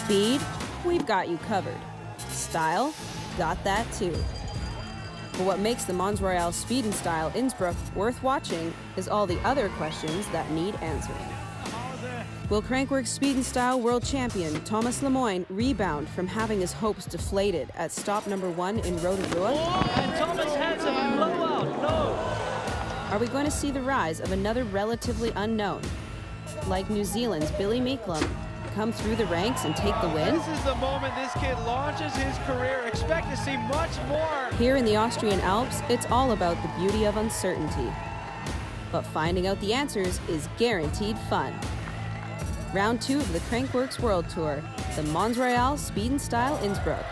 Speed, we've got you covered. Style, got that too. But what makes the Mons Royale Speed and Style Innsbruck worth watching is all the other questions that need answering. Will Crankworx Speed and Style World Champion Thomas Lemoyne rebound from having his hopes deflated at stop number 1 in Rotorua? And Thomas has a blowout, no! Are we going to see the rise of another relatively unknown, like New Zealand's Billy Meeklum, come through the ranks and take the win? This is the moment this kid launches his career. Expect to see much more. Here in the Austrian Alps, it's all about the beauty of uncertainty. But finding out the answers is guaranteed fun. Round 2 of the Crankworx World Tour, the Mons Royale Speed and Style Innsbruck.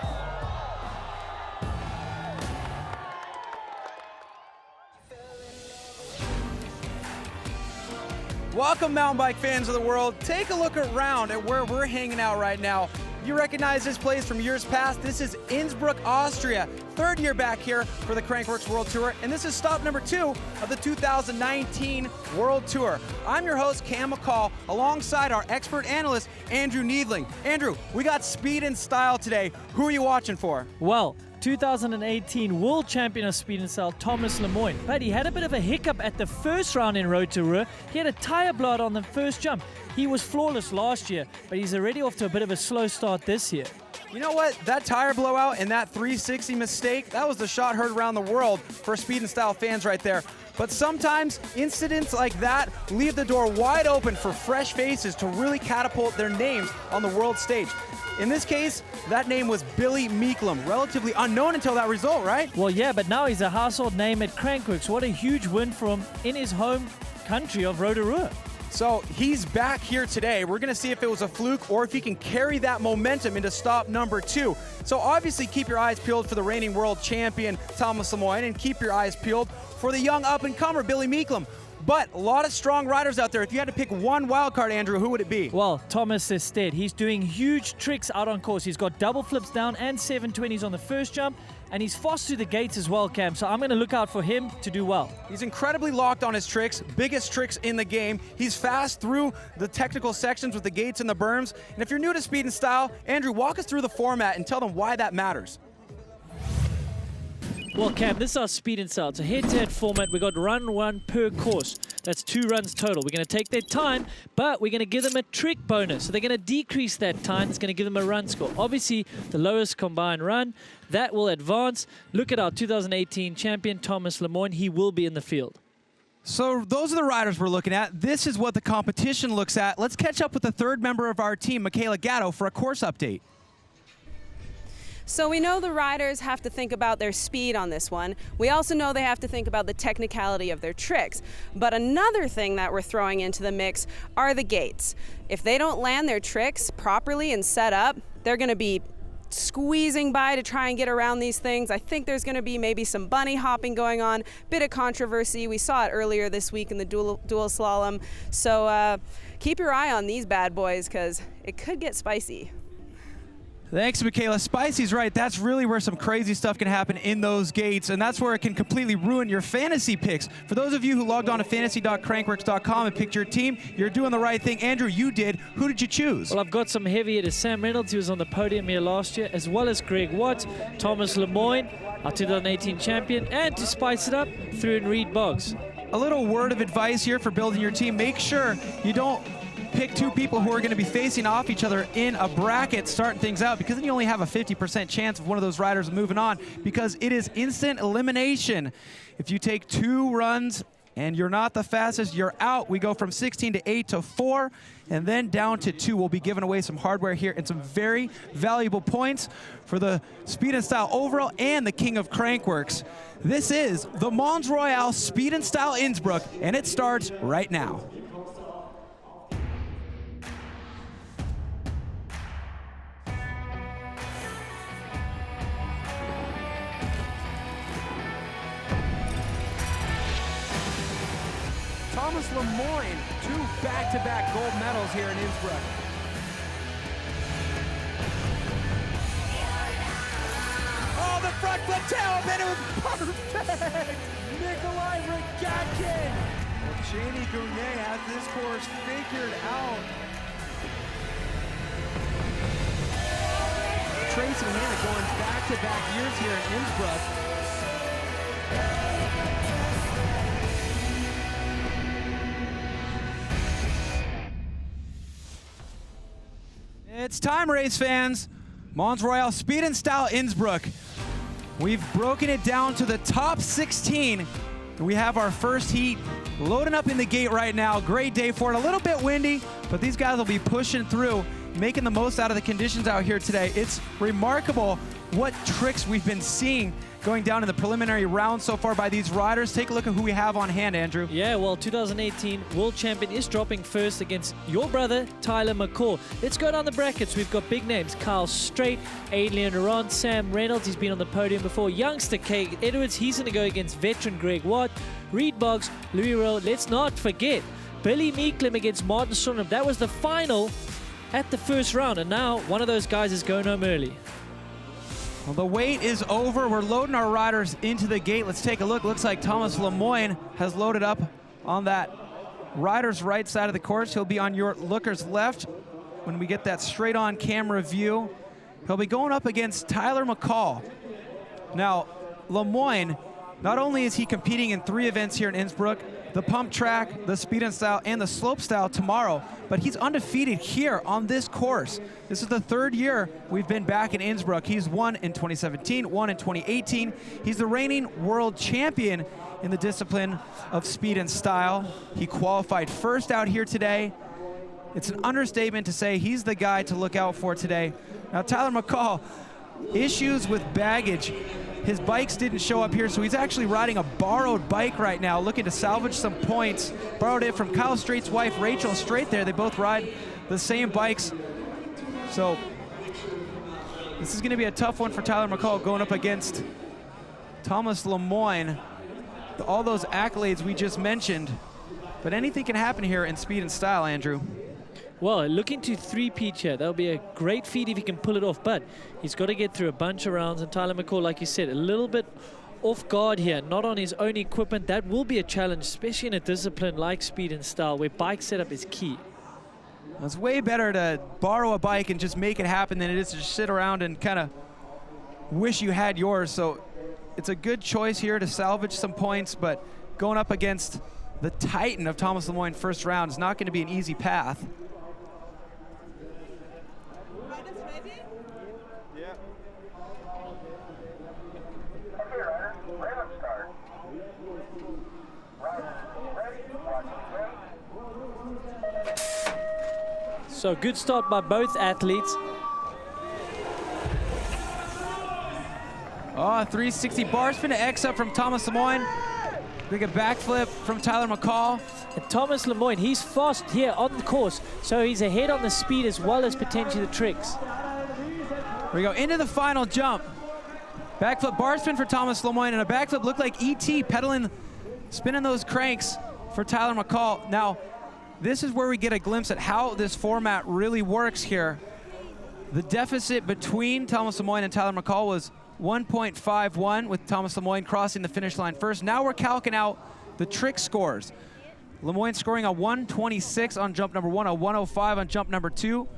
Welcome, mountain bike fans of the world. Take a look around at where we're hanging out right now. You recognize this place from years past. This is Innsbruck, Austria. Third year back here for the Crankworx World Tour, and this is stop number 2 of the 2019 World Tour. I'm your host, Cam McCall, alongside our expert analyst, Andrew Needling. Andrew, we got speed and style today. Who are you watching for? Well, 2018 World Champion of Speed and Style, Thomas Lemoyne. But he had a bit of a hiccup at the first round in Rotorua. He had a tire blowout on the first jump. He was flawless last year, but he's already off to a bit of a slow start this year. You know what? That tire blowout and that 360 mistake, that was the shot heard around the world for speed and style fans right there. But sometimes incidents like that leave the door wide open for fresh faces to really catapult their names on the world stage. In this case, that name was Billy Meeklum, relatively unknown until that result, right? Well, yeah, but now he's a household name at Crankworx. What a huge win for him in his home country of Rotorua. So he's back here today. We're gonna see if it was a fluke or if he can carry that momentum into stop number 2. So obviously keep your eyes peeled for the reigning world champion, Thomas Lemoyne, and keep your eyes peeled for the young up-and-comer, Billy Meeklum. But a lot of strong riders out there. If you had to pick one wild card, Andrew, who would it be? Well, Thomas instead. He's doing huge tricks out on course. He's got double flips down and 720s on the first jump, and he's fast through the gates as well, Cam. So I'm going to look out for him to do well. He's incredibly locked on his tricks, biggest tricks in the game. He's fast through the technical sections with the gates and the berms. And if you're new to speed and style, Andrew, walk us through the format and tell them why that matters. Well, Cam, this is our speed and style. It's a head-to-head format. We got run one per course. That's 2 runs total. We're going to take their time, but we're going to give them a trick bonus. So they're going to decrease that time. It's going to give them a run score. Obviously, the lowest combined run, that will advance. Look at our 2018 champion, Thomas Lemoyne. He will be in the field. So those are the riders we're looking at. This is what the competition looks at. Let's catch up with the third member of our team, Michaela Gatto, for a course update. So we know the riders have to think about their speed on this one. We also know they have to think about the technicality of their tricks. But another thing that we're throwing into the mix are the gates. If they don't land their tricks properly and set up, they're going to be squeezing by to try and get around these things. I think there's going to be maybe some bunny hopping going on, bit of controversy. We saw it earlier this week in the dual slalom. So keep your eye on these bad boys because it could get spicy. Thanks, Michaela. Spicy's right. That's really where some crazy stuff can happen in those gates, and that's where it can completely ruin your fantasy picks. For those of you who logged on to fantasy.crankworx.com and picked your team, you're doing the right thing. Andrew, you did. Who did you choose? Well, I've got some heavy hitters. Sam Reynolds, who was on the podium here last year, as well as Greg Watt, Thomas Lemoyne, our 2018 champion, and to spice it up, threw in Reed Boggs. A little word of advice here for building your team. Make sure you don't pick 2 people who are going to be facing off each other in a bracket starting things out, because then you only have a 50% chance of one of those riders moving on, because it is instant elimination. If you take 2 runs and you're not the fastest, you're out. We go from 16 to 8 to 4 and then down to 2. We'll be giving away some hardware here and some very valuable points for the speed and style overall and the king of Crankworx. This is the Mons Royale Speed and Style Innsbruck, and it starts right now. Thomas Lemoyne, 2 back-to-back gold medals here in Innsbruck. Oh, the front flip tail, and it was perfect! Nikolai Regatkin! Well, Jamie Gounet has this course figured out. Tracy Hanna going back-to-back years here in Innsbruck. It's time, race fans. Mons Royale Speed and Style Innsbruck. We've broken it down to the top 16. We have our first heat loading up in the gate right now. Great day for it. A little bit windy, but these guys will be pushing through, making the most out of the conditions out here today. It's remarkable what tricks we've been seeing going down in the preliminary round so far by these riders. Take a look at who we have on hand, Andrew. Yeah, well, 2018 world champion is dropping first against your brother, Tyler McCall. Let's go down the brackets. We've got big names: Kyle Strait, Adrian Aron, Sam Reynolds, he's been on the podium before, youngster Kate Edwards, he's going to go against veteran Greg Watt, Reed Boggs, Louis Rowe. Let's not forget Billy Meeklem against Martin Söderström. That was the final at the first round, and now one of those guys is going home early. Well, the wait is over. We're loading our riders into the gate. Let's take a look. Looks like Thomas Lemoyne has loaded up on that rider's right side of the course. He'll be on your looker's left when we get that straight on camera view. He'll be going up against Tyler McCall. Now, Lemoyne, not only is he competing in 3 events here in Innsbruck, the pump track, the speed and style, and the slope style tomorrow, but he's undefeated here on this course. This is the 3rd year we've been back in Innsbruck. He's won in 2017, won in 2018. He's the reigning world champion in the discipline of speed and style. He qualified first out here today. It's an understatement to say he's the guy to look out for today. Now, Tyler McCall, issues with baggage. His bikes didn't show up here, so he's actually riding a borrowed bike right now, looking to salvage some points. Borrowed it from Kyle Straight's wife, Rachel Strait there. They both ride the same bikes. So this is going to be a tough one for Tyler McCall going up against Thomas Lemoyne. All those accolades we just mentioned. But anything can happen here in speed and style, Andrew. Well, looking to 3-peat here. That'll be a great feat if he can pull it off, but he's got to get through a bunch of rounds, and Tyler McCall, like you said, a little bit off guard here, not on his own equipment. That will be a challenge, especially in a discipline like speed and style, where bike setup is key. It's way better to borrow a bike and just make it happen than it is to just sit around and kind of wish you had yours. So it's a good choice here to salvage some points, but going up against the titan of Thomas Lemoyne first round is not going to be an easy path. So good start by both athletes. Oh, 360 bar spin to X up from Thomas Lemoyne. Big a backflip from Tyler McCall. And Thomas Lemoyne, he's fast here on the course, so he's ahead on the speed as well as potentially the tricks. Here we go into the final jump. Backflip bar spin for Thomas Lemoyne, and a backflip looked like ET pedaling, spinning those cranks for Tyler McCall. Now, this is where we get a glimpse at how this format really works here. The deficit between Thomas Lemoyne and Tyler McCall was 1.51, with Thomas Lemoyne crossing the finish line first. Now we're calcing out the trick scores. Lemoyne scoring a 126 on jump number 1, a 105 on jump number 2.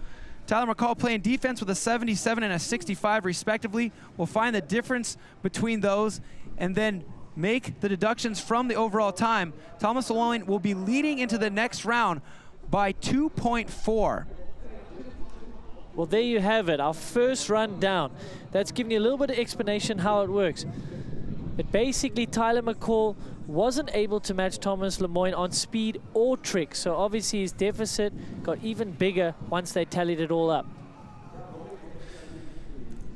Tyler McCall playing defense with a 77 and a 65 respectively. We'll find the difference between those and then make the deductions from the overall time. Thomas Lemoyne will be leading into the next round by 2.4. Well, there you have it, our first run down. That's giving you a little bit of explanation how it works. But basically, Tyler McCall wasn't able to match Thomas Lemoyne on speed or tricks, so obviously his deficit got even bigger once they tallied it all up.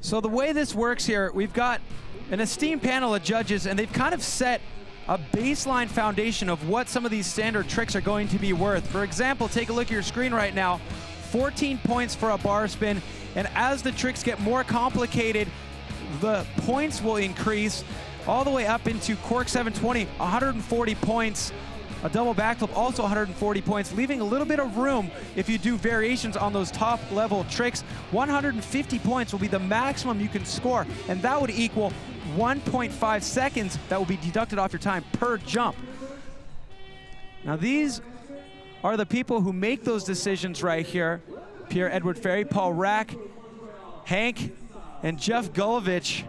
So the way this works here, we've got an esteemed panel of judges, and they've kind of set a baseline foundation of what some of these standard tricks are going to be worth. For example, take a look at your screen right now. 14 points for a bar spin, and as the tricks get more complicated, the points will increase all the way up into Cork 720, 140 points. A double backflip, also 140 points, leaving a little bit of room if you do variations on those top level tricks. 150 points will be the maximum you can score, and that would equal 1.5 seconds that will be deducted off your time per jump. Now these are the people who make those decisions right here. Pierre-Edward Ferry, Paul Rack, Hank and Jeff Gulovich.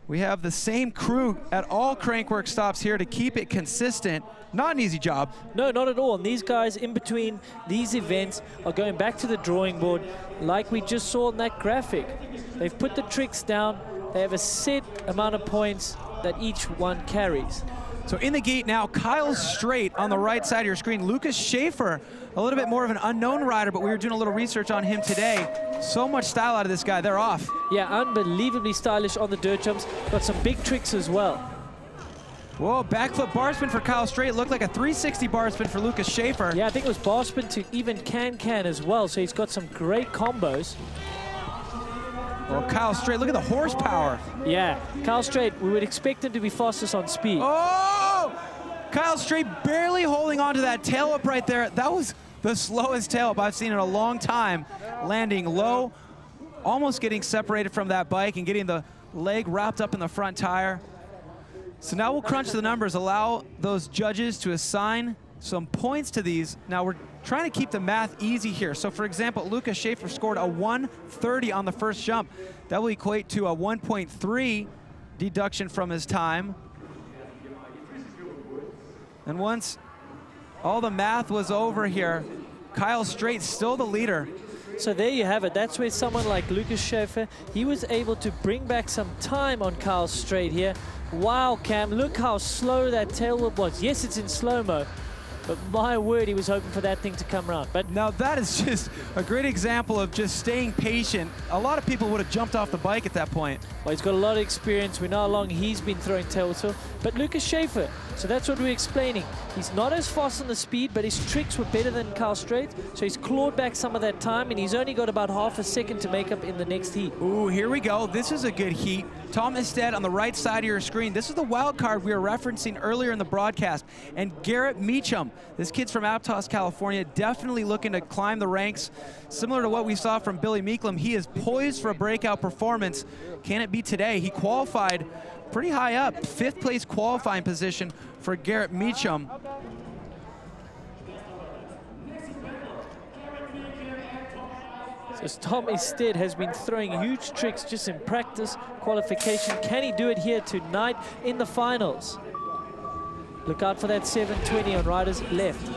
We have the same crew at all Crankworx stops here to keep it consistent. Not an easy job. No, not at all. And these guys in between these events are going back to the drawing board like we just saw in that graphic. They've put the tricks down. They have a set amount of points that each one carries. So in the gate now, Kyle Straight on the right side of your screen. Lucas Schaefer, a little bit more of an unknown rider, but we were doing a little research on him today. So much style out of this guy. They're off. Yeah, unbelievably stylish on the dirt jumps. Got some big tricks as well. Whoa, backflip bar spin for Kyle Straight. Looked like a 360 bar spin for Lucas Schaefer. Yeah, I think it was bar spin to even can as well. So he's got some great combos. Well, Kyle Straight, look at the horsepower. Yeah, Kyle Straight, we would expect him to be fastest on speed. Oh! Kyle Straight barely holding on to that tail up right there. That was the slowest tail up I've seen in a long time. Landing low, almost getting separated from that bike and getting the leg wrapped up in the front tire. So now we'll crunch the numbers, allow those judges to assign some points to these. Now we're trying to keep the math easy here. So for example, Lucas Schaefer scored a 130 on the first jump. That will equate to a 1.3 deduction from his time. And once all the math was over here, Kyle Straight still the leader. So there you have it. That's where someone like Lucas Schaefer, he was able to bring back some time on Kyle Straight here. Wow, Cam, look how slow that tail whip was. Yes, it's in slow-mo, but my word, he was hoping for that thing to come around. But now that is just a great example of just staying patient. A lot of people would have jumped off the bike at that point. Well, he's got a lot of experience. We know how long he's been throwing tail whips. But Lucas Schaefer, so that's what we're explaining. He's not as fast on the speed, but his tricks were better than Kyle Straight. So he's clawed back some of that time, and he's only got about half a second to make up in the next heat. Ooh, here we go. This is a good heat. Tom Isted on the right side of your screen. This is the wild card we were referencing earlier in the broadcast. And Garrett Meacham, this kid's from Aptos, California, definitely looking to climb the ranks. Similar to what we saw from Billy Meeklem, he is poised for a breakout performance. Can it be today? He qualified pretty high up, 5th place qualifying position for Garrett Meacham. So Tom Isted has been throwing huge tricks just in practice, qualification. Can he do it here tonight in the finals? Look out for that 720 on riders left.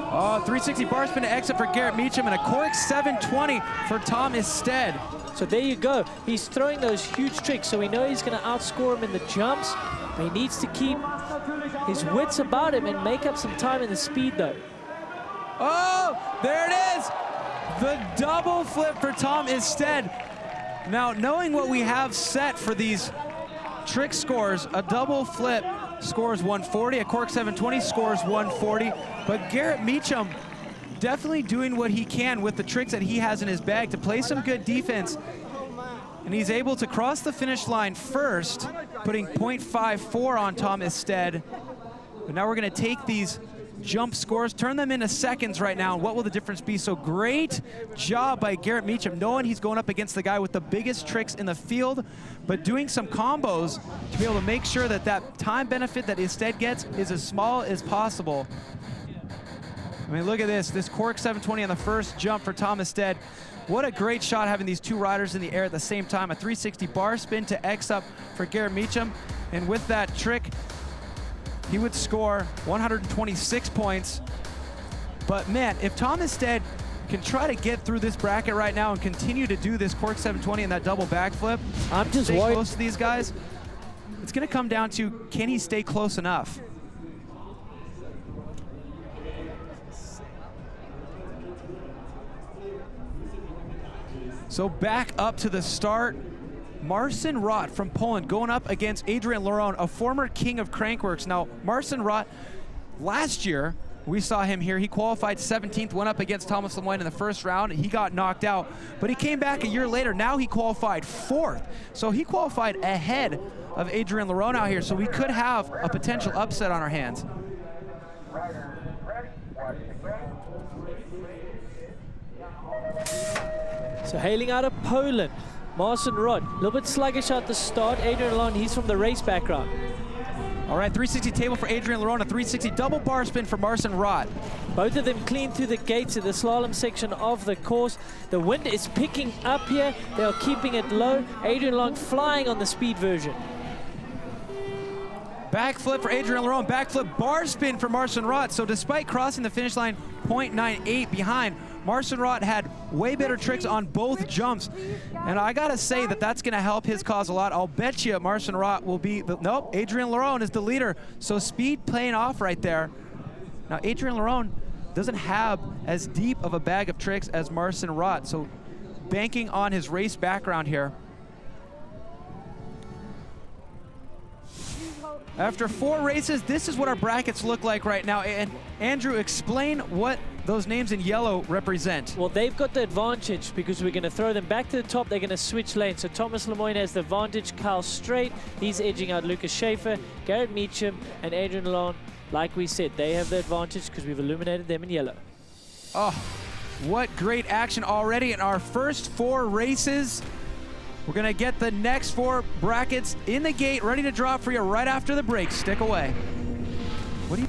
Oh, 360 bar spin to exit for Garrett Meacham and a Crankworx 720 for Tom Isted. So there you go. He's throwing those huge tricks, so we know he's going to outscore him in the jumps. But he needs to keep his wits about him and make up some time in the speed, though. Oh, there it is. The double flip for Tom Isted. Now, knowing what we have set for these trick scores, a double flip scores 140, a Crankworx 720 scores 140, but Garrett Meacham definitely doing what he can with the tricks that he has in his bag to play some good defense. And he's able to cross the finish line first, putting 0.54 on Tom Isted. But now we're gonna take these jump scores, turn them into seconds right now. What will the difference be? So great job by Garrett Meacham, knowing he's going up against the guy with the biggest tricks in the field, but doing some combos to be able to make sure that that time benefit that Isted gets is as small as possible. I mean, look at this Crankworx 720 on the first jump for Tom Isted. What a great shot having these two riders in the air at the same time. A 360 bar spin to X up for Garrett Meacham. And with that trick, he would score 126 points. But man, if Tom Isted can try to get through this bracket right now and continue to do this Crankworx 720 and that double backflip, I'm just stay worried close to these guys, it's gonna come down to, can he stay close enough? So back up to the start, Marcin Rott from Poland going up against Adrian Laron, a former king of Crankworx. Now, Marcin Rott, last year, we saw him here. He qualified 17th, went up against Thomas Lemoyne in the first round. He got knocked out, but he came back a year later. Now he qualified 4th. So he qualified ahead of Adrian Laron out here. So we could have a potential upset on our hands. So hailing out of Poland, Marcin Rott, a little bit sluggish at the start. Adrian Laron, he's from the race background. All right, 360 table for Adrian Lerone, a 360 double bar spin for Marcin Rott. Both of them clean through the gates of the slalom section of the course. The wind is picking up here. They are keeping it low. Adrian Long flying on the speed version. Backflip for Adrian Lerone, backflip bar spin for Marcin Rott. So despite crossing the finish line 0.98 behind, Marcin Rott had way better tricks on both jumps. And I gotta say that that's gonna help his cause a lot. I'll bet you Marcin Rott will be, nope, Adrian Lerone is the leader. So speed paying off right there. Now Adrian Lerone doesn't have as deep of a bag of tricks as Marcin Rott. So banking on his race background here. After 4 races, this is what our brackets look like right now. And Andrew, explain what those names in yellow represent. Well, they've got the advantage because we're going to throw them back to the top. They're going to switch lanes. So Thomas Lemoyne has the advantage. Kyle Straight, he's edging out Lucas Schaefer. Garrett Meacham and Adrian Lerone, like we said, they have the advantage because we've illuminated them in yellow. Oh, what great action already in our first 4 races. We're gonna get the next 4 brackets in the gate, ready to drop for you right after the break. Stick away. What do you?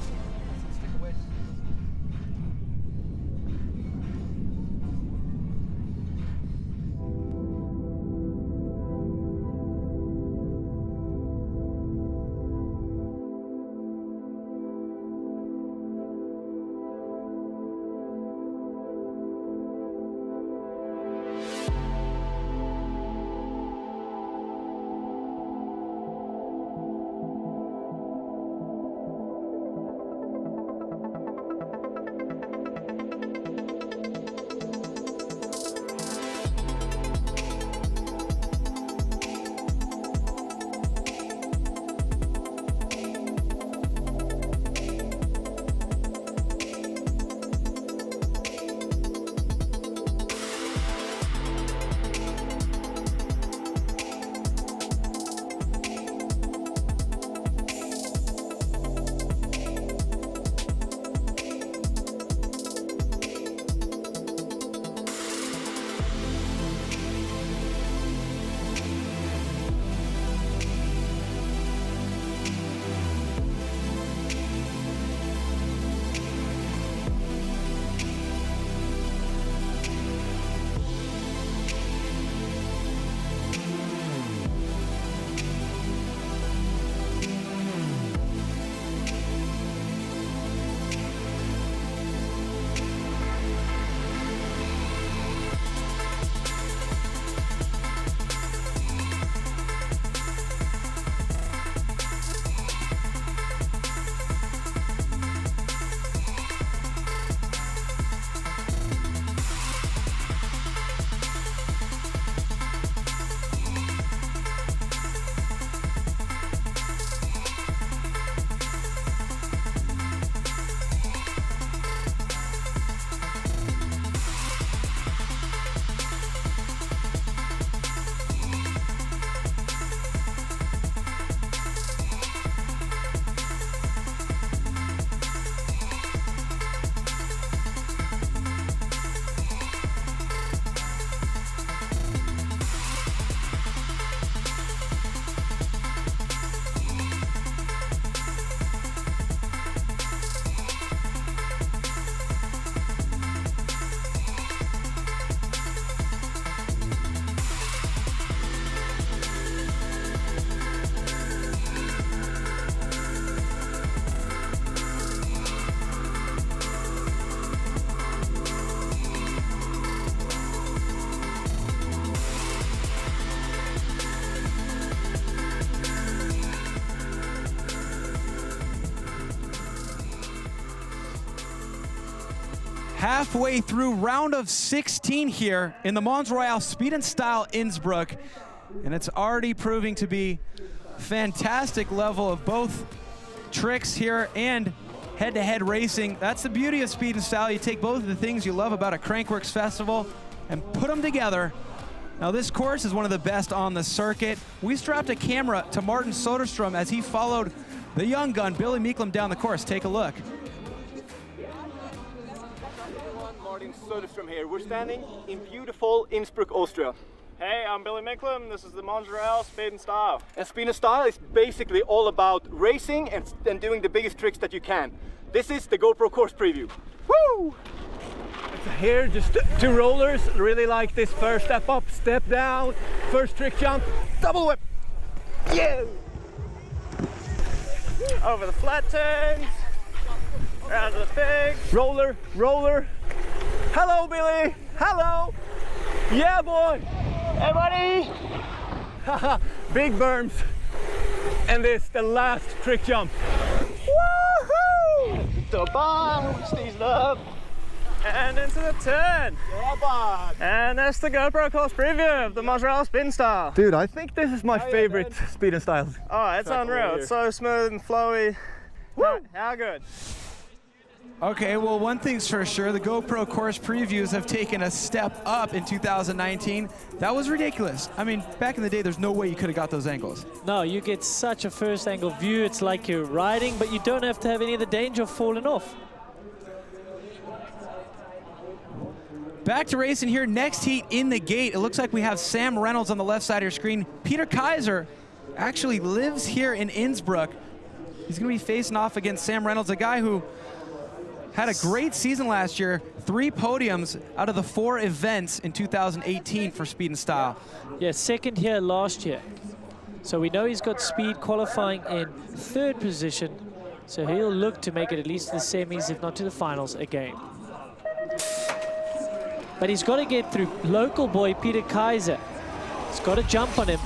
Halfway through round of 16 here in the Mons Royale Speed and Style Innsbruck. And it's already proving to be fantastic level of both tricks here and head-to-head racing. That's the beauty of Speed and Style. You take both of the things you love about a Crankworx festival and put them together. Now this course is one of the best on the circuit. We strapped a camera to Martin Söderström as he followed the young gun, Billy Meeklem, down the course. Take a look. Martin Söderström here. We're standing in beautiful Innsbruck, Austria. Hey, I'm Billy Micklem. This is the Mons Royale Speed and Style. And Speed and Style is basically all about racing and doing the biggest tricks that you can. This is the GoPro course preview. Woo! Here, just two rollers. Really like this first step up, step down, first trick jump, double whip. Yeah! Over the flat turns, around to the pigs. Roller, roller. Hello, Billy. Hello. Yeah, boy. Hey, buddy! Haha, big berms. And this, the last trick jump. Woohoo! The bar, sneeze it up. And into the turn. Yeah, bud. And that's the GoPro course preview of the Mons Royale Speed and Style. Dude, I think this is my favorite Speed and Style. Oh, it's unreal. It's so smooth and flowy. How good? Okay, well, one thing's for sure, the GoPro course previews have taken a step up in 2019. That was ridiculous. I mean, back in the day, there's no way you could have got those angles. No, you get such a first angle view. It's like you're riding, but you don't have to have any of the danger of falling off. Back to racing here, next heat in the gate. It looks like we have Sam Reynolds on the left side of your screen. Peter Kaiser actually lives here in Innsbruck. He's gonna be facing off against Sam Reynolds, a guy who had a great season last year, 3 podiums out of the 4 events in 2018 for Speed and Style. Yeah, second here last year. So we know he's got speed qualifying in 3rd position. So he'll look to make it at least to the semis, if not to the finals again. But he's got to get through local boy Peter Kaiser. He's got to jump on him.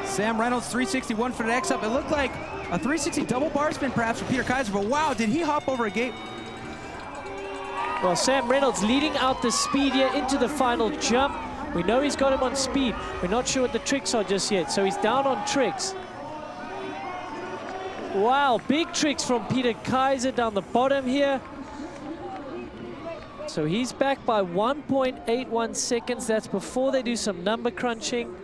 Sam Reynolds, 361 for the X up. It looked like a 360 double bar spin perhaps for Peter Kaiser, but wow, did he hop over a gate? Well, Sam Reynolds leading out the speed here into the final jump. We know he's got him on speed. We're not sure what the tricks are just yet, so he's down on tricks. Wow, big tricks from Peter Kaiser down the bottom here. So he's back by 1.81 seconds. That's before they do some number crunching.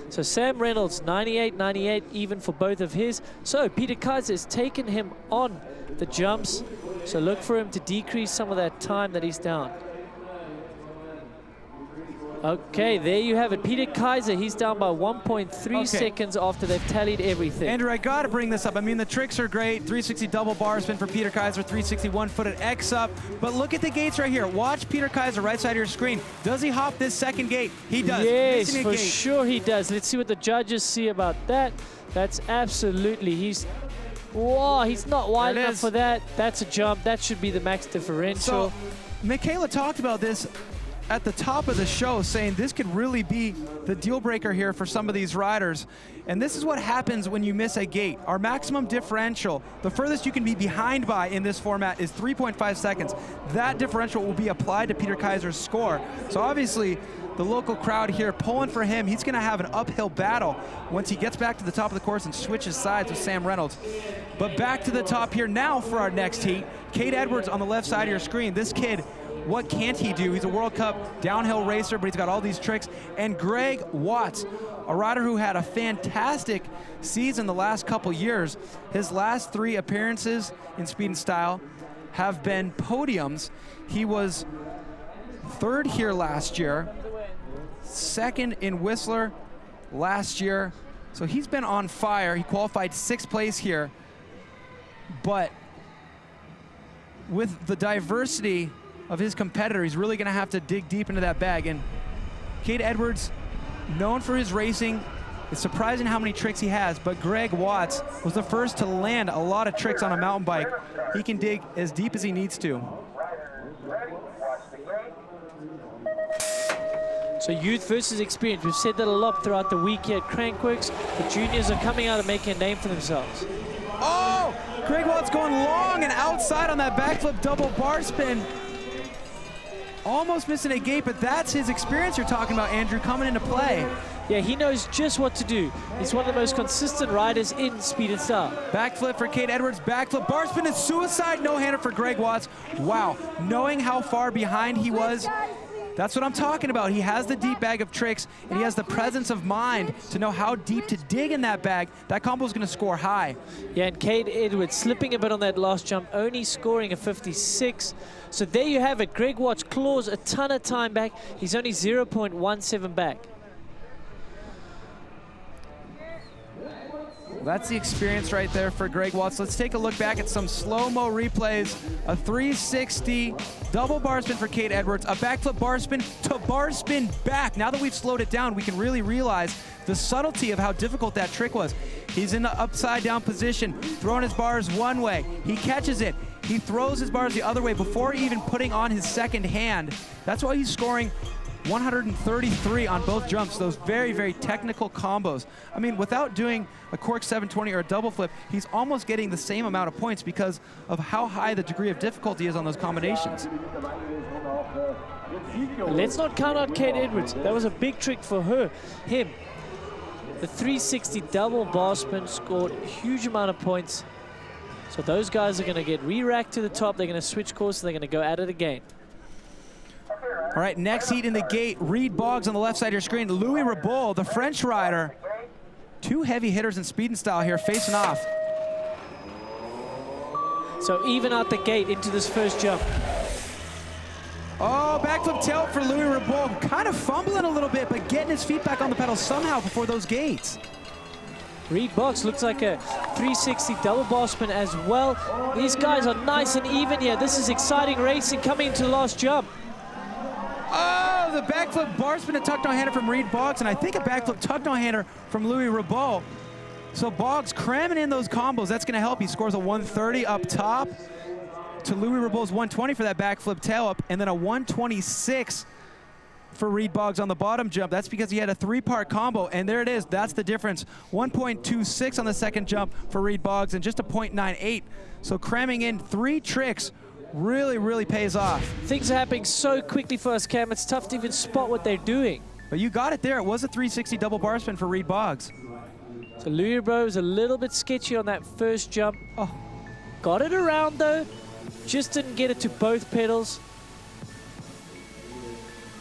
So Sam Reynolds, 98-98 even for both of his. So Peter Kaiser has taken him on the jumps. So look for him to decrease some of that time that he's down. Okay, there you have it. Peter Kaiser, he's down by 1.3 seconds after they've tallied everything. Andrew, I got to bring this up. I mean, the tricks are great. 360 double bar spin for Peter Kaiser, 360 one-footed X up. But look at the gates right here. Watch Peter Kaiser, right side of your screen. Does he hop this second gate? He does. Yes, for sure he does. Let's see what the judges see about that. That's absolutely, whoa, he's not wide enough for that. That's a jump. That should be the max differential. So, Michaela talked about this at the top of the show, saying this could really be the deal breaker here for some of these riders. And this is what happens when you miss a gate. Our maximum differential, the furthest you can be behind by in this format is 3.5 seconds. That differential will be applied to Peter Kaiser's score. So obviously, the local crowd here pulling for him. He's gonna have an uphill battle once he gets back to the top of the course and switches sides with Sam Reynolds. But back to the top here now for our next heat. Cade Edwards on the left side of your screen. This kid, what can't he do? He's a World Cup downhill racer, but he's got all these tricks. And Greg Watts, a rider who had a fantastic season the last couple years. His last 3 appearances in Speed and Style have been podiums. He was 3rd here last year, 2nd in Whistler last year. So he's been on fire. He qualified 6th place here. But with the diversity of his competitor, he's really gonna have to dig deep into that bag. And Cade Edwards, known for his racing, it's surprising how many tricks he has, but Greg Watts was the first to land a lot of tricks on a mountain bike. He can dig as deep as he needs to. So youth versus experience. We've said that a lot throughout the week here at Crankworx. The juniors are coming out and making a name for themselves. Oh! Greg Watts going long and outside on that backflip double bar spin. Almost missing a gate, but that's his experience you're talking about, Andrew, coming into play. Yeah, he knows just what to do. He's one of the most consistent riders in Speed and Style. Backflip for Cade Edwards, backflip, bar spin and suicide no-hander for Greg Watts. Wow, knowing how far behind he was, That's what I'm talking about. He has the deep bag of tricks, and he has the presence of mind to know how deep to dig in that bag. That combo is going to score high. Yeah, and Cade Edwards slipping a bit on that last jump, only scoring a 56. So there you have it. Greg Watts claws a ton of time back. He's only 0.17 back. That's the experience right there for Greg Watts. Let's take a look back at some slow-mo replays. A 360 double bar spin for Cade Edwards, a backflip bar spin to bar spin back. Now that we've slowed it down, we can really realize the subtlety of how difficult that trick was. He's in the upside down position, throwing his bars one way. He catches it. He throws his bars the other way before even putting on his second hand. That's why he's scoring 133 on both jumps, those very, very technical combos. I mean, without doing a cork 720 or a double flip, he's almost getting the same amount of points because of how high the degree of difficulty is on those combinations. Let's not count out Cade Edwards. That was a big trick for him. The 360 double bar spin scored a huge amount of points. So those guys are going to get re-racked to the top. They're going to switch course. They're going to go at it again. All right, next heat in the gate, Reed Boggs on the left side of your screen. Louis Reboul, the French rider. Two heavy hitters in speed and style here facing off. So even out the gate into this first jump. Oh, backflip tail for Louis Reboul. Kind of fumbling a little bit, but getting his feet back on the pedal somehow before those gates. Reed Boggs looks like a 360 double bar spin as well. These guys are nice and even here. This is exciting racing coming into the last jump. Oh, the backflip bar spin and tuck no-hander from Reed Boggs, and I think a backflip tuck no-hander from Louis Reboul. So Boggs cramming in those combos. That's going to help. He scores a 130 up top to Louis Reboul's 120 for that backflip tail up, and then a 126 for Reed Boggs on the bottom jump. That's because he had a three-part combo, and there it is. That's the difference. 1.26 on the second jump for Reed Boggs and just a 0.98. So cramming in three tricks really, really pays off. Things are happening so quickly for us, Cam. It's tough to even spot what they're doing. But you got it there. It was a 360 double bar spin for Reed Boggs. So Louis Reboul was a little bit sketchy on that first jump. Oh, got it around though. Just didn't get it to both pedals.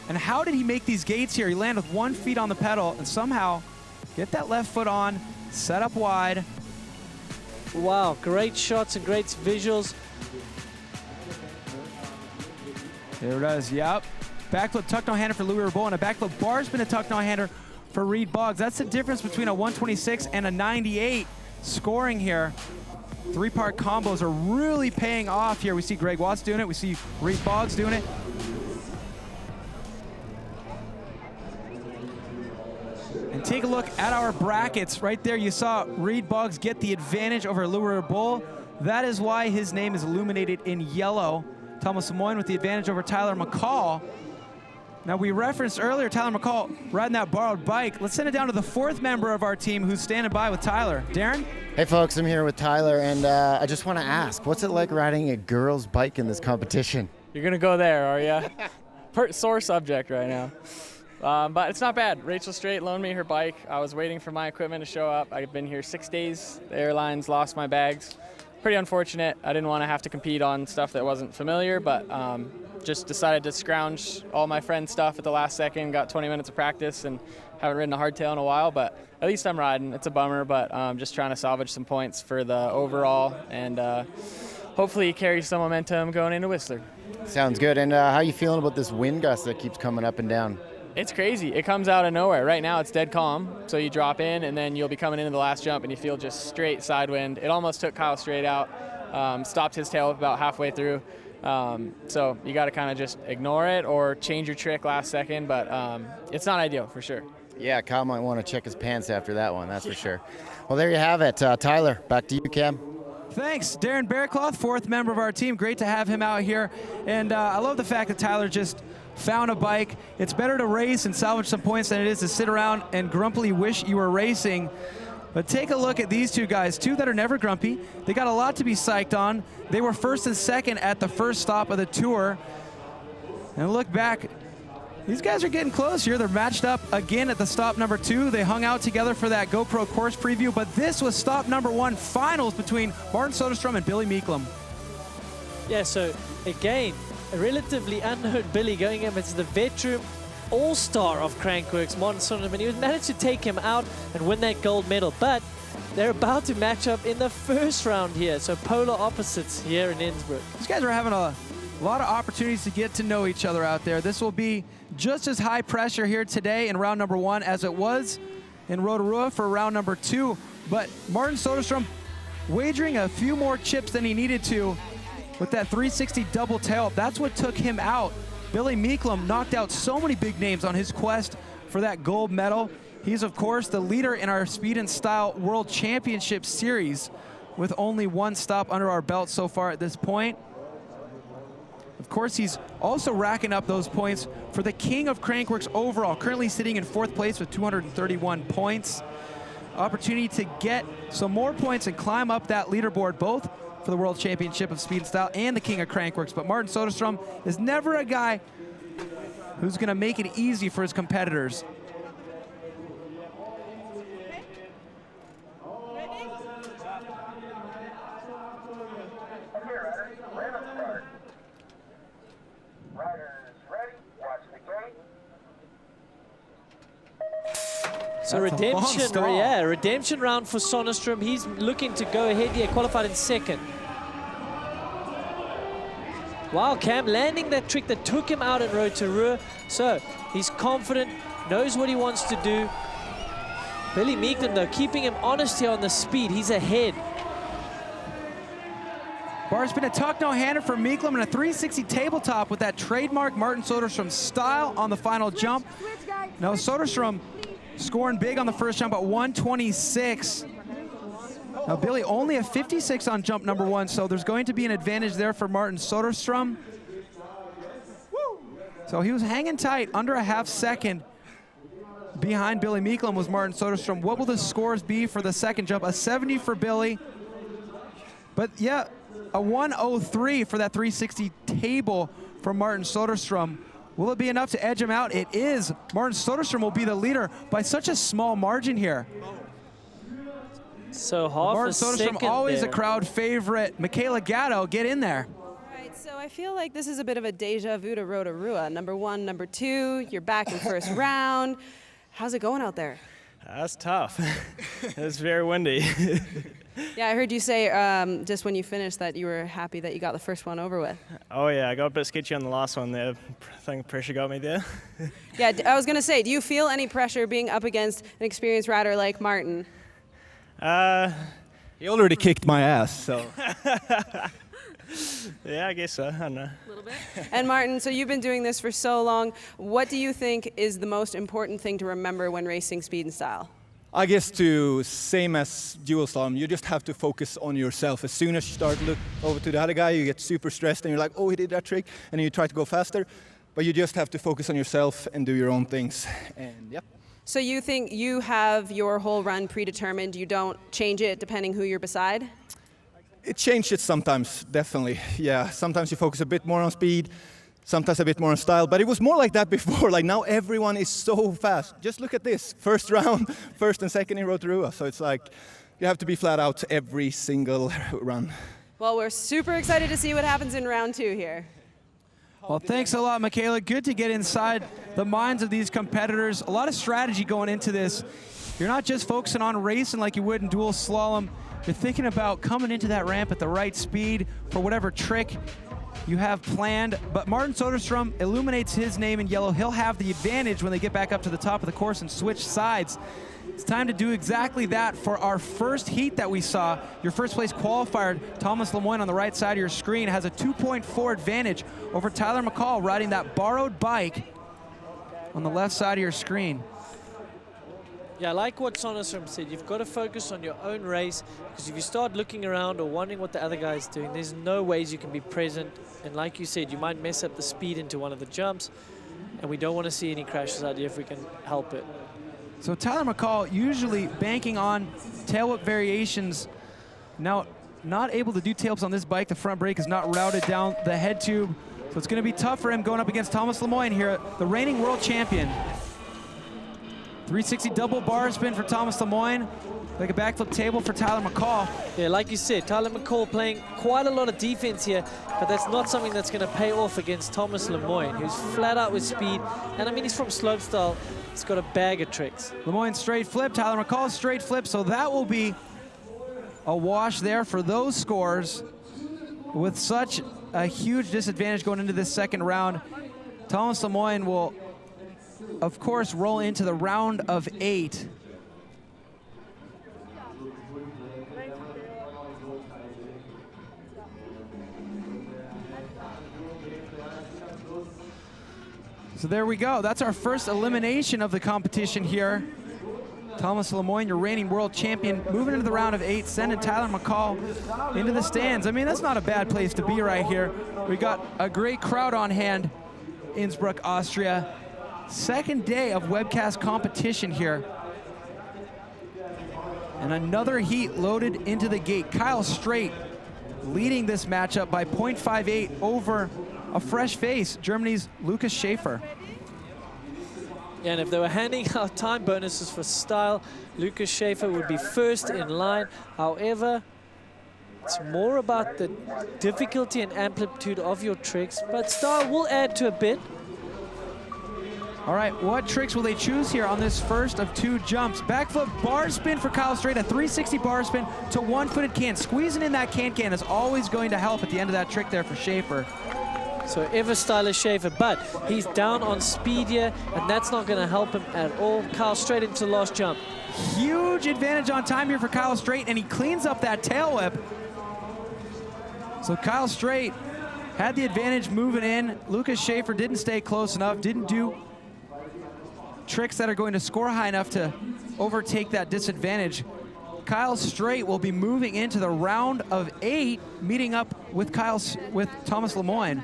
And how did he make these gates here? He landed with 1 foot on the pedal and somehow get that left foot on, set up wide. Wow, great shots and great visuals. There it is, yep. Backflip tuck no-hander for Louis Reboul and a backflip bar spin and tuck no-hander for Reed Boggs. That's the difference between a 126 and a 98 scoring here. Three-part combos are really paying off here. We see Greg Watts doing it. We see Reed Boggs doing it. And take a look at our brackets. Right there, you saw Reed Boggs get the advantage over Louis Reboul. That is why his name is illuminated in yellow. Thomas Samoin with the advantage over Tyler McCall. Now, we referenced earlier Tyler McCall riding that borrowed bike. Let's send it down to the fourth member of our team who's standing by with Tyler. Darren? Hey, folks, I'm here with Tyler, and I just want to ask, what's it like riding a girl's bike in this competition? You're going to go there, are you? Sore subject right now. But it's not bad. Rachel Strait loaned me her bike. I was waiting for my equipment to show up. I've been here 6 days. The airlines lost my bags. Pretty unfortunate. I didn't want to have to compete on stuff that wasn't familiar, but just decided to scrounge all my friends' stuff at the last second. Got 20 minutes of practice and haven't ridden a hardtail in a while, but at least I'm riding. It's a bummer, but just trying to salvage some points for the overall and hopefully carry some momentum going into Whistler. Sounds good. And how are you feeling about this wind gust that keeps coming up and down? It's crazy. It comes out of nowhere. Right now it's dead calm, so you drop in and then you'll be coming into the last jump and you feel just straight side wind. It almost took Kyle Strait out, stopped his tail about halfway through. So you got to kind of just ignore it or change your trick last second, but it's not ideal for sure. Yeah, Kyle might want to check his pants after that one, that's for sure. Well, there you have it. Tyler, back to you, Cam. Thanks, Darren Bearcloth, fourth member of our team. Great to have him out here. And I love the fact that Tyler just found a bike. It's better to race and salvage some points than it is to sit around and grumpily wish you were racing. But take a look at these two guys, two that are never grumpy. They got a lot to be psyched on. They were first and second at the first stop of the tour. And look back, these guys are getting close here. They're matched up again at the stop number 2. They hung out together for that GoPro course preview, but this was stop number 1, finals between Martin Söderström and Billy Meeklum. Yeah, so again, a relatively unknown Billy going up against the veteran all-star of Crankworx, Mons, and he managed to take him out and win that gold medal. But they're about to match up in the first round here, so polar opposites here in Innsbruck. These guys are having a lot of opportunities to get to know each other out there. This will be just as high pressure here today in round number 1 as it was in Rotorua for round number 2. But Martin Söderström wagering a few more chips than he needed to with that 360 double tail. That's what took him out. Billy Meeklum knocked out so many big names on his quest for that gold medal. He's, of course, the leader in our Speed and Style World Championship Series with only 1 stop under our belt so far at this point. Of course, he's also racking up those points for the king of Crankworx overall, currently sitting in 4th place with 231 points. Opportunity to get some more points and climb up that leaderboard, both for the World Championship of Speed and Style and the king of Crankworx. But Martin Söderström is never a guy who's going to make it easy for his competitors. So redemption round for Söderström. He's looking to go ahead here, qualified in 2nd. Wow, Cam landing that trick that took him out at Rotorua. So he's confident, knows what he wants to do. Billy Meeklum, though, keeping him honest here on the speed. He's ahead. Bar spin, a tuck no-hander for Meeklum and a 360 tabletop with that trademark Martin Söderström style on the final jump. Now Söderström scoring big on the first jump at 126. Now Billy only a 56 on jump number 1, so there's going to be an advantage there for Martin Söderström. So he was hanging tight, under a half second behind Billy Meeklum was Martin Söderström. What will the scores be for the second jump? A 70 for Billy, but yeah, a 103 for that 360 table for Martin Söderström. Will it be enough to edge him out? It is. Martin Söderström will be the leader by such a small margin here. So half Martin a second Söderström, always there. a crowd favorite. Michaela Gatto, get in there. All right, so I feel like this is a bit of a deja vu to Rotorua. Number 1, number 2, you're back in first round. How's it going out there? That's tough. It's very windy. Yeah, I heard you say just when you finished that you were happy that you got the first one over with. Oh yeah, I got a bit sketchy on the last one there. I think pressure got me there. Yeah, I was going to say, do you feel any pressure being up against an experienced rider like Martin? He already kicked my ass, so. Yeah, I guess so. I don't know. A little bit. And Martin, so you've been doing this for so long. What do you think is the most important thing to remember when racing speed and style? I guess same as Dual Slalom, you just have to focus on yourself. As soon as you start to look over to the other guy, you get super stressed and you're like, oh, he did that trick, and then you try to go faster. But you just have to focus on yourself and do your own things. And yeah. So you think you have your whole run predetermined, you don't change it depending who you're beside? It changes sometimes, definitely. Yeah, sometimes you focus a bit more on speed, sometimes a bit more on style, but it was more like that before. Like now everyone is so fast. Just look at this, first round, first and second in Rotorua. So it's like you have to be flat out every single run. Well, we're super excited to see what happens in round 2 here. Well, thanks a lot, Michaela. Good to get inside the minds of these competitors. A lot of strategy going into this. You're not just focusing on racing like you would in dual slalom. You're thinking about coming into that ramp at the right speed for whatever trick you have planned. But Martin Söderström illuminates his name in yellow. He'll have the advantage when they get back up to the top of the course and switch sides. It's time to do exactly that for our first heat that we saw. Your first place qualifier, Thomas Lemoyne, on the right side of your screen, has a 2.4 advantage over Tyler McCall riding that borrowed bike on the left side of your screen. Yeah, like what Söderström said, you've got to focus on your own race, because if you start looking around or wondering what the other guy's doing, there's no ways you can be present. And like you said, you might mess up the speed into one of the jumps, and we don't want to see any crashes out here if we can help it. So Tyler McCall usually banking on tail whip variations. Now not able to do tail whips on this bike. The front brake is not routed down the head tube. So it's going to be tough for him going up against Thomas Lemoyne here, the reigning world champion. 360 double bar spin for Thomas Lemoyne. Like a backflip table for Tyler McCall. Yeah, like you said, Tyler McCall playing quite a lot of defense here, but that's not something that's going to pay off against Thomas Lemoyne, who's flat out with speed. And I mean, he's from slopestyle. He's got a bag of tricks. Lemoyne straight flip, Tyler McCall straight flip, so that will be a wash there for those scores. With such a huge disadvantage going into this second round, Thomas Lemoyne will, of course, roll into the round of 8. So there we go. That's our first elimination of the competition here. Thomas Lemoyne, your reigning world champion, moving into the round of 8, sending Tyler McCall into the stands. I mean, that's not a bad place to be right here. We got a great crowd on hand, Innsbruck, Austria. Second day of webcast competition here. And another heat loaded into the gate. Kyle Straight leading this matchup by 0.58 over a fresh face, Germany's Lukas Schaefer. Yeah, and if they were handing out time bonuses for style, Lukas Schaefer would be first in line. However, it's more about the difficulty and amplitude of your tricks, but style will add to a bit. All right, what tricks will they choose here on this first of 2 jumps? Backflip bar spin for Kyle Straight, a 360 bar spin to one-footed can. Squeezing in that can is always going to help at the end of that trick there for Schaefer. So ever stylish Schaefer, but he's down on speed here, and that's not going to help him at all. Kyle Straight into the last jump. Huge advantage on time here for Kyle Straight, and he cleans up that tail whip. So Kyle Straight had the advantage moving in. Lukas Schaefer didn't stay close enough, didn't do tricks that are going to score high enough to overtake that disadvantage. Kyle Straight will be moving into the round of 8, meeting up with Thomas Lemoyne.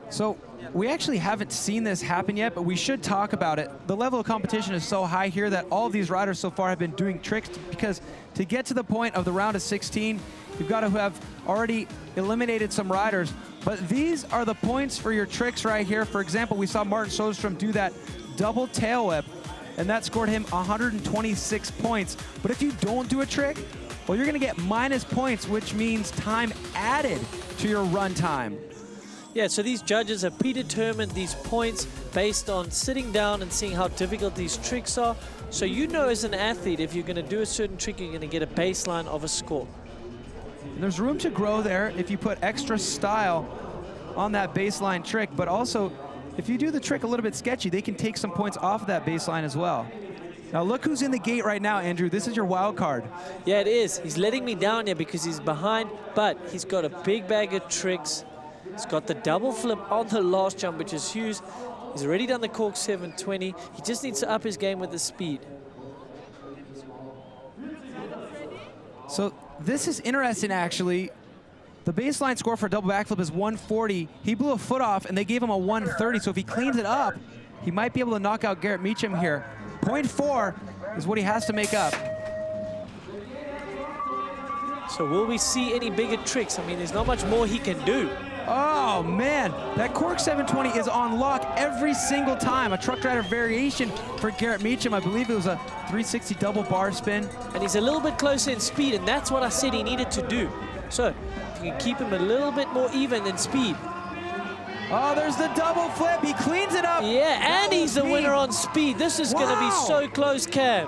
So we actually haven't seen this happen yet, but we should talk about it. The level of competition is so high here that all of these riders so far have been doing tricks, because to get to the point of the round of 16, you've got to have already eliminated some riders. But these are the points for your tricks right here. For example, we saw Martin Söderström do that double tail whip, and that scored him 126 points. But if you don't do a trick, well, you're going to get minus points, which means time added to your run time. Yeah, so these judges have predetermined these points based on sitting down and seeing how difficult these tricks are. So you know as an athlete, if you're going to do a certain trick, you're going to get a baseline of a score. And there's room to grow there if you put extra style on that baseline trick, but also if you do the trick a little bit sketchy, they can take some points off of that baseline as well. Now look who's in the gate right now, Andrew. This is your wild card. Yeah, it is. He's letting me down here because he's behind, but he's got a big bag of tricks. He's got the double flip on the last jump, which is huge. He's already done the cork 720. He just needs to up his game with the speed. So this is interesting, actually. The baseline score for a double backflip is 140. He blew a foot off, and they gave him a 130. So if he cleans it up, he might be able to knock out Garrett Meacham here. 0.4 is what he has to make up. So will we see any bigger tricks? I mean, there's not much more he can do. Oh, man. That cork 720 is on lock every single time. A truck rider variation for Garrett Meacham. I believe it was a 360 double bar spin. And he's a little bit closer in speed, and that's what I said he needed to do. So if you can keep him a little bit more even in speed. Oh, there's the double flip. He cleans it up. Yeah, and he's the winner on speed. This is going to be so close, Cam.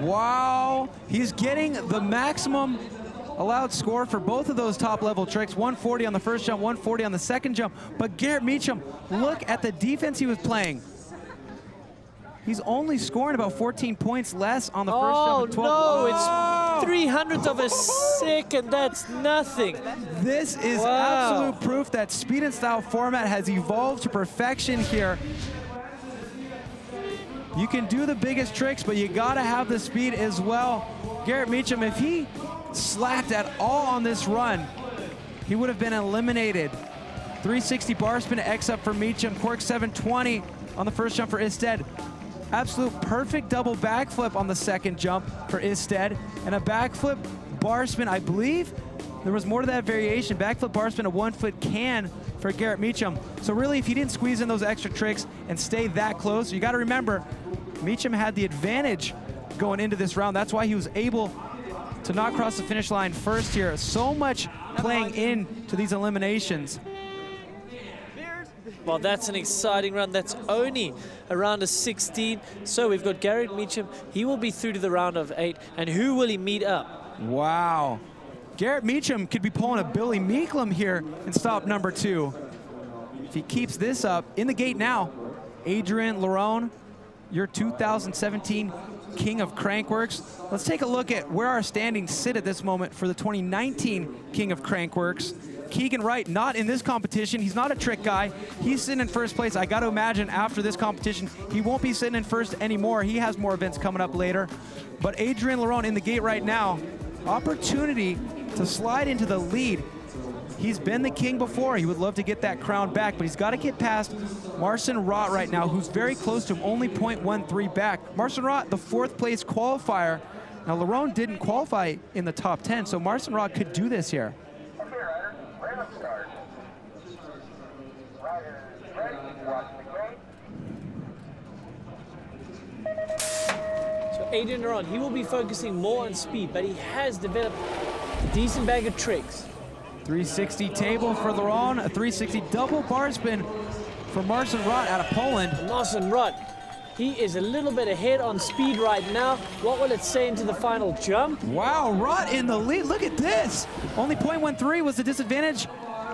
Wow. He's getting the maximum allowed score for both of those top-level tricks. 140 on the first jump, 140 on the second jump. But Garrett Meacham, look at the defense he was playing. He's only scoring about 14 points less on the first jump. Oh, no, it's 300th of a second. That's nothing. This is absolute proof that speed and style format has evolved to perfection here. You can do the biggest tricks, but you got to have the speed as well. Garrett Meacham, if he slacked at all on this run, he would have been eliminated. 360 bar spin to X up for Meacham. Cork 720 on the first jump for Isted. Absolute perfect double backflip on the second jump for Isted, and a backflip bar spin, I believe. There was more to that variation. Backflip bar spin, a 1-foot can for Garrett Meacham. So really, if he didn't squeeze in those extra tricks and stay that close, you got to remember, Meacham had the advantage going into this round. That's why he was able to not cross the finish line first here. So much playing into these eliminations. Well, that's an exciting run. That's only a round of 16. So we've got Garrett Meacham. He will be through to the round of 8. And who will he meet up? Wow. Garrett Meacham could be pulling a Billy Meeklum here in stop number 2. If he keeps this up, in the gate now, Adrien Lerone, your 2017 King of Crankworx. Let's take a look at where our standings sit at this moment for the 2019 King of Crankworx. Keegan Wright, not in this competition. He's not a trick guy. He's sitting in first place. I got to imagine after this competition, he won't be sitting in first anymore. He has more events coming up later. But Adrien Lerone in the gate right now, opportunity to slide into the lead. He's been the king before. He would love to get that crown back, but he's got to get past Marcin Rott right now, who's very close to him, only 0.13 back. Marcin Rott, the 4th place qualifier. Now, Lerone didn't qualify in the top 10, so Marcin Rott could do this here. So Adrien Lerone, he will be focusing more on speed, but he has developed a decent bag of tricks. 360 table for Lerone, a 360 double bar spin for Marcin Rott out of Poland. Marcin Rott, he is a little bit ahead on speed right now. What will it say into the final jump? Wow, Rott in the lead. Look at this. Only 0.13 was the disadvantage.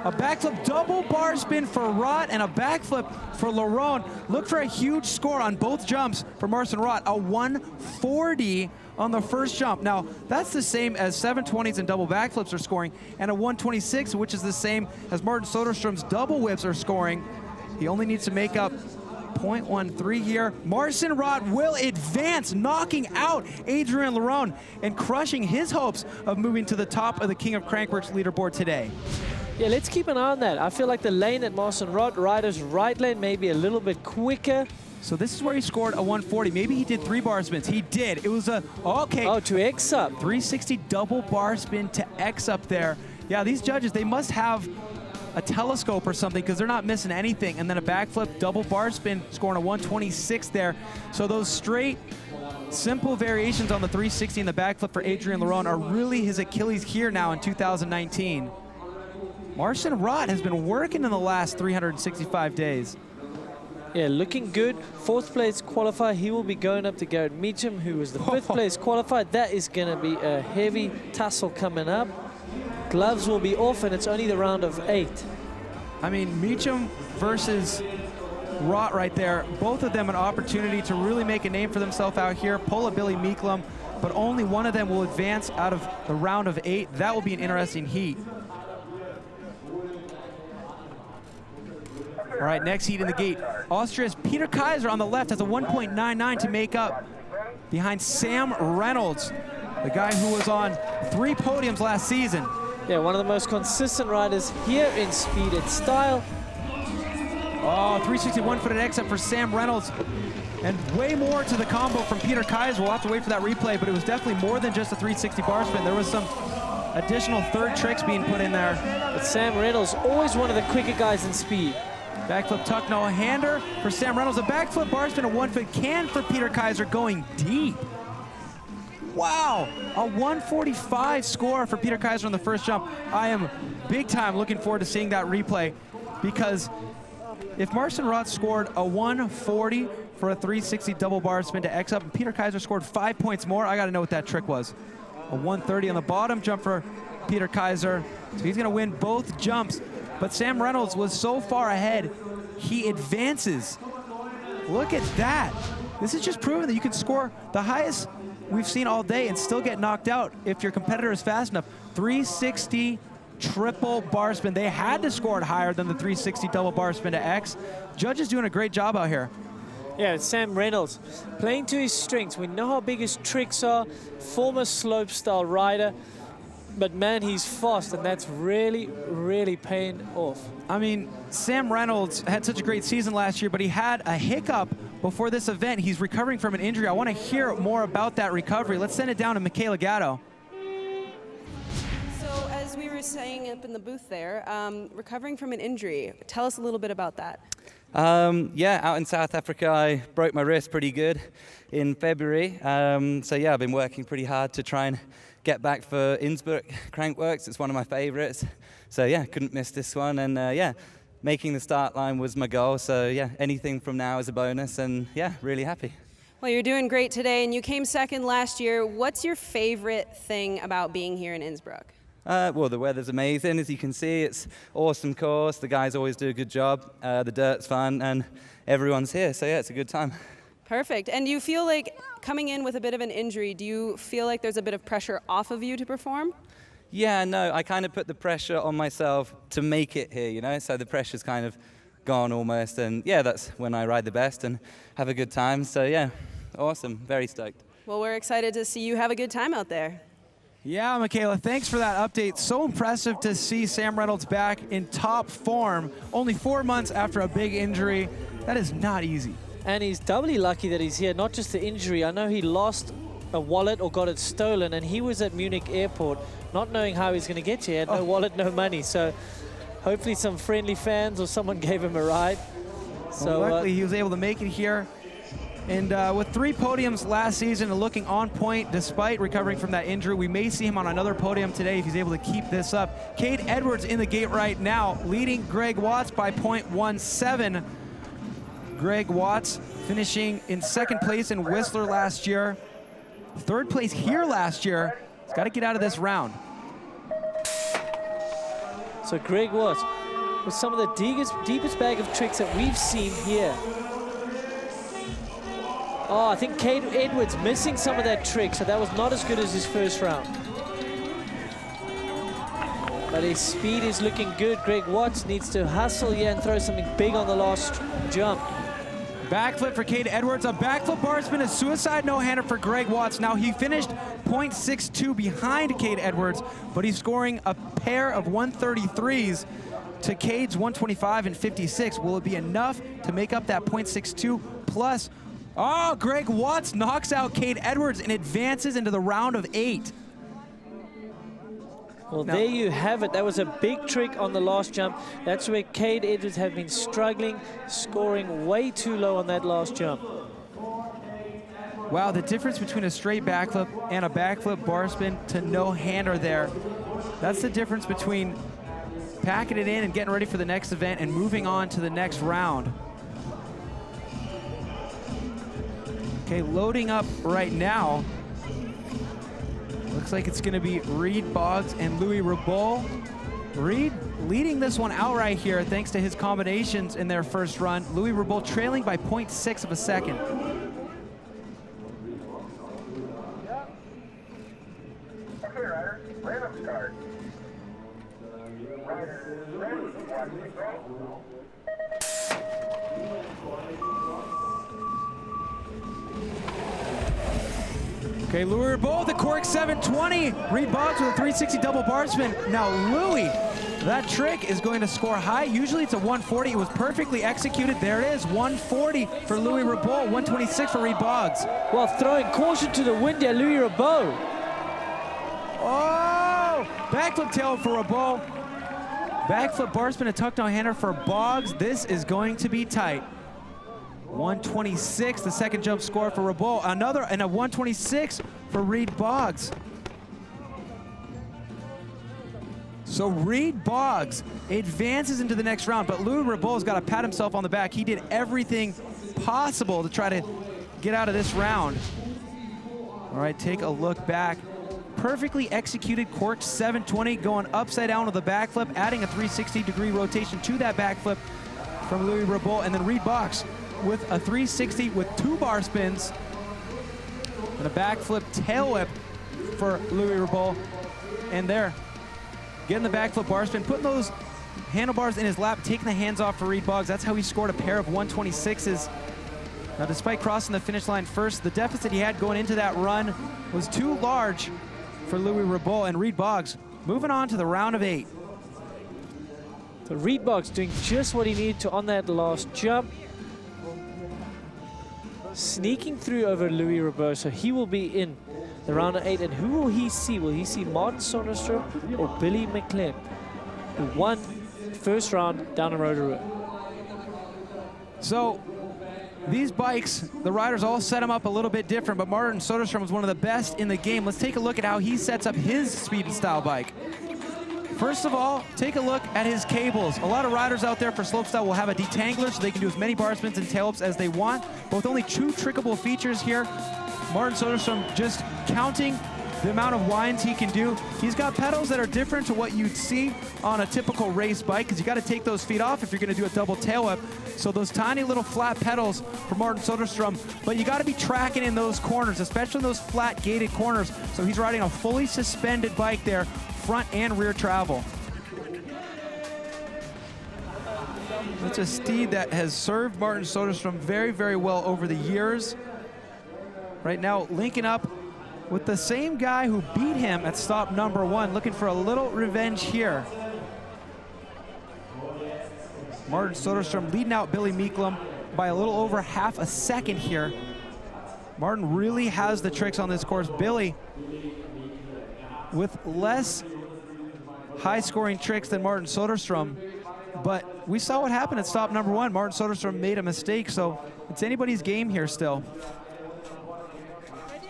A backflip double bar spin for Rott and a backflip for Lerone. Look for a huge score on both jumps for Marcin Rott, a 140 on the first jump. Now, that's the same as 720s and double backflips are scoring, and a 126, which is the same as Martin Söderström's double whips are scoring. He only needs to make up 0.13 here. Marcin Rott will advance, knocking out Adrien Lerone and crushing his hopes of moving to the top of the King of Crankworx leaderboard today. Yeah, let's keep an eye on that. I feel like the lane that Marcin Rott riders right lane may be a little bit quicker. So this is where he scored a 140. Maybe he did 3 bar spins. He did. It was a, okay. Oh, to X up. 360 double bar spin to X up there. Yeah, these judges, they must have a telescope or something because they're not missing anything. And then a backflip double bar spin scoring a 126 there. So those straight, simple variations on the 360 and the backflip for Adrien Lerone are really his Achilles here now in 2019. Marcin Rott has been working in the last 365 days. Yeah, looking good. 4th place qualifier. He will be going up to Garrett Meacham, who was the 5th place qualifier. That is going to be a heavy tussle coming up. Gloves will be off, and it's only the round of 8. I mean, Meacham versus Rott right there. Both of them an opportunity to really make a name for themselves out here. Pull a Billy Meeklum, but only one of them will advance out of the round of 8. That will be an interesting heat. All right, next heat in the gate. Austria's Peter Kaiser on the left has a 1.99 to make up behind Sam Reynolds, the guy who was on 3 podiums last season. Yeah, one of the most consistent riders here in speed and style. Oh, 360 1-footed X up for Sam Reynolds. And way more to the combo from Peter Kaiser. We'll have to wait for that replay, but it was definitely more than just a 360 bar spin. There was some additional third tricks being put in there. But Sam Reynolds, always one of the quicker guys in speed. Backflip tuck no hander for Sam Reynolds. A backflip bar spin, a 1-foot can for Peter Kaiser going deep. Wow, a 145 score for Peter Kaiser on the first jump. I am big time looking forward to seeing that replay because if Marcin Rott scored a 140 for a 360 double bar spin to X up and Peter Kaiser scored 5 points more, I gotta know what that trick was. A 130 on the bottom jump for Peter Kaiser. So he's gonna win both jumps. But Sam Reynolds was so far ahead, he advances. Look at that. This is just proving that you can score the highest we've seen all day and still get knocked out if your competitor is fast enough. 360 triple bar spin. They had to score it higher than the 360 double bar spin to X. Judges doing a great job out here. Yeah, it's Sam Reynolds playing to his strengths. We know how big his tricks are. Former slopestyle rider. But man, he's fast, and that's really, really paying off. I mean, Sam Reynolds had such a great season last year, but he had a hiccup before this event. He's recovering from an injury. I want to hear more about that recovery. Let's send it down to Michaela Gatto. So as we were saying up in the booth there, recovering from an injury, tell us a little bit about that. Yeah, out in South Africa, I broke my wrist pretty good in February. So yeah, I've been working pretty hard to try and get back for Innsbruck Crankworx. It's one of my favorites. So yeah, couldn't miss this one. And yeah, making the start line was my goal. So yeah, anything from now is a bonus. And yeah, really happy. Well, you're doing great today, and you came second last year. What's your favorite thing about being here in Innsbruck? Well, the weather's amazing. As you can see, it's awesome course. The guys always do a good job. The dirt's fun, and everyone's here. So yeah, it's a good time. Perfect. And do you feel like coming in with a bit of an injury, do you feel like there's a bit of pressure off of you to perform? Yeah, no, I kind of put the pressure on myself to make it here, you know, so the pressure's kind of gone almost, and yeah, that's when I ride the best and have a good time. So yeah, awesome, very stoked. Well, we're excited to see you have a good time out there. Yeah, Michaela, thanks for that update. So impressive to see Sam Reynolds back in top form only 4 months after a big injury. That is not easy. And he's doubly lucky that he's here, not just the injury. I know he lost a wallet or got it stolen, and he was at Munich airport not knowing how he's going to get here. He had no wallet, no money. So hopefully some friendly fans or someone gave him a ride. So well, luckily he was able to make it here. And with 3 podiums last season and looking on point despite recovering from that injury, we may see him on another podium today if he's able to keep this up. Cade Edwards in the gate right now, leading Greg Watts by 0.17. Greg Watts finishing in 2nd place in Whistler last year. 3rd place here last year. He's got to get out of this round. So Greg Watts with some of the deepest bag of tricks that we've seen here. Oh, I think Cade Edwards missing some of that trick, so that was not as good as his first round. But his speed is looking good. Greg Watts needs to hustle here and throw something big on the last jump. Backflip for Cade Edwards. A backflip bar spin, a suicide no-hander for Greg Watts. Now he finished 0.62 behind Cade Edwards, but he's scoring a pair of 133s to Cade's 125 and 56. Will it be enough to make up that 0.62 plus? Oh, Greg Watts knocks out Cade Edwards and advances into the round of 8. Well, there you have it. That was a big trick on the last jump. That's where Cade Edwards have been struggling, scoring way too low on that last jump. Wow, the difference between a straight backflip and a backflip bar spin to no-hander there. That's the difference between packing it in and getting ready for the next event and moving on to the next round. Okay, loading up right now. Looks like it's going to be Reed Boggs and Louis Rabot. Reed leading this one out right here thanks to his combinations in their first run. Louis Rabot trailing by 0.6 of a second. Okay, rider, random start. Rider, ready, watch it go. Okay, Louis Rabot, the cork 720. Reed Boggs with a 360 double bar spin. Now Louis, that trick is going to score high. Usually it's a 140. It was perfectly executed. There it is, 140 for Louis Rabot, 126 for Reed Boggs. Well, throwing caution to the wind there, Louis Rabot. Oh, backflip tail for Rabot. Backflip bar spin, a tuck down hander for Boggs. This is going to be tight. 126, the second jump score for Rabot. Another, and a 126 for Reed Boggs. So Reed Boggs advances into the next round, but Louis Rabot's got to pat himself on the back. He did everything possible to try to get out of this round. All right, take a look back. Perfectly executed cork 720 going upside down with the backflip, adding a 360-degree rotation to that backflip from Louis Rabot, and then Reed Boggs with a 360 with 2 bar spins and a backflip tail whip for Louis Rabot. And there, getting the backflip bar spin, putting those handlebars in his lap, taking the hands off for Reed Boggs. That's how he scored a pair of 126s. Now, despite crossing the finish line first, the deficit he had going into that run was too large for Louis Rabot, and Reed Boggs moving on to the round of 8. So Reed Boggs doing just what he needed to on that last jump. sneaking through over Louis Roberto. He will be in the round of 8. And who will he see? Will he see Mons Söderström or Billy McLean, who won the first round down in Rotorua? So these bikes, the riders all set them up a little bit different, but Martin Söderström was one of the best in the game. Let's take a look at how he sets up his speed and style bike. First of all, take a look at his cables. A lot of riders out there for slopestyle will have a detangler so they can do as many bar spins and tail ups as they want, but with only 2 trickable features here, Martin Söderström just counting the amount of winds he can do. He's got pedals that are different to what you'd see on a typical race bike, because you got to take those feet off if you're going to do a double tail whip. So those tiny little flat pedals for Martin Söderström, but you got to be tracking in those corners, especially in those flat gated corners. So he's riding a fully suspended bike there, front and rear travel. It's a steed that has served Martin Söderström very, very well over the years. Right now, linking up with the same guy who beat him at stop number 1, looking for a little revenge here. Martin Söderström leading out Billy Meeklum by a little over half a second here. Martin really has the tricks on this course. Billy with less high-scoring tricks than Martin Söderström, but we saw what happened at stop number 1. Martin Söderström made a mistake, so it's anybody's game here still.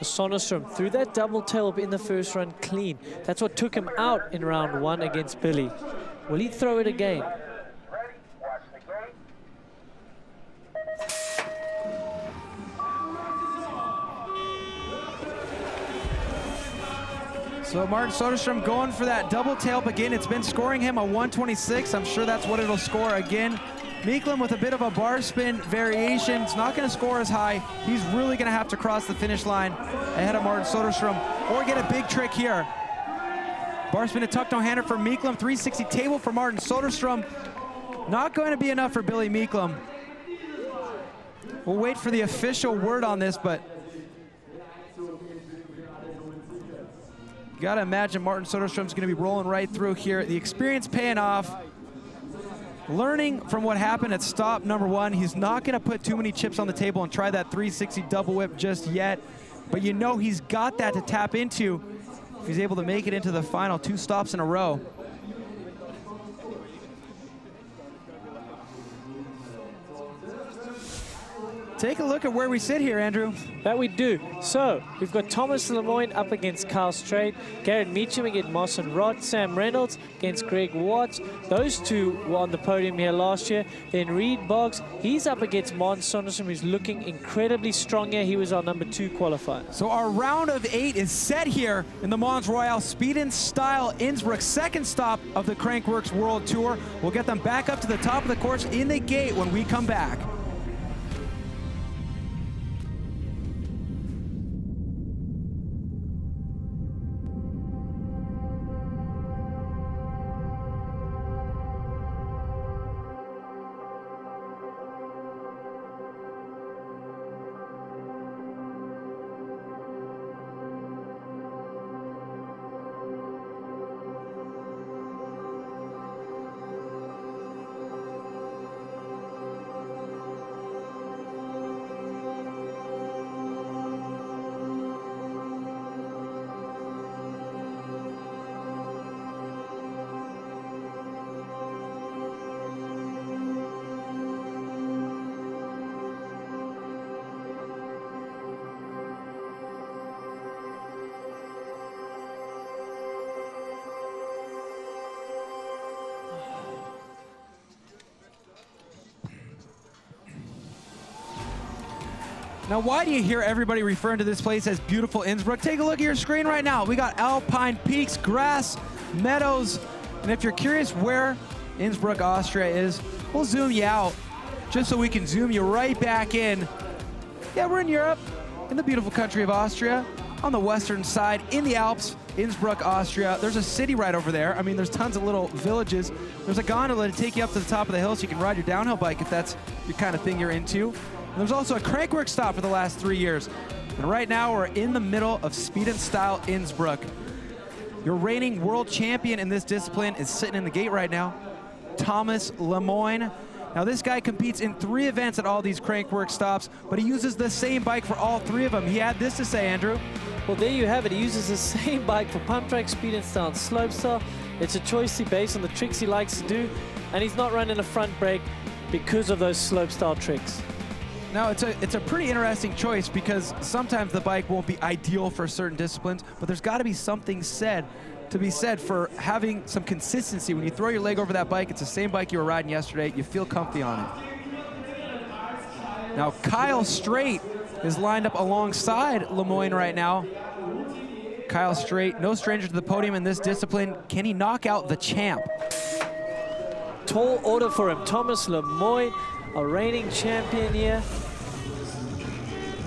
Söderström threw that double tail up in the first run clean. That's what took him out in round 1 against Billy. Will he throw it again? Ready, watch the gate. So Martin Söderström going for that double tail up again. It's been scoring him a 126. I'm sure that's what it'll score again. Meeklum with a bit of a bar spin variation. It's not going to score as high. He's really going to have to cross the finish line ahead of Martin Söderström or get a big trick here. Bar spin to tuck no hander for Meeklum. 360 table for Martin Söderström. Not going to be enough for Billy Meeklum. We'll wait for the official word on this, but you got to imagine Martin Söderström's going to be rolling right through here. The experience paying off. Learning from what happened at stop number 1, he's not going to put too many chips on the table and try that 360 double whip just yet. But you know he's got that to tap into if he's able to make it into the final 2 stops in a row. Take a look at where we sit here, Andrew. That we do. So, we've got Thomas Lemoyne up against Kyle Strait, Garrett Meacham against Moss and Rott, Sam Reynolds against Greg Watts. Those 2 were on the podium here last year. Then Reed Boggs, he's up against Mons Söderström, who's looking incredibly strong here. He was our number 2 qualifier. So our round of 8 is set here in the Mons Royale Speed and Style Innsbruck, second stop of the Crankworx World Tour. We'll get them back up to the top of the course in the gate when we come back. Now, why do you hear everybody referring to this place as beautiful Innsbruck? Take a look at your screen right now. We got alpine peaks, grass, meadows, and if you're curious where Innsbruck, Austria is, we'll zoom you out just so we can zoom you right back in. Yeah, we're in Europe, in the beautiful country of Austria, on the western side, in the Alps, Innsbruck, Austria. There's a city right over there. I mean, there's tons of little villages. There's a gondola to take you up to the top of the hill so you can ride your downhill bike if that's your kind of thing you're into. And there's also a Crankworx stop for the last 3 years. And right now we're in the middle of Speed and Style Innsbruck. Your reigning world champion in this discipline is sitting in the gate right now, Thomas Lemoyne. Now this guy competes in 3 events at all these Crankworx stops, but he uses the same bike for all 3 of them. He had this to say, Andrew. Well, there you have it. He uses the same bike for pump track, speed and style, and slopestyle. It's a choice he based on the tricks he likes to do, and he's not running a front brake because of those slopestyle tricks. Now, it's a pretty interesting choice because sometimes the bike won't be ideal for certain disciplines, but there's got to be something to be said for having some consistency. When you throw your leg over that bike, it's the same bike you were riding yesterday. You feel comfy on it. Now, Kyle Straight is lined up alongside Lemoyne right now. Kyle Straight, no stranger to the podium in this discipline. Can he knock out the champ? Tall order for him. Thomas Lemoyne, a reigning champion here.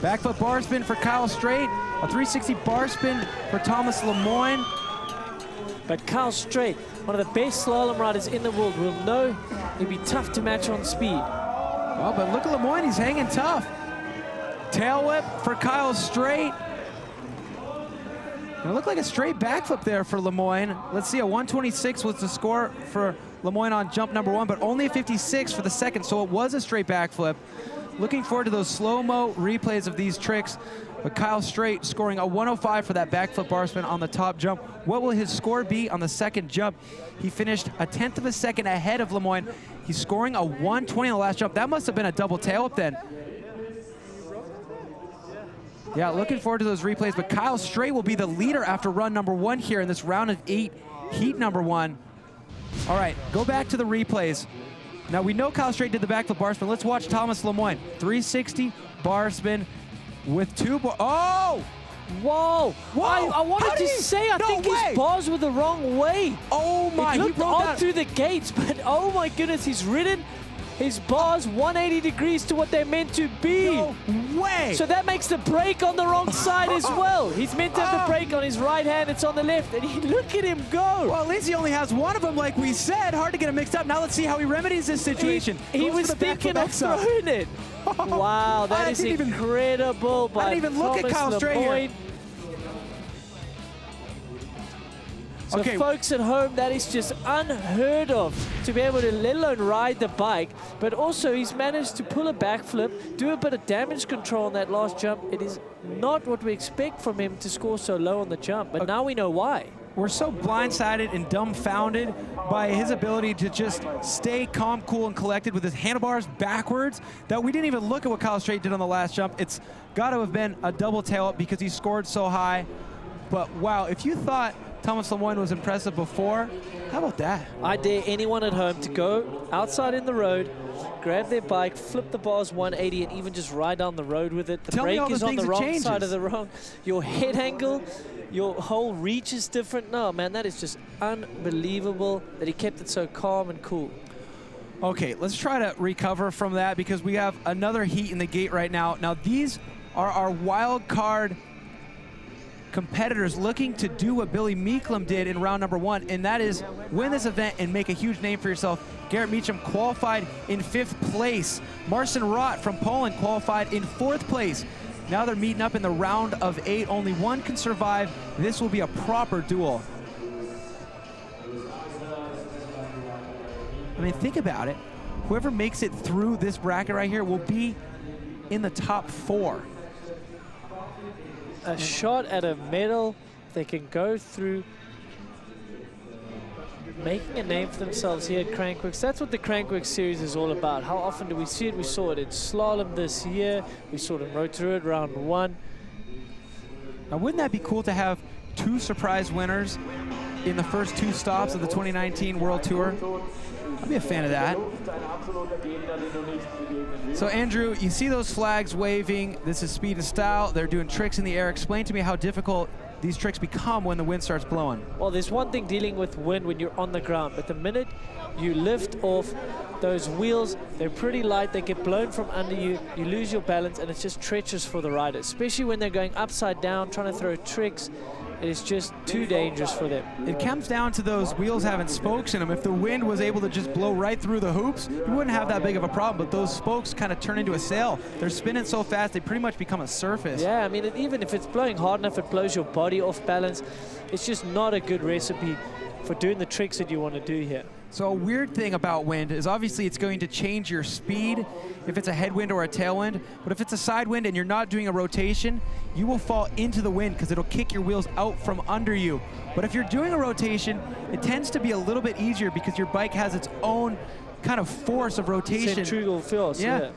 Backfoot bar spin for Kyle Straight. A 360 bar spin for Thomas Lemoyne. But Kyle Straight, one of the best slalom riders in the world, will know he'll be tough to match on speed. Oh, but look at Lemoyne, he's hanging tough. Tail whip for Kyle Straight. It looked like a straight backflip there for Lemoyne. Let's see, a 126 was the score for Lemoyne on jump number 1, but only a 56 for the second, so it was a straight backflip. Looking forward to those slow-mo replays of these tricks. But Kyle Straight scoring a 105 for that backflip bar spin on the top jump. What will his score be on the second jump? He finished a 1/10 of a second ahead of Lemoyne. He's scoring a 120 on the last jump. That must have been a double tail whip then. Yeah, looking forward to those replays, but Kyle Straight will be the leader after run number 1 here in this round of 8, heat number 1. All right, go back to the replays. Now we know Kyle Straight did the backflip bar spin. Let's watch Thomas Lemoyne. 360 bar spin with 2 bar. Oh! Whoa! Whoa! I wanted to say, I think his bars were the wrong way. Oh my! It looked he odd through the gates, but oh my goodness, he's ridden his bars 180 degrees to what they're meant to be. No way! So that makes the brake on the wrong side as well. He's meant to have the brake on his right hand, it's on the left, and look at him go. Well, at least he only has one of them, like we said. Hard to get him mixed up. Now let's see how he remedies this situation. He was thinking of throwing it. Wow, that is incredible by I didn't even look at Kyle Straight here. So okay, folks at home, that is just unheard of to be able to let alone ride the bike, but also he's managed to pull a backflip, do a bit of damage control on that last jump. It is not what we expect from him to score so low on the jump, but now we know why. We're so blindsided and dumbfounded by his ability to just stay calm, cool, and collected with his handlebars backwards that we didn't even look at what Kyle Straight did on the last jump. It's got to have been a double tail up because he scored so high. But wow, if you thought Thomas Lemoyne was impressive before, how about that? I dare anyone at home to go outside in the road, grab their bike, flip the bars 180, and even just ride down the road with it. The brake is on the wrong side of the wrong. Your head angle, your whole reach is different. No, man, that is just unbelievable that he kept it so calm and cool. Okay, let's try to recover from that because we have another heat in the gate right now. Now, these are our wild card competitors looking to do what Billy Meeklem did in round number 1, and that is win this event and make a huge name for yourself. Garrett Meacham qualified in 5th place. Marcin Rott from Poland qualified in 4th place. Now they're meeting up in the round of 8. Only one can survive. This will be a proper duel. I mean, think about it. Whoever makes it through this bracket right here will be in the top 4. A shot at a medal, they can go through making a name for themselves here at Crankworx. That's what the Crankworx series is all about. How often do we see it? We saw it in slalom this year. We saw it in Rotorua round 1. Now, wouldn't that be cool to have 2 surprise winners in the first 2 stops of the 2019 World Tour? I'd be a fan of that. So Andrew, you see those flags waving. This is speed and style. They're doing tricks in the air. Explain to me how difficult these tricks become when the wind starts blowing. Well, there's one thing dealing with wind when you're on the ground, but the minute you lift off those wheels, they're pretty light, they get blown from under you, you lose your balance, and it's just treacherous for the rider, especially when they're going upside down, trying to throw tricks. It is just too dangerous for them. It comes down to those wheels having spokes in them. If the wind was able to just blow right through the hoops, you wouldn't have that big of a problem, but those spokes kind of turn into a sail. They're spinning so fast, they pretty much become a surface. Yeah, I mean, even if it's blowing hard enough, it blows your body off balance. It's just not a good recipe for doing the tricks that you want to do here. So a weird thing about wind is obviously it's going to change your speed if it's a headwind or a tailwind, but if it's a side wind and you're not doing a rotation, you will fall into the wind because it'll kick your wheels out from under you. But if you're doing a rotation, it tends to be a little bit easier because your bike has its own kind of force of rotation. Centrifugal force, yeah.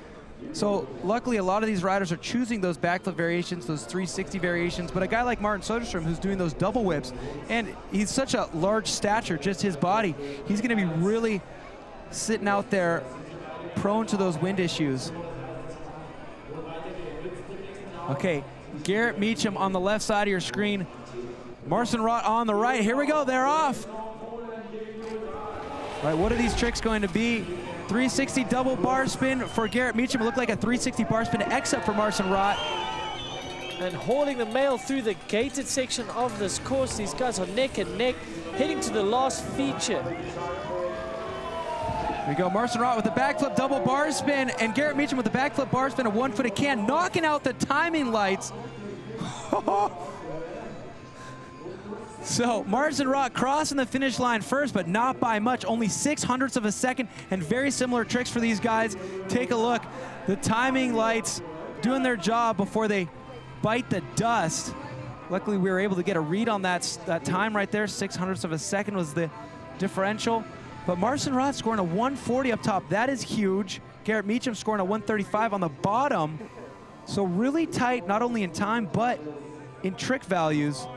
So luckily a lot of these riders are choosing those backflip variations, those 360 variations, but a guy like Martin Söderström who's doing those double whips, and he's such a large stature, just his body, he's gonna be really sitting out there prone to those wind issues. Okay, Garrett Meacham on the left side of your screen, Marcin Rott on the right. Here we go, they're off. All right, what are these tricks going to be? 360 double bar spin for Garrett Meacham. It looked like a 360 bar spin X up for Marcin Rott. And hauling the male through the gated section of this course. These guys are neck and neck, heading to the last feature. Here we go, Marcin Rott with the backflip double bar spin, and Garrett Meacham with the backflip bar spin, a one-footed can, knocking out the timing lights. So Marcin Rott crossing the finish line first, but not by much, only 0.06 of a second, and very similar tricks for these guys. Take a look, the timing lights doing their job before they bite the dust. Luckily we were able to get a read on that time right there. 0.06 of a second was the differential. But Marcin Rott scoring a 140 up top, that is huge. Garrett Meacham scoring a 135 on the bottom. So really tight, not only in time, but in trick values.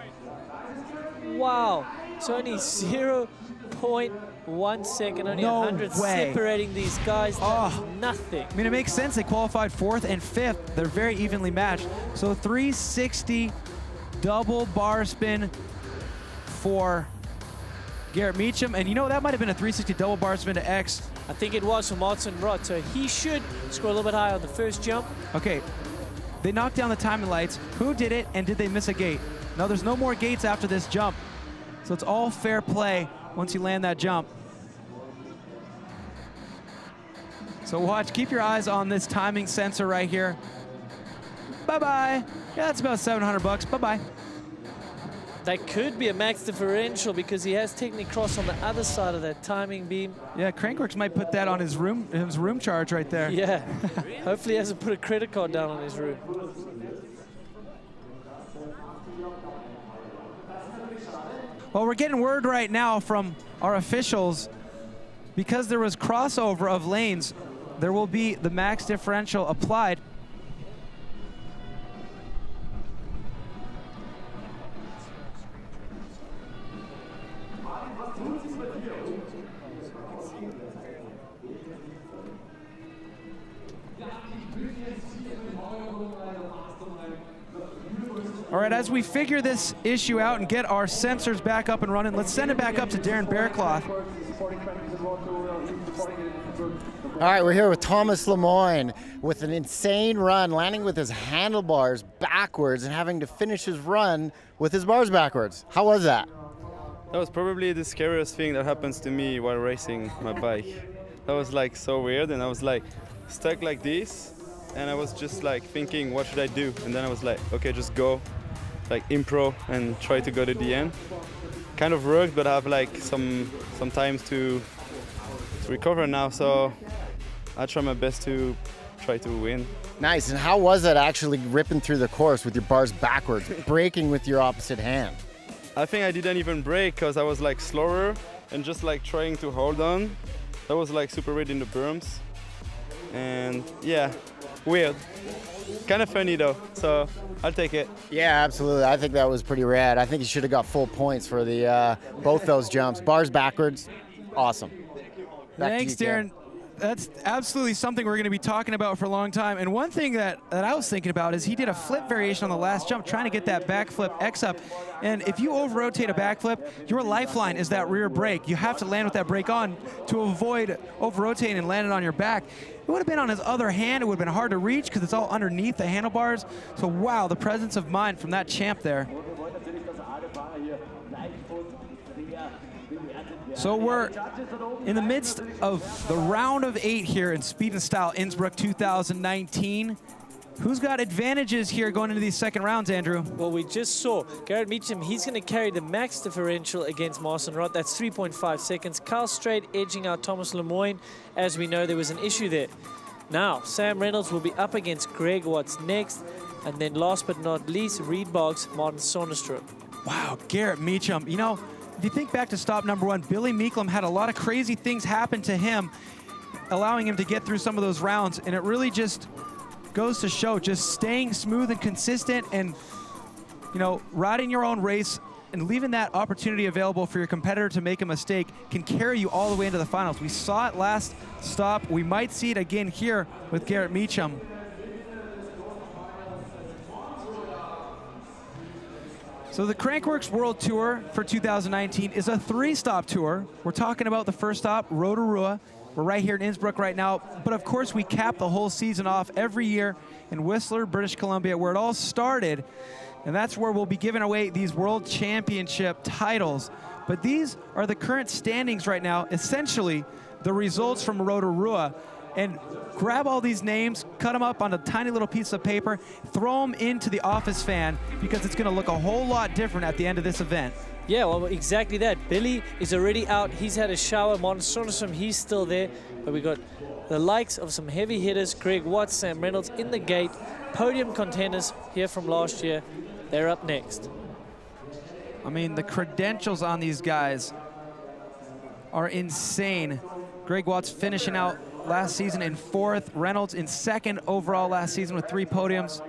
Wow, it's only 0.1 second, only No 100 way. separating these guys. That's nothing. I mean, it makes sense. They qualified 4th and 5th. They're very evenly matched. So 360 double bar spin for Garrett Meacham. And you know, that might have been a 360 double bar spin to X. I think it was for Marcin Rott, so he should score a little bit higher on the first jump. Okay, they knocked down the timing lights. Who did it, and did they miss a gate? No, there's no more gates after this jump. So it's all fair play once you land that jump. So watch, keep your eyes on this timing sensor right here. Bye-bye. Yeah, that's about 700 bucks. Bye-bye. That could be a max differential because he has technically crossed on the other side of that timing beam. Yeah, Crankworx might put that on his room charge right there. Yeah, hopefully he hasn't put a credit card down on his room. Well, we're getting word right now from our officials, because there was crossover of lanes, there will be the max differential applied. All right, as we figure this issue out and get our sensors back up and running, let's send it back up to Darren Bearcloth. All right, we're here with Thomas Lemoyne with an insane run, landing with his handlebars backwards and having to finish his run with his bars backwards. How was that? That was probably the scariest thing that happens to me while racing my bike. That was like so weird, and I was like stuck like this, and I was just like thinking, what should I do? And then I was like, okay, just go, like impro and try to go to the end. Kind of worked, but I have like some times to recover now, so I try my best to try to win. Nice, and how was it actually ripping through the course with your bars backwards, braking with your opposite hand? I think I didn't even brake because I was like slower and just like trying to hold on. That was like super weird in the berms. And yeah, weird. Kind of funny though, so I'll take it. Yeah, absolutely. I think that was pretty rad. I think you should have got full points for the both those jumps. Bars backwards, awesome. Thanks, Darren. That's absolutely something we're going to be talking about for a long time. And one thing that I was thinking about is he did a flip variation on the last jump, trying to get that backflip X up. And if you over-rotate a backflip, your lifeline is that rear brake. You have to land with that brake on to avoid over-rotating and landing on your back. It would have been on his other hand. It would have been hard to reach because it's all underneath the handlebars. So wow, the presence of mind from that champ there. So we're in the midst of the round of 8 here in Speed and Style Innsbruck 2019. Who's got advantages here going into these second rounds, Andrew? Well, we just saw Garrett Meacham. He's going to carry the max differential against Marcin Rott. That's 3.5 seconds. Carl Straight edging out Thomas Lemoyne. As we know, there was an issue there. Now, Sam Reynolds will be up against Greg Watts next. And then last but not least, Reid Boggs, Martin Söderström. Wow, Garrett Meacham. You know, if you think back to stop number 1, Billy Meeklem had a lot of crazy things happen to him, allowing him to get through some of those rounds. And it really just goes to show just staying smooth and consistent and, you know, riding your own race and leaving that opportunity available for your competitor to make a mistake can carry you all the way into the finals. We saw it last stop. We might see it again here with Garrett Meacham. So the Crankworx World Tour for 2019 is a 3-stop tour. We're talking about the first stop, Rotorua. We're right here in Innsbruck right now, but of course we cap the whole season off every year in Whistler, British Columbia, where it all started, and that's where we'll be giving away these World Championship titles. But these are the current standings right now, essentially the results from Rotorua. And grab all these names, cut them up on a tiny little piece of paper, throw them into the Office Fan, because it's going to look a whole lot different at the end of this event. Yeah, well, exactly that. Billy is already out. He's had a shower. Martin Söderström, he's still there. But we got the likes of some heavy hitters, Greg Watts, Sam Reynolds in the gate. Podium contenders here from last year. They're up next. I mean, the credentials on these guys are insane. Greg Watts finishing out last season in 4th. Reynolds in 2nd overall last season with 3 podiums.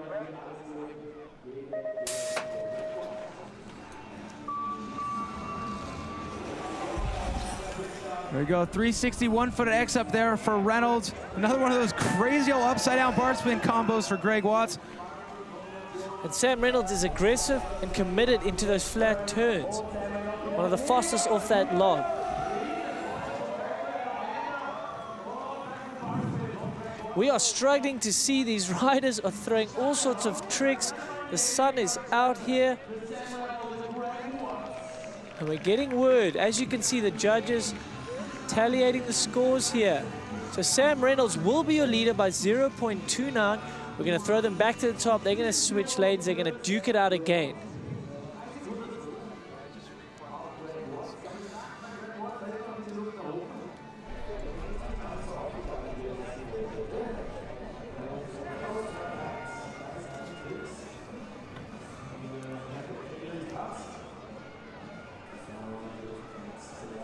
There we go, 360 one-footed X up there for Reynolds. Another one of those crazy old upside-down bar spin combos for Greg Watts. And Sam Reynolds is aggressive and committed into those flat turns. One of the fastest off that log. We are struggling to see. These riders are throwing all sorts of tricks. The sun is out here. And we're getting word. As you can see, the judges tallying the scores here. So Sam Reynolds will be your leader by 0.29. We're going to throw them back to the top. They're going to switch lanes. They're going to duke it out again.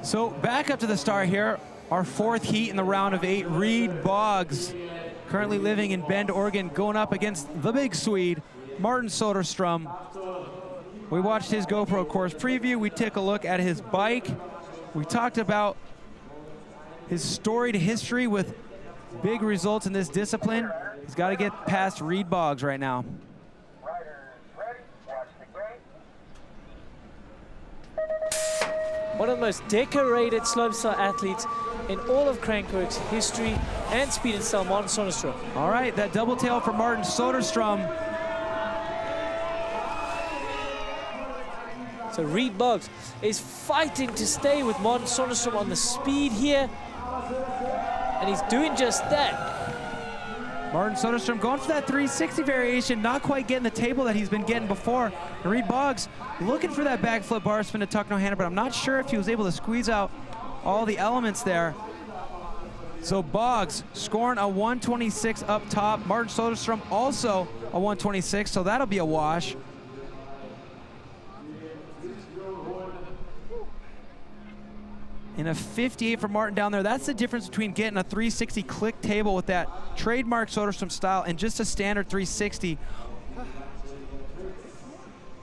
So back up to the start here, our 4th heat in the round of 8, Reid Boggs, currently living in Bend, Oregon, going up against the big Swede, Martin Söderström. We watched his GoPro course preview. We took a look at his bike. We talked about his storied history with big results in this discipline. He's got to get past Reid Boggs right now. One of the most decorated slopestyle athletes in all of Crankworx history and speed and style, Martin Söderström. All right, that double tail for Martin Söderström. So Reid Boggs is fighting to stay with Martin Söderström on the speed here. And he's doing just that. Martin Söderström going for that 360 variation, not quite getting the table that he's been getting before. And Reid Boggs looking for that backflip bar spin to tuck no hander, but I'm not sure if he was able to squeeze out all the elements there. So Boggs scoring a 126 up top. Martin Söderström also a 126, so that'll be a wash. And a 58 for Martin down there. That's the difference between getting a 360 click table with that trademark Söderström style and just a standard 360.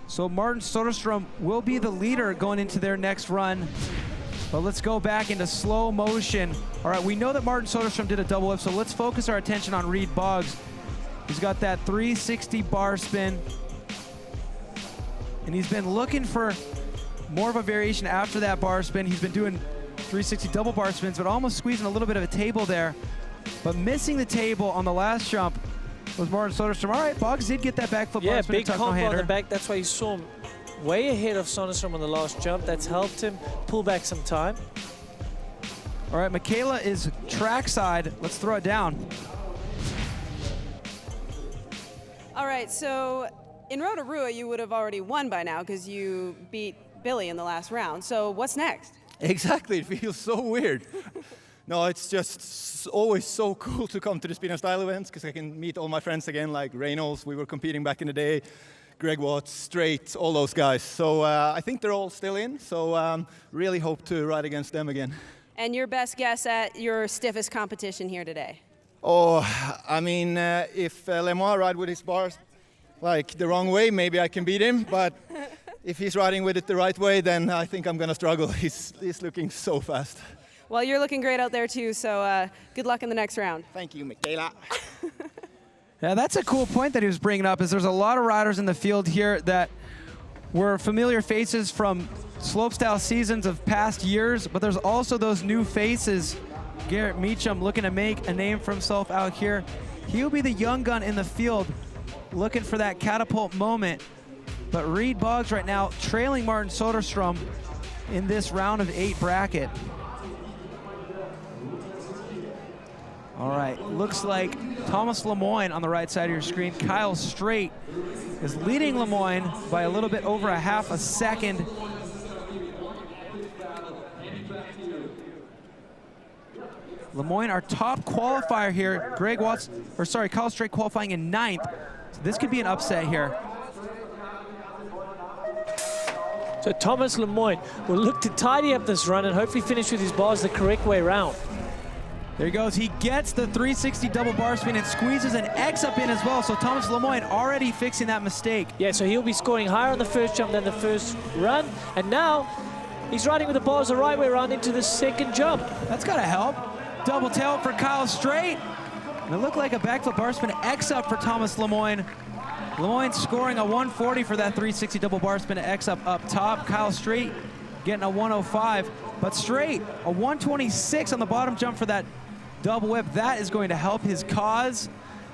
So Martin Söderström will be the leader going into their next run. But let's go back into slow motion. All right, we know that Martin Söderström did a double whip, so let's focus our attention on Reid Boggs. He's got that 360 bar spin. And he's been looking for more of a variation after that bar spin. He's been doing 360 double bar spins, but almost squeezing a little bit of a table there. But missing the table on the last jump was Martin Söderström. All right, Boggs did get that backflip bar spin. Yeah, big combo on the back. That's why you saw him way ahead of Söderström on the last jump. That's helped him pull back some time. All right, Michaela is trackside. Let's throw it down. right, so in Rotorua, you would have already won by now because you beat Billy in the last round. So what's next? Exactly, it feels so weird. No, it's just always so cool to come to the speed and style events because I can meet all my friends again, like Reynolds, we were competing back in the day, Greg Watts, Straight, all those guys. So I think they're all still in, so really hope to ride against them again. And your best guess at your stiffest competition here today? Oh, I mean, if Lemois ride with his bars like the wrong way, maybe I can beat him, but if he's riding with it the right way, then I think I'm gonna struggle. He's looking so fast. Well, you're looking great out there too, so good luck in the next round. Thank you, Michaela. Yeah, that's a cool point that he was bringing up, is there's a lot of riders in the field here that were familiar faces from slopestyle seasons of past years, but there's also those new faces. Garrett Meacham looking to make a name for himself out here. He'll be the young gun in the field looking for that catapult moment. But Reed Boggs right now trailing Martin Söderström in this round of 8 bracket. All right, looks like Thomas Lemoyne on the right side of your screen. Kyle Straight is leading Lemoyne by a little bit over a half a second. Lemoyne, our top qualifier here. Kyle Straight qualifying in 9th. So this could be an upset here. So Thomas Lemoyne will look to tidy up this run and hopefully finish with his bars the correct way around. There he goes. He gets the 360 double bar spin and squeezes an X up in as well. So Thomas Lemoyne already fixing that mistake. Yeah, so he'll be scoring higher on the first jump than the first run. And now he's riding with the bars the right way around into the second jump. That's got to help. Double tail for Kyle Straight. And it looked like a backflip bar spin X up for Thomas Lemoyne. Lemoyne scoring a 140 for that 360 double bar spin X up top. Kyle Straight getting a 105. But Straight, a 126 on the bottom jump for that double whip. That is going to help his cause,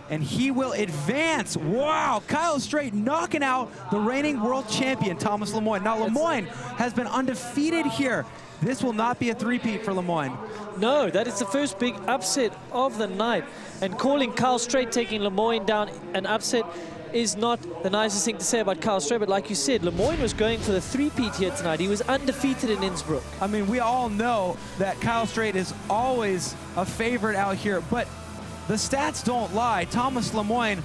and he will advance. Wow, Kyle Straight knocking out the reigning world champion, Thomas Lemoyne. Now, Lemoyne has been undefeated here. This will not be a three-peat for Lemoyne. No, that is the first big upset of the night. And calling Kyle Straight taking Lemoyne down an upset is not the nicest thing to say about Kyle Straight, but like you said, Lemoyne was going for the three-peat here tonight. He was undefeated in Innsbruck. I mean, we all know that Kyle Straight is always a favorite out here, but the stats don't lie. Thomas Lemoyne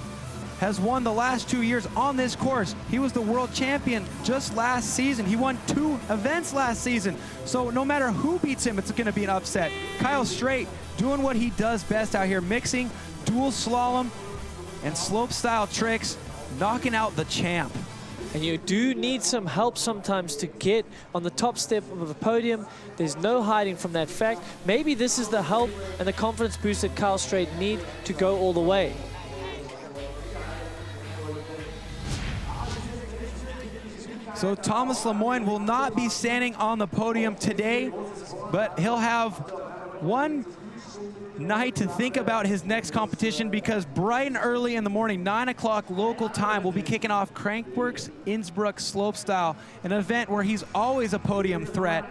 has won the last 2 years on this course. He was the world champion just last season. He won 2 events last season. So no matter who beats him, it's going to be an upset. Kyle Straight doing what he does best out here, mixing dual slalom and slopestyle tricks, knocking out the champ. And you do need some help sometimes to get on the top step of the podium. There's no hiding from that fact. Maybe this is the help and the confidence boost that Kyle Straight need to go all the way. So Thomas Lemoyne will not be standing on the podium today, but he'll have one night to think about his next competition, because bright and early in the morning, 9 o'clock local time, we'll be kicking off Crankworx Innsbruck Slopestyle, an event where he's always a podium threat.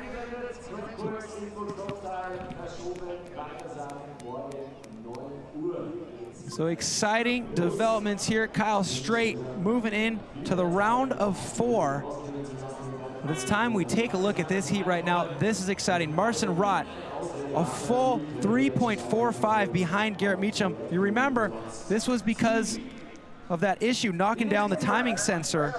So exciting developments here. Kyle Straight moving in to the round of 4. But it's time we take a look at this heat right now. This is exciting. Marcin Rott, a full 3.45 behind Garrett Meacham. You remember, this was because of that issue knocking down the timing sensor.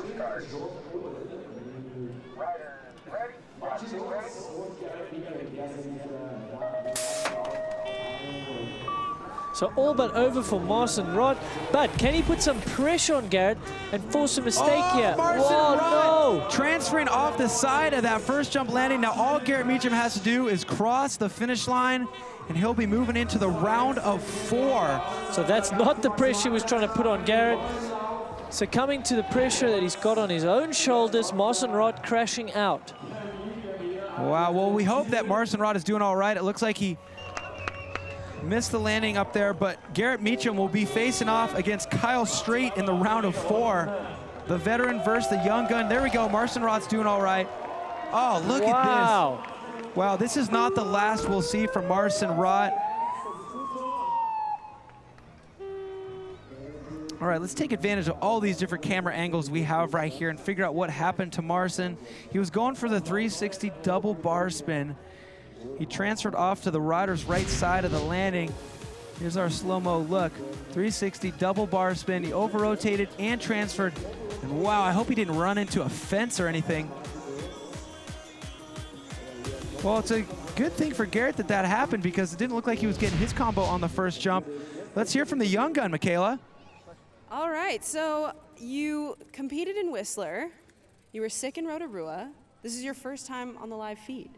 So all but over for Marcin Rott, but can he put some pressure on Garrett and force a mistake here? Marcin Whoa, Rott no! transferring off the side of that first jump landing. Now all Garrett Meacham has to do is cross the finish line, and he'll be moving into the round of 4. So that's not the pressure he was trying to put on Garrett. Succumbing to the pressure that he's got on his own shoulders, Marcin Rott crashing out. Wow, well, we hope that Marcin Rott is doing all right. It looks like he missed the landing up there, but Garrett Meacham will be facing off against Kyle Straight in the round of 4. The veteran versus the young gun. There we go, Marcin Rott's doing all right. Oh, look at this. Wow, this is not the last we'll see from Marcin Rott. All right, let's take advantage of all these different camera angles we have right here and figure out what happened to Marcin. He was going for the 360 double bar spin. He transferred off to the rider's right side of the landing. Here's our slow-mo look. 360 double bar spin. He over-rotated and transferred. And wow, I hope he didn't run into a fence or anything. Well, it's a good thing for Garrett that that happened because it didn't look like he was getting his combo on the first jump. Let's hear from the young gun, Michaela. All right, so you competed in Whistler. You were sick in Rotorua. This is your first time on the live feed.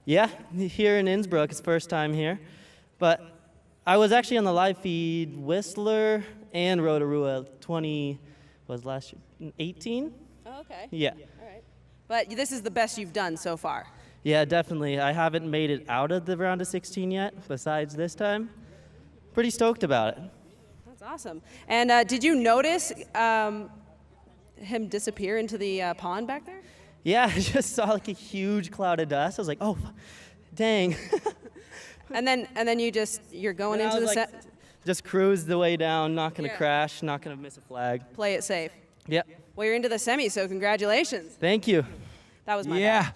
Yeah, here in Innsbruck, it's first time here. But I was actually on the live feed Whistler and Rotorua 18? Oh, okay. Yeah. All right. But this is the best you've done so far. Yeah, definitely. I haven't made it out of the round of 16 yet, besides this time. Pretty stoked about it. That's awesome. And did you notice him disappear into the pond back there? Yeah, I just saw like a huge cloud of dust. I was like, oh, dang. and then you're going into the set. Just cruise the way down, not gonna crash, not gonna miss a flag. Play it safe. Yep. Well, you're into the semi, so congratulations. Thank you. That was my bad.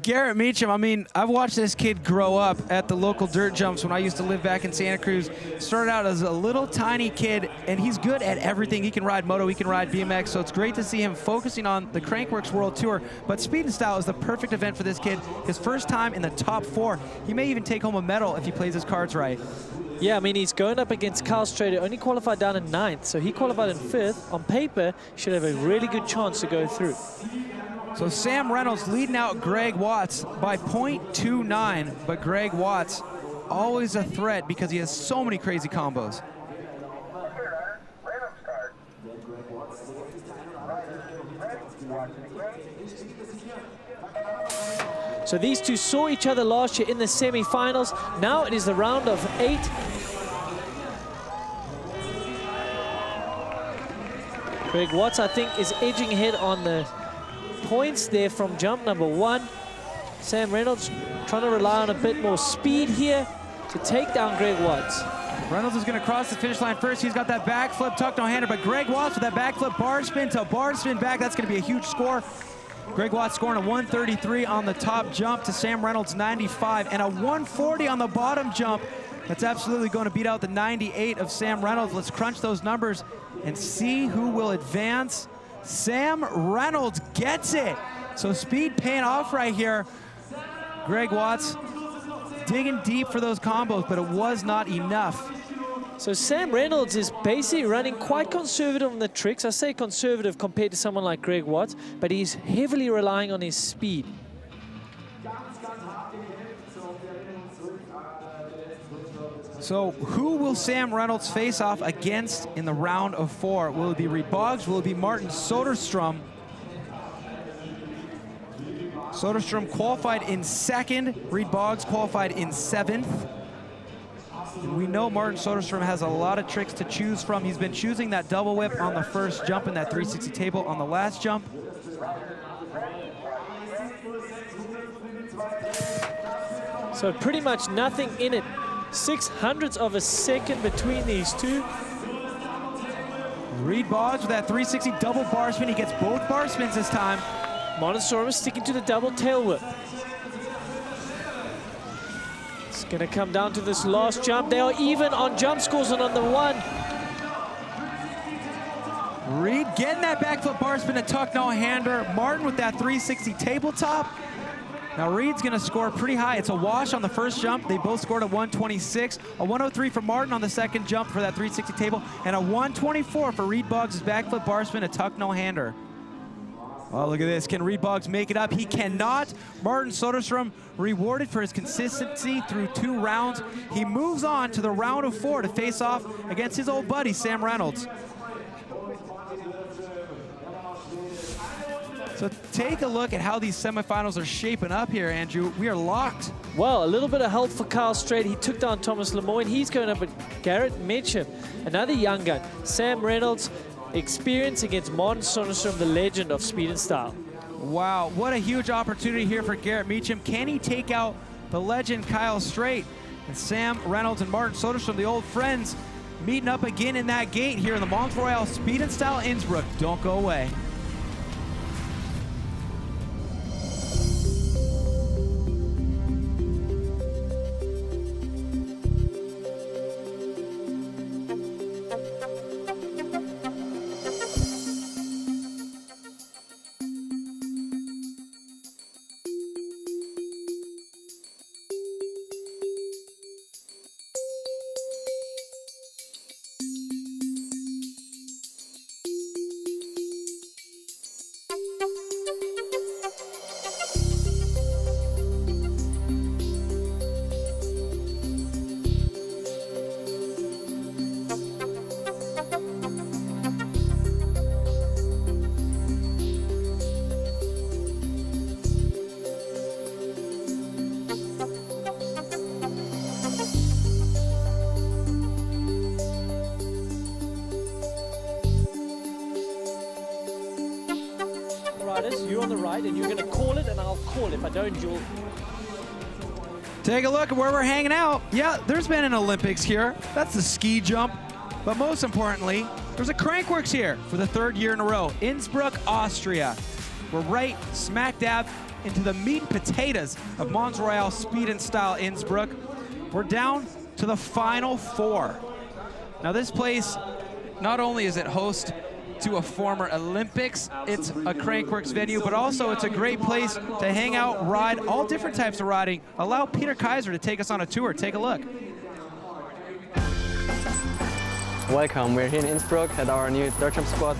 Garrett Meacham, I mean, I've watched this kid grow up at the local dirt jumps when I used to live back in Santa Cruz. Started out as a little tiny kid, and he's good at everything. He can ride moto, he can ride BMX, so it's great to see him focusing on the Crankworx World Tour. But Speed and Style is the perfect event for this kid. His first time in the top 4. He may even take home a medal if he plays his cards right. Yeah, I mean, he's going up against Carl Strader, only qualified down in 9th, so he qualified in 5th. On paper, he should have a really good chance to go through. So Sam Reynolds leading out Greg Watts by 0.29, but Greg Watts always a threat because he has so many crazy combos. So these two saw each other last year in the semi-finals. Now it is the round of 8. Greg Watts, I think, is edging ahead on the points there from jump number 1. Sam Reynolds trying to rely on a bit more speed here to take down Greg Watts. Reynolds is going to cross the finish line first. He's got that backflip tucked on hander, but Greg Watts with that backflip bar spin to bar spin back. That's going to be a huge score. Greg Watts scoring a 133 on the top jump to Sam Reynolds' 95 and a 140 on the bottom jump. That's absolutely going to beat out the 98 of Sam Reynolds. Let's crunch those numbers and see who will advance. Sam Reynolds gets it. So speed paying off right here. Greg Watts digging deep for those combos, but it was not enough. So Sam Reynolds is basically running quite conservative on the tricks. I say conservative compared to someone like Greg Watts, but he's heavily relying on his speed. So who will Sam Reynolds face off against in the round of 4? Will it be Reed Boggs? Will it be Martin Söderström? Söderström qualified in 2nd. Reed Boggs qualified in 7th. And we know Martin Söderström has a lot of tricks to choose from. He's been choosing that double whip on the first jump and that 360 table on the last jump. So pretty much nothing in it. 0.06 of a second between these two. Reed Boggs with that 360 double bar spin. He gets both bar spins this time. Martin Söderström sticking to the double tail whip. It's going to come down to this last jump. They are even on jump scores and on the 1. Reed getting that backflip bar spin, a tuck no hander. Martin with that 360 tabletop. Now Reed's gonna score pretty high. It's a wash on the first jump. They both scored a 126. A 103 for Martin on the second jump for that 360 table, and a 124 for Reed Boggs' backflip bar spin, a tuck no hander. Oh, look at this. Can Reed Boggs make it up? He cannot. Martin Söderström rewarded for his consistency through 2 rounds. He moves on to the round of 4 to face off against his old buddy, Sam Reynolds. So take a look at how these semifinals are shaping up here, Andrew. We are locked. Well, a little bit of help for Carl Strader. He took down Thomas Lemoyne. He's going up with Garrett Meacham, another young gun. Sam Reynolds, experience against Mons Söderström, the legend of Speed and Style. Wow, what a huge opportunity here for Garrett Meacham. Can he take out the legend Kyle Straight? And Sam Reynolds and Martin Söderström, the old friends, meeting up again in that gate here in the Mons Royale Speed and Style Innsbruck. Don't go away. You're on the right, and you're going to call it, and I'll call. If I don't, you'll... Take a look at where we're hanging out. Yeah, there's been an Olympics here. That's the ski jump. But most importantly, there's a Crankworx here for the 3rd year in a row. Innsbruck, Austria. We're right smack dab into the meat and potatoes of Mons Royale Speed and Style Innsbruck. We're down to the final 4. Now this place, not only is it host to a former Olympics, it's a Crankworx venue, but also it's a great place to hang out, ride, all different types of riding. Allow Peter Kaiser to take us on a tour. Take a look. Welcome, we're here in Innsbruck at our new dirt jump spot.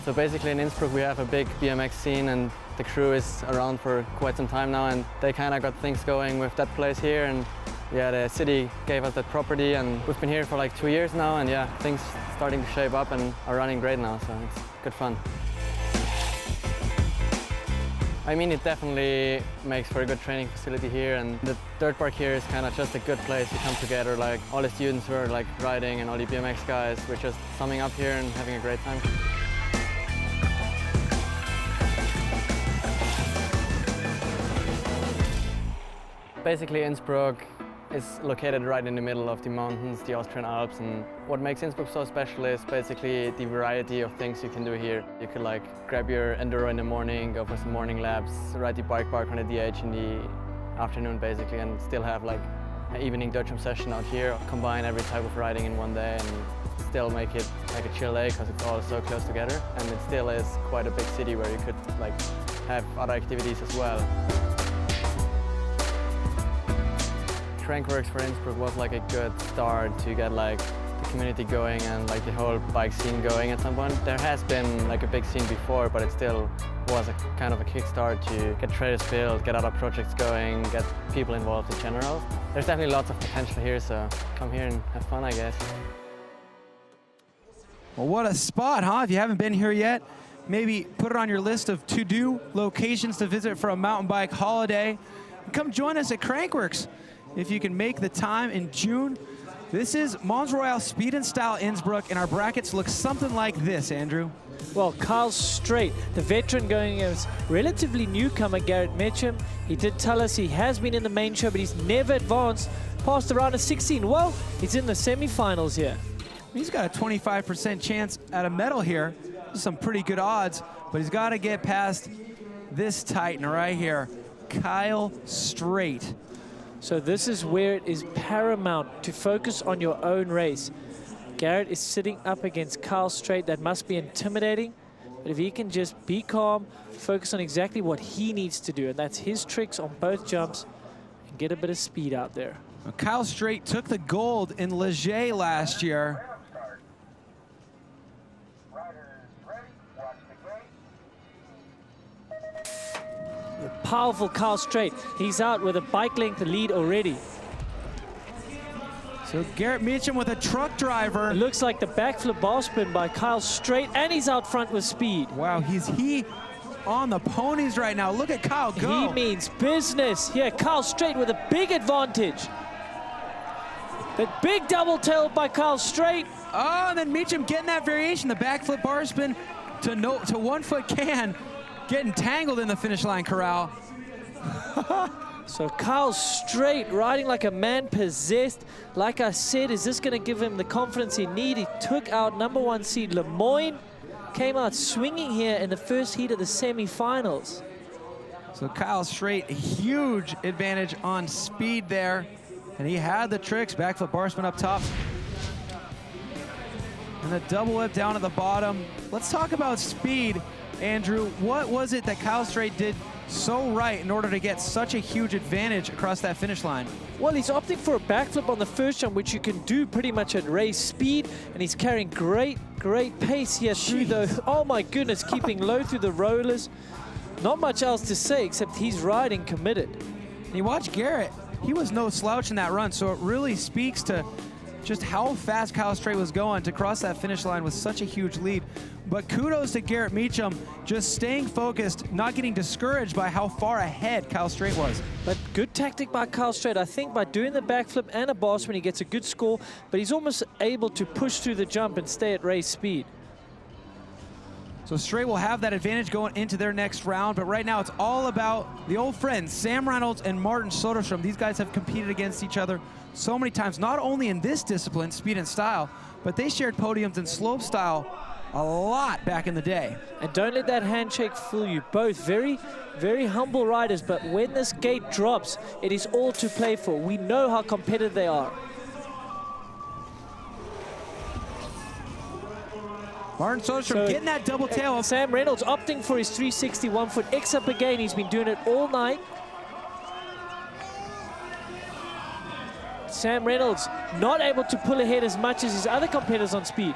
So basically in Innsbruck we have a big BMX scene, and the crew is around for quite some time now, and they kind of got things going with that place here, and yeah, the city gave us that property, and we've been here for like 2 years now, and yeah, things starting to shape up and are running great now, so it's good fun. I mean, it definitely makes for a good training facility here, and the dirt park here is kind of just a good place to come together, like all the students who are like riding and all the BMX guys, we're just summing up here and having a great time. Basically, Innsbruck is located right in the middle of the mountains, the Austrian Alps, and what makes Innsbruck so special is basically the variety of things you can do here. You could like grab your enduro in the morning, go for some morning laps, ride the bike park on the DH in the afternoon basically, and still have like an evening dirt jump session out here, combine every type of riding in one day and still make it like a chill day because it's all so close together, and it still is quite a big city where you could like have other activities as well. Crankworx for Innsbruck was like a good start to get like the community going and like the whole bike scene going at some point. There has been like a big scene before, but it still was a kind of a kickstart to get trails built, get other projects going, get people involved in general. There's definitely lots of potential here, so come here and have fun, I guess. Well, what a spot, huh? If you haven't been here yet, maybe put it on your list of to-do locations to visit for a mountain bike holiday. And come join us at Crankworx if you can make the time in June. This is Mons Royale Speed and Style Innsbruck, and our brackets look something like this, Andrew. Well, Kyle Straight, the veteran, going against relatively newcomer Garrett Mitchum. He did tell us he has been in the main show, but he's never advanced past the round of 16. Well, he's in the semifinals here. He's got a 25% chance at a medal here. Some pretty good odds, but he's got to get past this titan right here, Kyle Straight. So this is where it is paramount to focus on your own race. Garrett is sitting up against Kyle Straight. That must be intimidating. But if he can just be calm, focus on exactly what he needs to do, and that's his tricks on both jumps, and get a bit of speed out there. Well, Kyle Straight took the gold in Leger last year. Powerful Kyle Straight. He's out with a bike length lead already. So Garrett Mitchum with a truck driver. It looks like the backflip ball spin by Kyle Straight, and he's out front with speed. Wow, he on the ponies right now. Look at Kyle go. He means business. Yeah, Kyle Straight with a big advantage. The big double tail by Kyle Straight. Oh, and then Meacham getting that variation, the backflip bar spin to 1 foot can, getting tangled in the finish line corral. So Kyle Straight riding like a man possessed. Like I said, is this going to give him the confidence he needs? He took out #1 seed Lemoyne, came out swinging here in the first heat of the semifinals. So Kyle Straight, huge advantage on speed there. And he had the tricks, backflip bar spin up top. And the double whip down at the bottom. Let's talk about speed, Andrew. What was it that Kyle Straight did so right in order to get such a huge advantage across that finish line? Well, he's opting for a backflip on the first jump, which you can do pretty much at race speed, and he's carrying great pace here through the, oh my goodness, keeping low through the rollers. Not much else to say except he's riding committed. And you watch Garrett, he was no slouch in that run, so it really speaks to just how fast Kyle Straight was going to cross that finish line with such a huge lead. But kudos to Garrett Meacham, just staying focused, not getting discouraged by how far ahead Kyle Straight was. But good tactic by Kyle Straight. I think by doing the backflip and a bar spin, he gets a good score, but he's almost able to push through the jump and stay at race speed. So Straight will have that advantage going into their next round, but right now it's all about the old friends, Sam Reynolds and Martin Söderström. These guys have competed against each other so many times, not only in this discipline, speed and style, but they shared podiums in slopestyle a lot back in the day. And don't let that handshake fool you. Both very humble riders, but when this gate drops, it is all to play for. We know how competitive they are. Martin Söderström getting that double tail. Sam Reynolds opting for his 360 1 foot X up again. He's been doing it all night. Sam Reynolds not able to pull ahead as much as his other competitors on speed.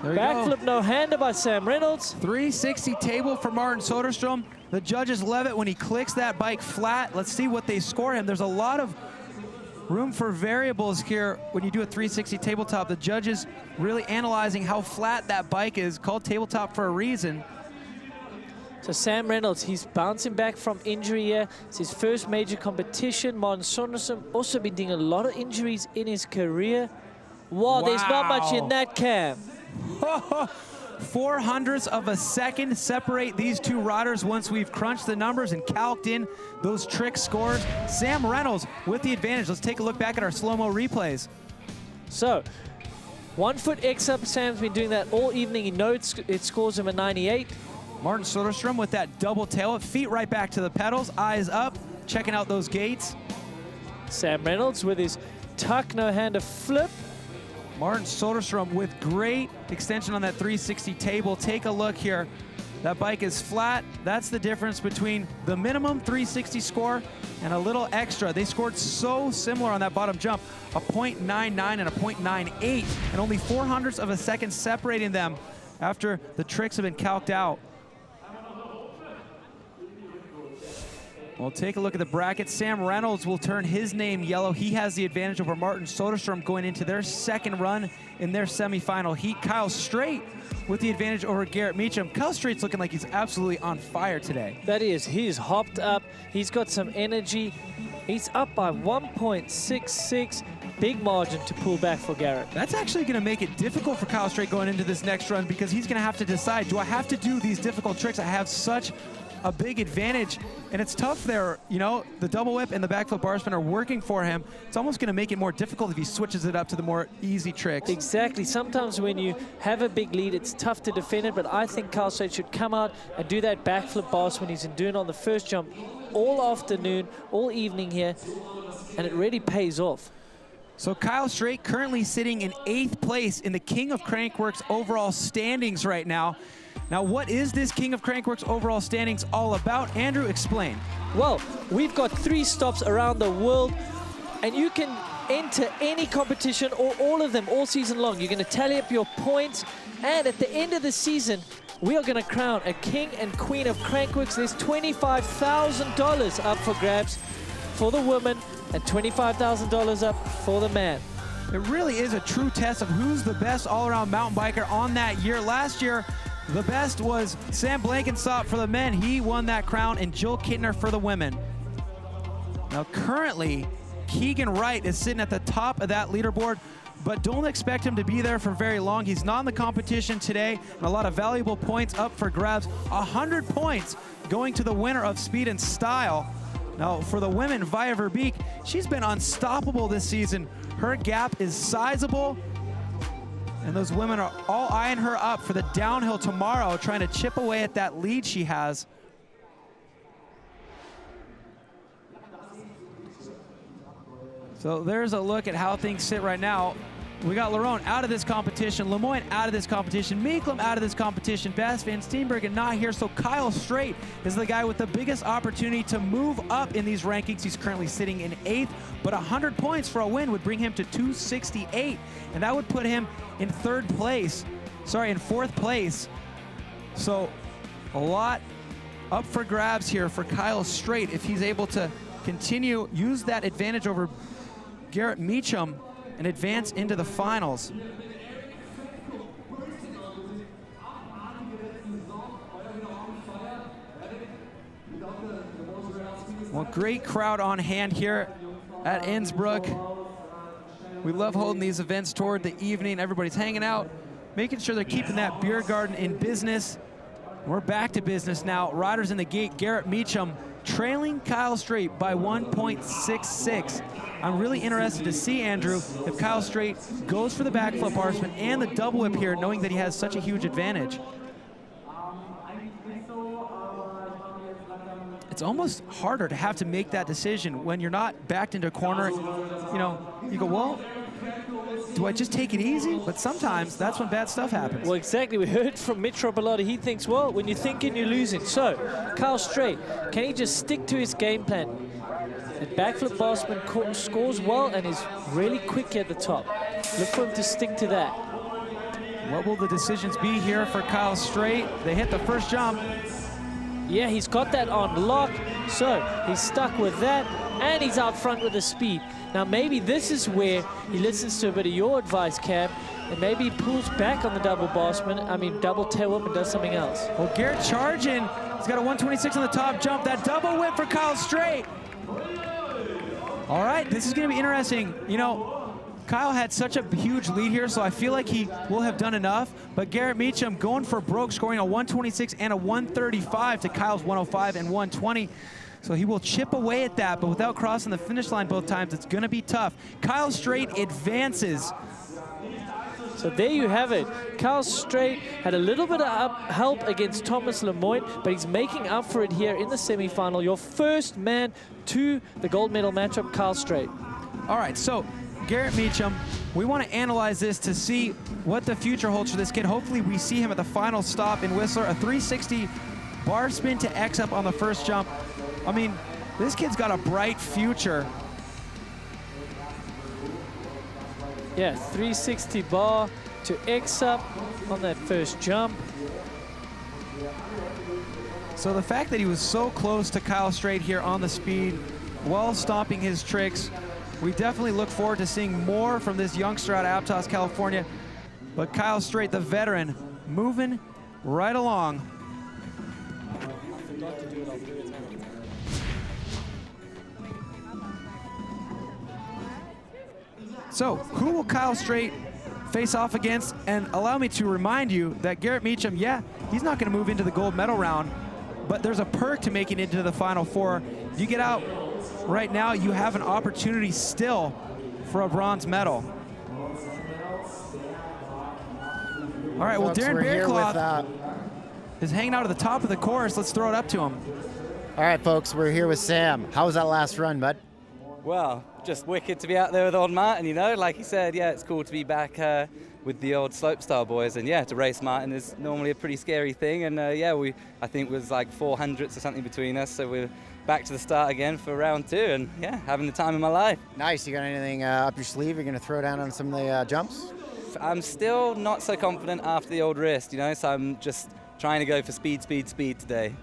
Backflip no hander by Sam Reynolds. 360 table for Martin Söderström. The judges love it when he clicks that bike flat. Let's see what they score him. There's a lot of room for variables here when you do a 360 tabletop. The judges really analyzing how flat that bike is, called tabletop for a reason. So Sam Reynolds, he's bouncing back from injury here. It's his first major competition. Martin Söderström also been doing a lot of injuries in his career. Wow, there's not much in that, Cam. 0.04 of a second separate these two riders once we've crunched the numbers and calced in those trick scores. Sam Reynolds with the advantage. Let's take a look back at our slow-mo replays. So, 1 foot X up, Sam's been doing that all evening. He knows it scores him a 98. Martin Söderström with that double tail, feet right back to the pedals, eyes up, checking out those gates. Sam Reynolds with his tuck no-hander flip. Martin Söderström with great extension on that 360 table. Take a look here. That bike is flat. That's the difference between the minimum 360 score and a little extra. They scored so similar on that bottom jump, a 0.99 and a 0.98, and only 0.04 of a second separating them after the tricks have been calced out. We'll take a look at the bracket. Sam Reynolds will turn his name yellow. He has the advantage over Martin Söderström going into their second run in their semifinal heat. Kyle Straight with the advantage over Garrett Meacham. Kyle Straight's looking like he's absolutely on fire today. That is, he's hopped up. He's got some energy. He's up by 1.66. Big margin to pull back for Garrett. That's actually going to make it difficult for Kyle Straight going into this next run because he's going to have to decide, do I have to do these difficult tricks? I have such a big advantage, and it's tough there. You know, the double whip and the backflip bar spin are working for him. It's almost going to make it more difficult if he switches it up to the more easy tricks. Exactly. Sometimes when you have a big lead, it's tough to defend it, but I think Kyle Straight should come out and do that backflip bar spin he's been doing on the first jump all afternoon, all evening here, and it really pays off. So Kyle Straight currently sitting in 8th place in the King of Crankworx overall standings right now. Now, what is this King of Crankworx overall standings all about? Andrew, explain. Well, we've got 3 stops around the world, and you can enter any competition or all of them all season long. You're going to tally up your points, and at the end of the season, we are going to crown a King and Queen of Crankworx. There's $25,000 up for grabs for the women and $25,000 up for the man. It really is a true test of who's the best all-around mountain biker on that year. Last year, the best was Sam Blankensop for the men. He won that crown, and Jill Kittner for the women. Now currently, Keegan Wright is sitting at the top of that leaderboard, but don't expect him to be there for very long. He's not in the competition today, and a lot of valuable points up for grabs. 100 points going to the winner of Speed and Style. Now, for the women, Via Verbeek, she's been unstoppable this season. Her gap is sizable, and those women are all eyeing her up for the downhill tomorrow, trying to chip away at that lead she has. So there's a look at how things sit right now. We got Lerone out of this competition, Lemoyne out of this competition, Meeklum out of this competition, Bas van Steenbergen not here, so Kyle Straight is the guy with the biggest opportunity to move up in these rankings. He's currently sitting in 8th, but 100 points for a win would bring him to 268, and that would put him in 4th place. So a lot up for grabs here for Kyle Straight if he's able to continue, use that advantage over Garrett Meacham and advance into the finals. Well, great crowd on hand here at Innsbruck. We love holding these events toward the evening. Everybody's hanging out, making sure they're keeping that beer garden in business. We're back to business now. Riders in the gate, Garrett Meacham trailing Kyle Straight by 1.66. I'm really interested to see, Andrew, if Kyle Straight goes for the backflip horseman and the double whip here, knowing that he has such a huge advantage. It's almost harder to have to make that decision when you're not backed into a corner. You know, you go, well, do I just take it easy? But sometimes that's when bad stuff happens. Well, exactly. We heard from Mitch Robalotti. He thinks, well, when you're thinking, you're losing. So, Kyle Straight, can he just stick to his game plan? The backflip horseman scores well and is really quick at the top. Look for him to stick to that. What will the decisions be here for Kyle Straight? They hit the first jump. Yeah, he's got that on lock, so he's stuck with that, and he's out front with the speed. Now, maybe this is where he listens to a bit of your advice, Cam, and maybe he pulls back on the double double tail whip and does something else. Well, Garrett charging. He's got a 126 on the top jump. That double whip for Kyle Straight. All right, this is going to be interesting. You know, Kyle had such a huge lead here, so I feel like he will have done enough. But Garrett Meacham going for broke, scoring a 126 and a 135 to Kyle's 105 and 120. So he will chip away at that, but without crossing the finish line both times, it's going to be tough. Kyle Straight advances. So there you have it. Kyle Straight had a little bit of help against Thomas Lemoyne, but he's making up for it here in the semifinal. Your first man to the gold medal matchup, Kyle Straight. All right, so Garrett Meacham, we want to analyze this to see what the future holds for this kid. Hopefully we see him at the final stop in Whistler. A 360 bar spin to X up on the first jump. I mean, this kid's got a bright future. Yeah, 360 bar to X up on that first jump. So the fact that he was so close to Kyle Straight here on the speed while stomping his tricks, we definitely look forward to seeing more from this youngster out of Aptos, California. But Kyle Straight, the veteran, moving right along. So, who will Kyle Straight face off against? And allow me to remind you that Garrett Meacham, yeah, he's not going to move into the gold medal round, but there's a perk to making it into the Final Four. If you get out right now, you have an opportunity still for a bronze medal. All right, well, Darren Bearcloth is hanging out at the top of the course. Let's throw it up to him. All right, folks, we're here with Sam. How was that last run, bud? Well, just wicked to be out there with old Martin, you know, like he said, yeah, it's cool to be back with the old slopestyle boys, and yeah, to race Martin is normally a pretty scary thing, and yeah, I think it was like 400s or something between us, so we're back to the start again for round 2, and yeah, having the time of my life. Nice. You got anything up your sleeve you're going to throw down on some of the jumps? I'm still not so confident after the old wrist, you know, so I'm just trying to go for speed today.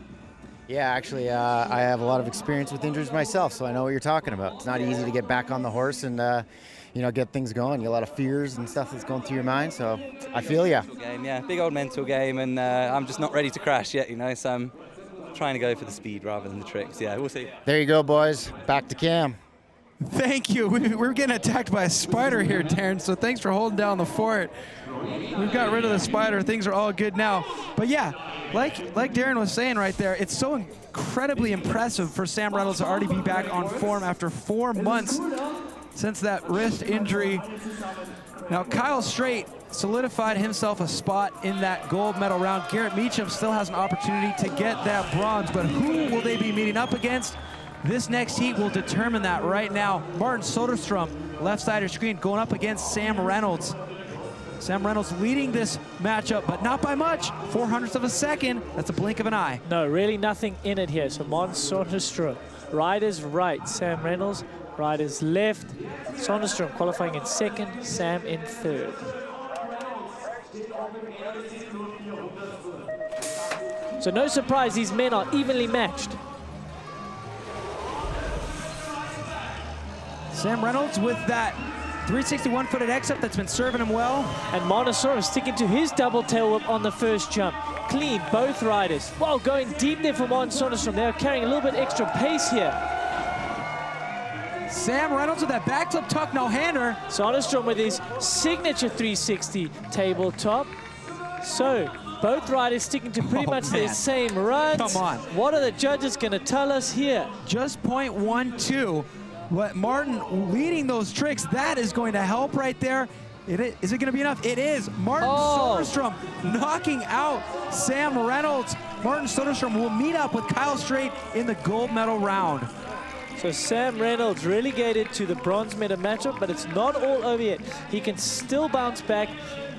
Yeah, actually, I have a lot of experience with injuries myself, so I know what you're talking about. It's not easy to get back on the horse and, you know, get things going. You have a lot of fears and stuff that's going through your mind, so I feel ya. Game, yeah, big old mental game, and I'm just not ready to crash yet, you know, so I'm trying to go for the speed rather than the tricks. Yeah, we'll see. There you go, boys. Back to Cam. Thank you. We're getting attacked by a spider here, Darren, so thanks for holding down the fort. We've got rid of the spider. Things are all good now. But yeah, like Darren was saying right there, it's so incredibly impressive for Sam Reynolds to already be back on form after 4 months since that wrist injury. Now, Kyle Straight solidified himself a spot in that gold medal round. Garrett Meacham still has an opportunity to get that bronze, but who will they be meeting up against? This next heat will determine that right now. Martin Söderström, left side of your screen, going up against Sam Reynolds. Sam Reynolds leading this matchup, but not by much. 0.04 of a second. That's a blink of an eye. No, really nothing in it here. So Mons Söderström, riders right, Sam Reynolds, riders left. Söderström qualifying in second, Sam in third. So no surprise, these men are evenly matched. Sam Reynolds with that 361-footed exit that's been serving him well. And Montesoro sticking to his double tail whip on the first jump. Clean, both riders. Wow, going deep there for Mons Söderström. They're carrying a little bit extra pace here. Sam Reynolds with that backflip tuck no-hander. Söderström with his signature 360 tabletop. So, both riders sticking to pretty much their same runs. Come on. What are the judges going to tell us here? Just 0.12. But Martin leading those tricks, that is going to help right there. Is it going to be enough? It is. Martin Söderström knocking out Sam Reynolds. Martin Söderström will meet up with Kyle Straight in the gold medal round. So Sam Reynolds relegated to the bronze medal matchup, but it's not all over yet. He can still bounce back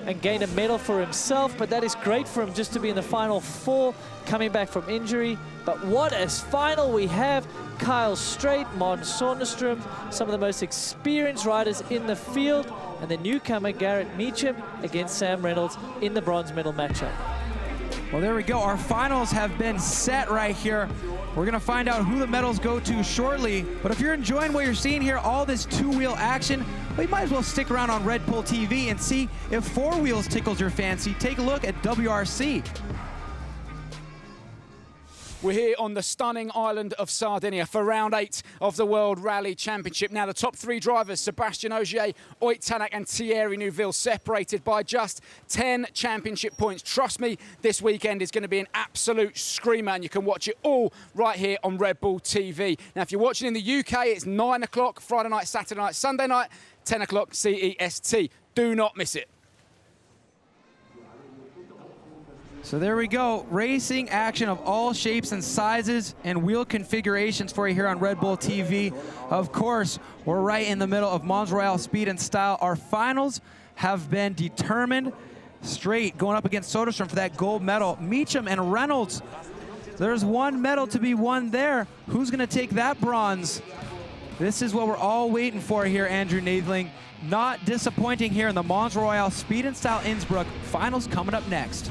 and gain a medal for himself, but that is great for him just to be in the final 4, coming back from injury. But what a final we have. Kyle Straight, Mons Söderström, some of the most experienced riders in the field, and the newcomer Garrett Meacham against Sam Reynolds in the bronze medal matchup. Well, there we go. Our finals have been set right here. We're going to find out who the medals go to shortly. But if you're enjoying what you're seeing here, all this two-wheel action, well, you might as well stick around on Red Bull TV and see if 4 wheels tickles your fancy. Take a look at WRC. We're here on the stunning island of Sardinia for round 8 of the World Rally Championship. Now the top 3 drivers, Sebastian Ogier, Oyt Tanak and Thierry Neuville, separated by just 10 championship points. Trust me, this weekend is going to be an absolute screamer, and you can watch it all right here on Red Bull TV. Now if you're watching in the UK, it's 9 o'clock Friday night, Saturday night, Sunday night, 10 o'clock CEST. Do not miss it. So there we go, racing action of all shapes and sizes and wheel configurations for you here on Red Bull TV. Of course, we're right in the middle of Mons Royale Speed and Style. Our finals have been determined. Straight going up against Söderström for that gold medal. Meacham and Reynolds, there's one medal to be won there. Who's gonna take that bronze? This is what we're all waiting for here, Andrew Nadling. Not disappointing here in the Mons Royale Speed and Style Innsbruck. Finals coming up next.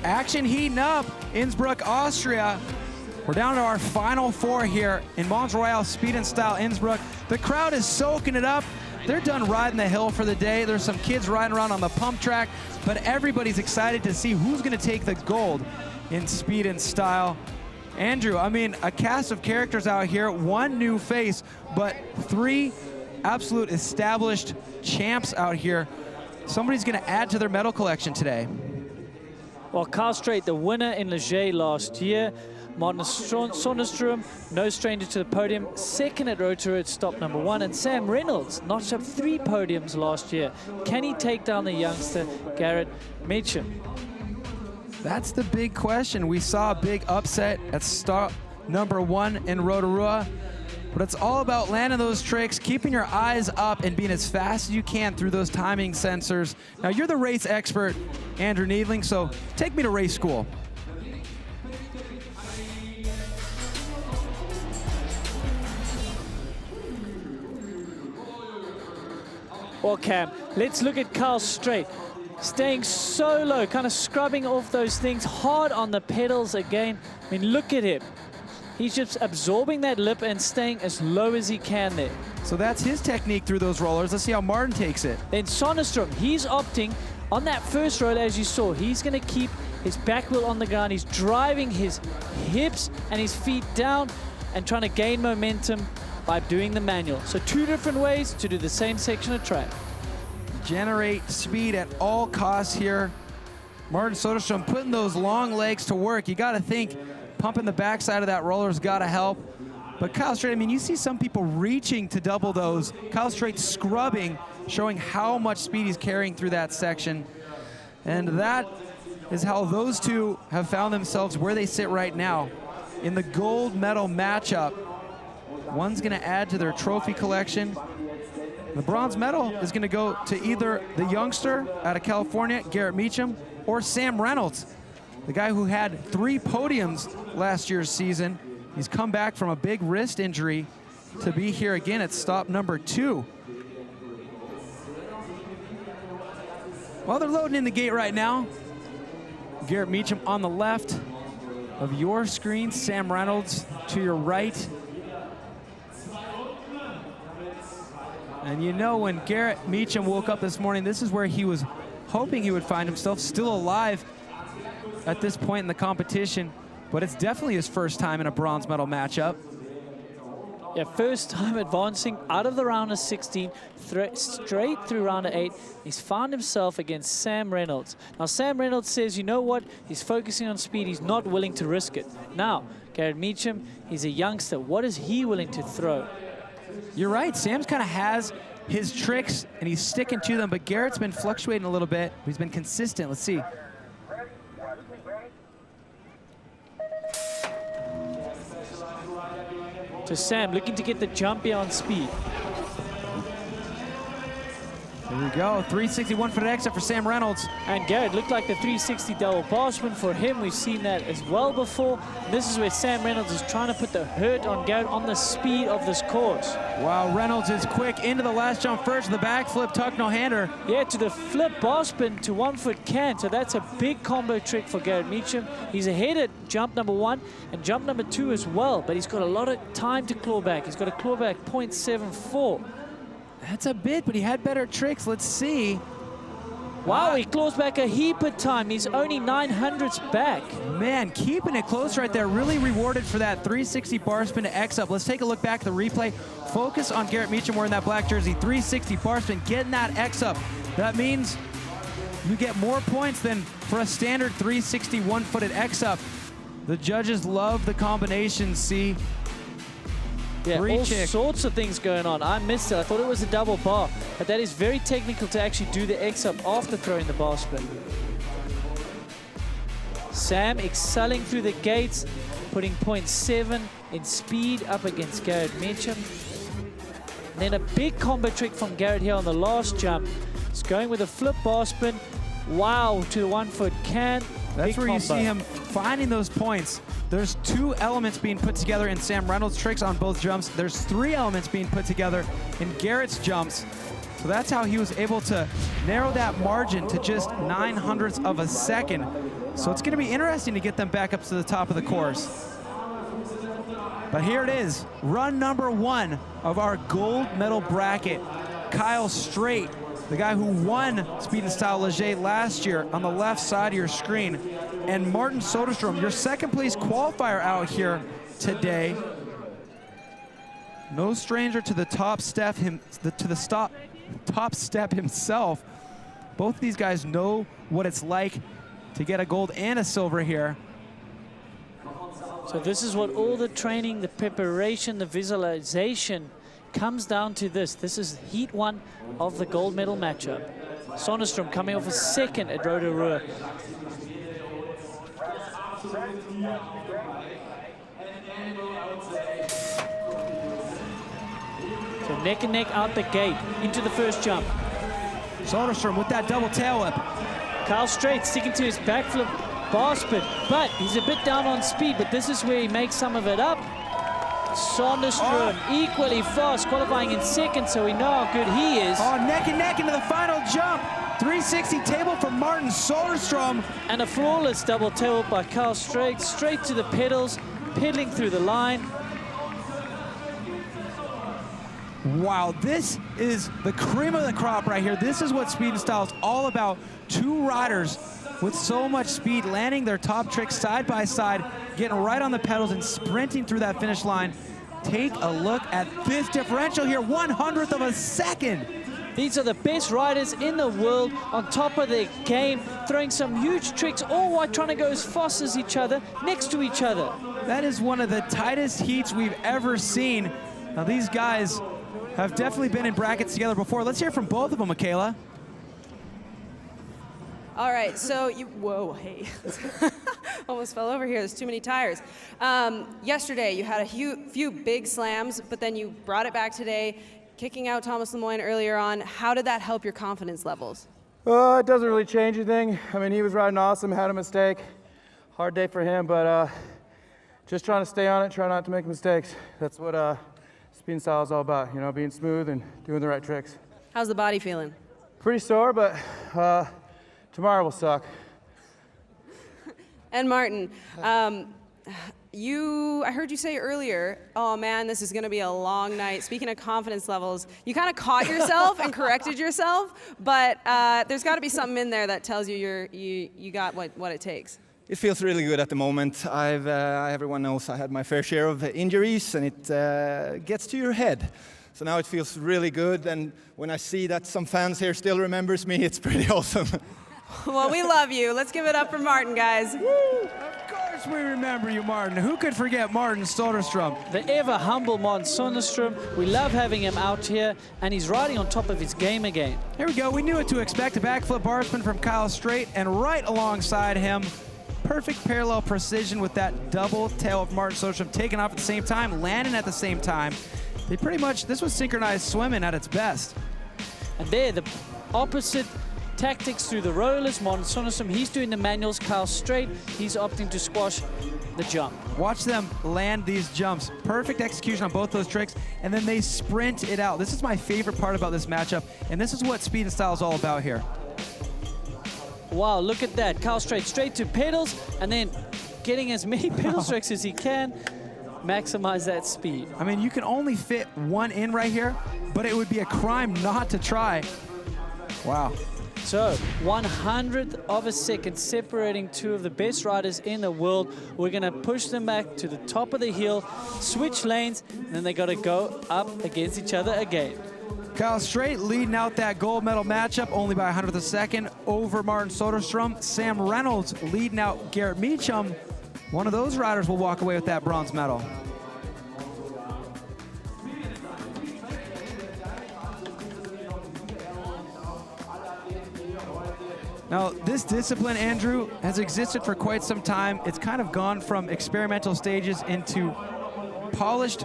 Action heating up, Innsbruck, Austria. We're down to our final 4 here in Mons Royale Speed and Style Innsbruck. The crowd is soaking it up. They're done riding the hill for the day. There's some kids riding around on the pump track, but everybody's excited to see who's gonna take the gold in Speed and Style. Andrew, I mean, a cast of characters out here, 1 new face, but 3 absolute established champs out here. Somebody's gonna add to their medal collection today. Well, Kyle Straight, the winner in Leger last year. Martin Söderström, no stranger to the podium, second at Rotorua at stop number 1. And Sam Reynolds notched up 3 podiums last year. Can he take down the youngster, Garrett Meacham? That's the big question. We saw a big upset at stop number 1 in Rotorua, but it's all about landing those tricks, keeping your eyes up, and being as fast as you can through those timing sensors. Now, you're the race expert, Andrew Needling, so take me to race school. Well, Cam, let's look at Kyle Straight. Staying so low, kind of scrubbing off those things, hard on the pedals again. I mean, look at him. He's just absorbing that lip and staying as low as he can there. So that's his technique through those rollers. Let's see how Martin takes it. Then Söderström, he's opting on that first roll, as you saw. He's going to keep his back wheel on the ground. He's driving his hips and his feet down and trying to gain momentum by doing the manual. So 2 different ways to do the same section of track. Generate speed at all costs here. Martin Söderström putting those long legs to work. You got to think pumping the backside of that roller's got to help. But Kyle Straight, I mean, you see some people reaching to double those. Kyle Straight scrubbing, showing how much speed he's carrying through that section. And that is how those two have found themselves where they sit right now in the gold medal matchup. One's going to add to their trophy collection. The bronze medal is going to go to either the youngster out of California, Garrett Meacham, or Sam Reynolds, the guy who had 3 podiums last year's season. He's come back from a big wrist injury to be here again at stop number 2. Well, they're loading in the gate right now. Garrett Meacham on the left of your screen, Sam Reynolds to your right. And you know, when Garrett Meacham woke up this morning, this is where he was hoping he would find himself, still alive at this point in the competition. But it's definitely his first time in a bronze medal matchup. Yeah, first time advancing out of the round of 16, straight through round of 8. He's found himself against Sam Reynolds. Now, Sam Reynolds says, you know what? He's focusing on speed. He's not willing to risk it. Now, Garrett Meacham, he's a youngster. What is he willing to throw? You're right. Sam's kind of has his tricks, and he's sticking to them. But Garrett's been fluctuating a little bit. He's been consistent. Let's see. To Sam, looking to get the jump here on speed. There we go, 361 for the exit for Sam Reynolds. And Garrett looked like the 360 double passman for him. We've seen that as well before. This is where Sam Reynolds is trying to put the hurt on Garrett on the speed of this course. Wow, Reynolds is quick into the last jump first, the backflip tuck no hander. Yeah, to the flip bar spin to 1 foot can. So that's a big combo trick for Garrett Meacham. He's ahead at jump number 1 and jump number 2 as well, but he's got a lot of time to claw back. He's got to claw back 0.74. That's a bit, but he had better tricks. Let's see. Wow, he claws back a heap of time. He's only 900ths back. Man, keeping it close right there. Really rewarded for that 360 bar spin to X up. Let's take a look back at the replay. Focus on Garrett Meacham wearing that black jersey. 360 bar spin, getting that X up. That means you get more points than for a standard 360 one-footed X up. The judges love the combinations, see? Yeah, all sorts of things going on. I missed it. I thought it was a double bar, but that is very technical to actually do the X-up after throwing the bar spin. Sam excelling through the gates, putting 0.7 in speed up against Garrett Meacham. And then a big combo trick from Garrett here on the last jump. It's going with a flip bar spin. Wow, to the 1 foot can. That's where you see him finding those points. There's 2 elements being put together in Sam Reynolds' tricks on both jumps. There's 3 elements being put together in Garrett's jumps. So that's how he was able to narrow that margin to just 900ths of a second. So it's going to be interesting to get them back up to the top of the course. But here it is, run number 1 of our gold medal bracket. Kyle Straight, the guy who won Speed and Style Leger last year, on the left side of your screen. And Martin Söderström, your second place qualifier out here today. No stranger to the top step, top step himself. Both of these guys know what it's like to get a gold and a silver here. So this is what all the training, the preparation, the visualization comes down to this. This is heat 1 of the gold medal matchup. Söderström coming off a second at Rotorua. So neck and neck out the gate into the first jump. Söderström with that double tail whip. Carl Straight sticking to his backflip bar spin, but he's a bit down on speed, but this is where he makes some of it up. Söderström equally fast, qualifying in second, so we know how good he is. Oh, neck and neck into the final jump. 360 table for Martin Söderström. And a flawless double tail by Carl Straight, straight to the pedals, pedaling through the line. Wow, this is the cream of the crop right here. This is what speed and style is all about. Two riders with so much speed, landing their top tricks side by side, getting right on the pedals and sprinting through that finish line. Take a look at this differential here, 1/100th of a second. These are the best riders in the world, on top of their game, throwing some huge tricks, all while trying to go as fast as each other, next to each other. That is one of the tightest heats we've ever seen. Now these guys have definitely been in brackets together before. Let's hear from both of them, Michaela. All right, so you, whoa, hey. Almost fell over here, there's too many tires. Yesterday you had a few big slams, but then you brought it back today, kicking out Thomas Lemoyne earlier on. How did that help your confidence levels? It doesn't really change anything. I mean, he was riding awesome, had a mistake. Hard day for him, but just trying to stay on it, try not to make mistakes. That's what speed and style is all about, you know, being smooth and doing the right tricks. How's the body feeling? Pretty sore, but tomorrow will suck. And Martin, I heard you say earlier, oh man, this is gonna be a long night. Speaking of confidence levels, you kind of caught yourself and corrected yourself, but there's gotta be something in there that tells you you got what it takes. It feels really good at the moment. Everyone knows I had my fair share of injuries, and it gets to your head. So now it feels really good, and when I see that some fans here still remembers me, it's pretty awesome. Well, we love you. Let's give it up for Martin, guys. Woo! Of course we remember you, Martin. Who could forget Martin Söderström? The ever humble Mons Söderström. We love having him out here, and he's riding on top of his game again. Here we go. We knew what to expect. A backflip bar spin from Kyle Straight, and right alongside him, perfect parallel precision with that double tail of Martin Söderström, taking off at the same time, landing at the same time. They pretty much, this was synchronized swimming at its best. And there, the opposite tactics through the rollers. Mons Söderström, he's doing the manuals. Kyle Straight, he's opting to squash the jump. Watch them land these jumps. Perfect execution on both those tricks, and then they sprint it out. This is my favorite part about this matchup, and this is what speed and style is all about here. Wow, look at that. Kyle straight to pedals, and then getting as many pedal strikes as he can. Maximize that speed. I mean, you can only fit one in right here, but it would be a crime not to try. Wow. So, 1/100th of a second separating two of the best riders in the world. We're gonna push them back to the top of the hill, switch lanes, and then they gotta go up against each other again. Kyle Straight leading out that gold medal matchup only by 1/100th of a second over Martin Söderström. Sam Reynolds leading out Garrett Meacham. One of those riders will walk away with that bronze medal. Now, this discipline, Andrew, has existed for quite some time. It's kind of gone from experimental stages into polished,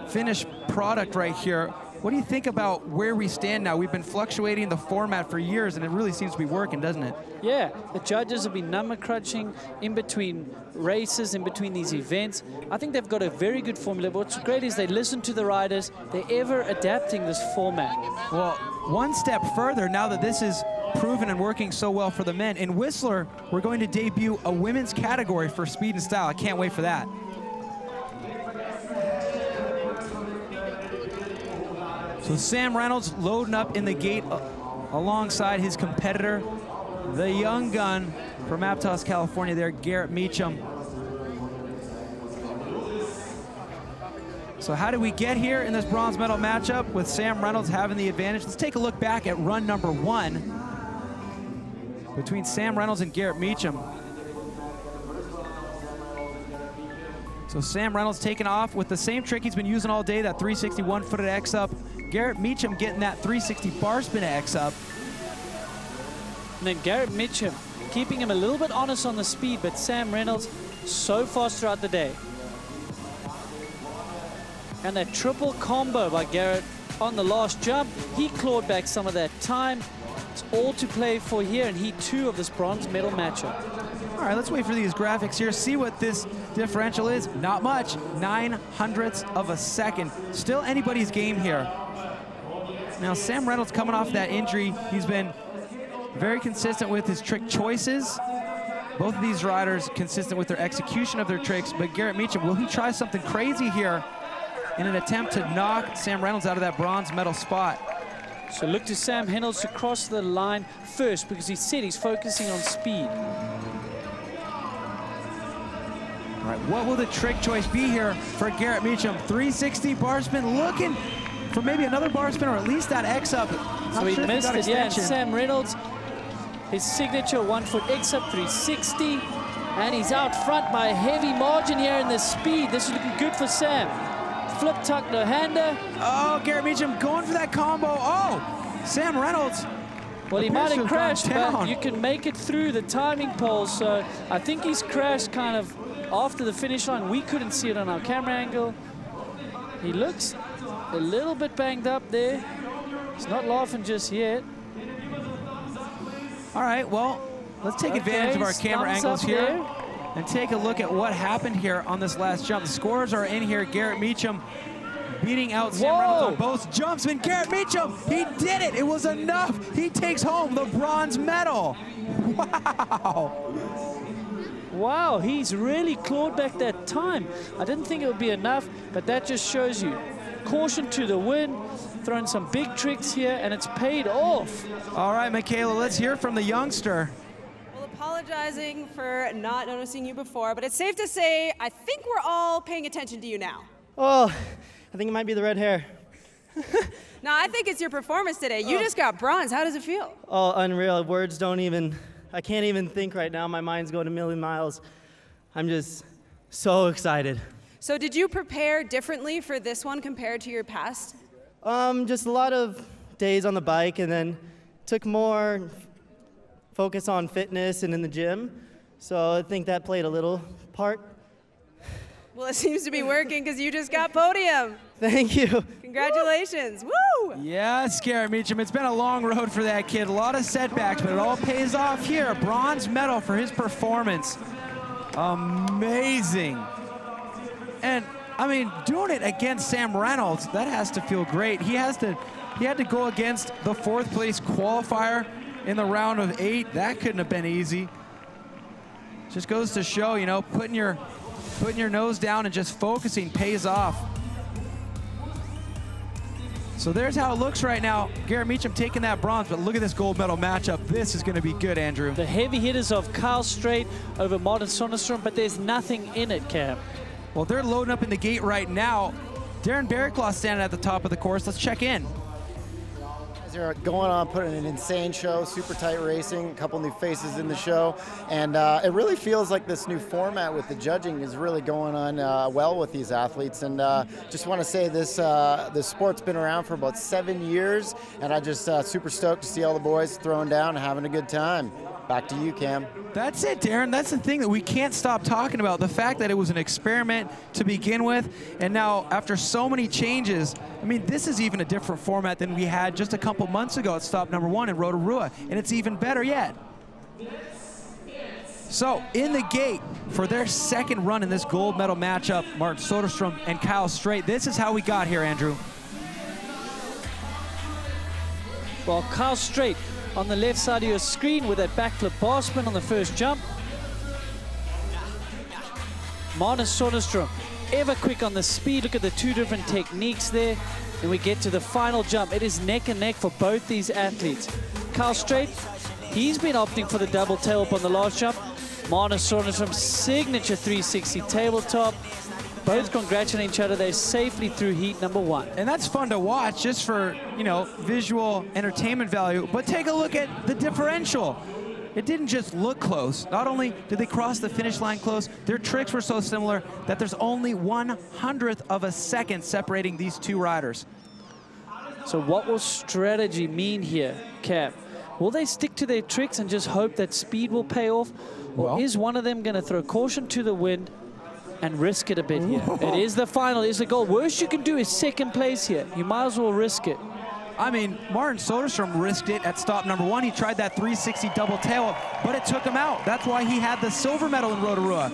finished product right here. What do you think about where we stand now? We've been fluctuating the format for years, and it really seems to be working, doesn't it? Yeah, the judges have been number crunching in between races, in between these events. I think they've got a very good formula. What's great is they listen to the riders. They're ever adapting this format. Well, one step further, now that this is proven and working so well for the men, in Whistler, we're going to debut a women's category for speed and style. I can't wait for that. So Sam Reynolds loading up in the gate alongside his competitor, the young gun from Aptos, California there, Garrett Meacham. So how did we get here in this bronze medal matchup with Sam Reynolds having the advantage? Let's take a look back at run number 1 between Sam Reynolds and Garrett Meacham. So Sam Reynolds taking off with the same trick he's been using all day, that 360 one-footed X up. Garrett Meacham getting that 360 bar spin X up. And then Garrett Meacham keeping him a little bit honest on the speed, but Sam Reynolds so fast throughout the day. And that triple combo by Garrett on the last jump, he clawed back some of that time. It's all to play for here in Heat 2 of this bronze medal matchup. All right, let's wait for these graphics here, see what this differential is. Not much, 9/100ths of a second. Still anybody's game here. Now, Sam Reynolds coming off that injury, he's been very consistent with his trick choices. Both of these riders consistent with their execution of their tricks, but Garrett Meacham, will he try something crazy here in an attempt to knock Sam Reynolds out of that bronze medal spot? So look to Sam Reynolds to cross the line first, because he said he's focusing on speed. All right, what will the trick choice be here for Garrett Meacham? 360 bar spin, looking for maybe another bar spin or at least that X up. So he missed it, yeah, and Sam Reynolds, his signature 1-foot X up 360, and he's out front by a heavy margin here in the speed. This is looking good for Sam. Flip tuck, no hander. Oh, Garrett Meacham going for that combo. Oh, Sam Reynolds. Well, he might have crashed, but you can make it through the timing pole. So I think he's crashed kind of after the finish line. We couldn't see it on our camera angle. He looks a little bit banged up there. He's not laughing just yet. All right, well, let's take advantage of our camera angles here and take a look at what happened here on this last jump. The scores are in here. Garrett Meacham beating out Sam Reynolds on both jumps. And Garrett Meacham, he did it. It was enough. He takes home the bronze medal. Wow. Wow, he's really clawed back that time. I didn't think it would be enough, but that just shows you. Caution to the wind, throwing some big tricks here, and it's paid off. All right, Michaela, let's hear from the youngster. Well, apologizing for not noticing you before, but it's safe to say I think we're all paying attention to you now. Oh, I think it might be the red hair. No, I think it's your performance today. You just got bronze. How does it feel? Oh, unreal. Words don't even, I can't even think right now. My mind's going a million miles. I'm just so excited. So did you prepare differently for this one compared to your past? Just a lot of days on the bike, and then took more focus on fitness and in the gym. So I think that played a little part. Well, it seems to be working because you just got podium. Thank you. Congratulations. Woo! Yes, Garrett Meacham. It's been a long road for that kid. A lot of setbacks, but it all pays off here. Bronze medal for his performance. Amazing. And I mean, doing it against Sam Reynolds, that has to feel great. He had to go against the 4th place qualifier in the round of 8. That couldn't have been easy. Just goes to show, you know, putting your nose down and just focusing pays off. So there's how it looks right now. Garrett Meacham taking that bronze, but look at this gold medal matchup. This is going to be good, Andrew. The heavy hitters of Kyle Straight over Martin Söderström, but there's nothing in it, Cam. Well, they're loading up in the gate right now. Darren Barraclaw standing at the top of the course. Let's check in. They're going on, putting an insane show, super tight racing, a couple new faces in the show, and it really feels like this new format with the judging is really going on well with these athletes. And just want to say this sport's been around for about 7 years, and I just super stoked to see all the boys throwing down and having a good time. Back to you, Cam. That's it, Darren. That's the thing that we can't stop talking about. The fact that it was an experiment to begin with, and now after so many changes, I mean, this is even a different format than we had just a couple months ago at stop number 1 in Rotorua, and it's even better yet. So in the gate for their second run in this gold medal matchup, Martin Söderström and Kyle Straight. This is how we got here, Andrew. Well, Kyle Straight on the left side of your screen with that backflip bar spin on the first jump. Martin Söderström, ever quick on the speed. Look at the 2 different techniques there. And we get to the final jump. It is neck and neck for both these athletes. Kyle Straight, he's been opting for the double tail up on the last jump. Martin Söderström's signature 360 tabletop. Both congratulating each other. They're safely through heat number 1. And that's fun to watch just for, you know, visual entertainment value. But take a look at the differential. it didn't just look close. Not only did they cross the finish line close, their tricks were so similar that there's only 1/100th of a second separating these two riders. So what will strategy mean here, Cap? Will they stick to their tricks and just hope that speed will pay off? Or is one of them going to throw caution to the wind and risk it a bit here? It is the final, it is the goal. Worst you can do is second place here. You might as well risk it. I mean, Martin Söderström risked it at stop number 1. He tried that 360 double tail, but it took him out. That's why he had the silver medal in Rotorua.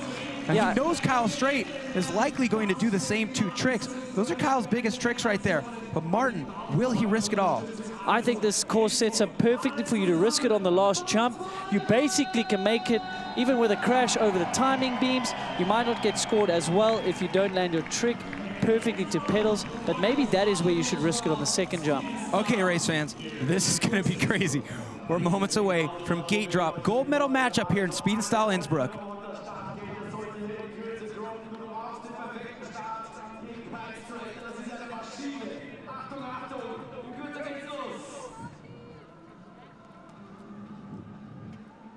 And he knows Kyle Straight is likely going to do the same two tricks. Those are Kyle's biggest tricks right there. But Martin, will he risk it all? I think this course sets up perfectly for you to risk it on the last jump. You basically can make it, even with a crash over the timing beams. You might not get scored as well if you don't land your trick perfectly to pedals, but maybe that is where you should risk it on the second jump. Okay, race fans, this is going to be crazy. We're moments away from gate drop. Gold medal matchup here in Speed and Style Innsbruck.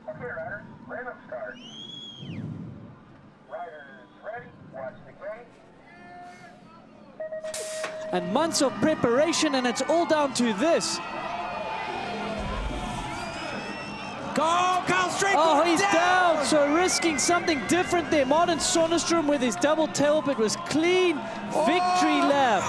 Okay, riders, random start. Riders ready, watch the gate. And months of preparation, and it's all down to this. Go, Kyle Straight! Oh, he's down! So risking something different there. Martin Söderström with his double tailpit was clean. Victory lap.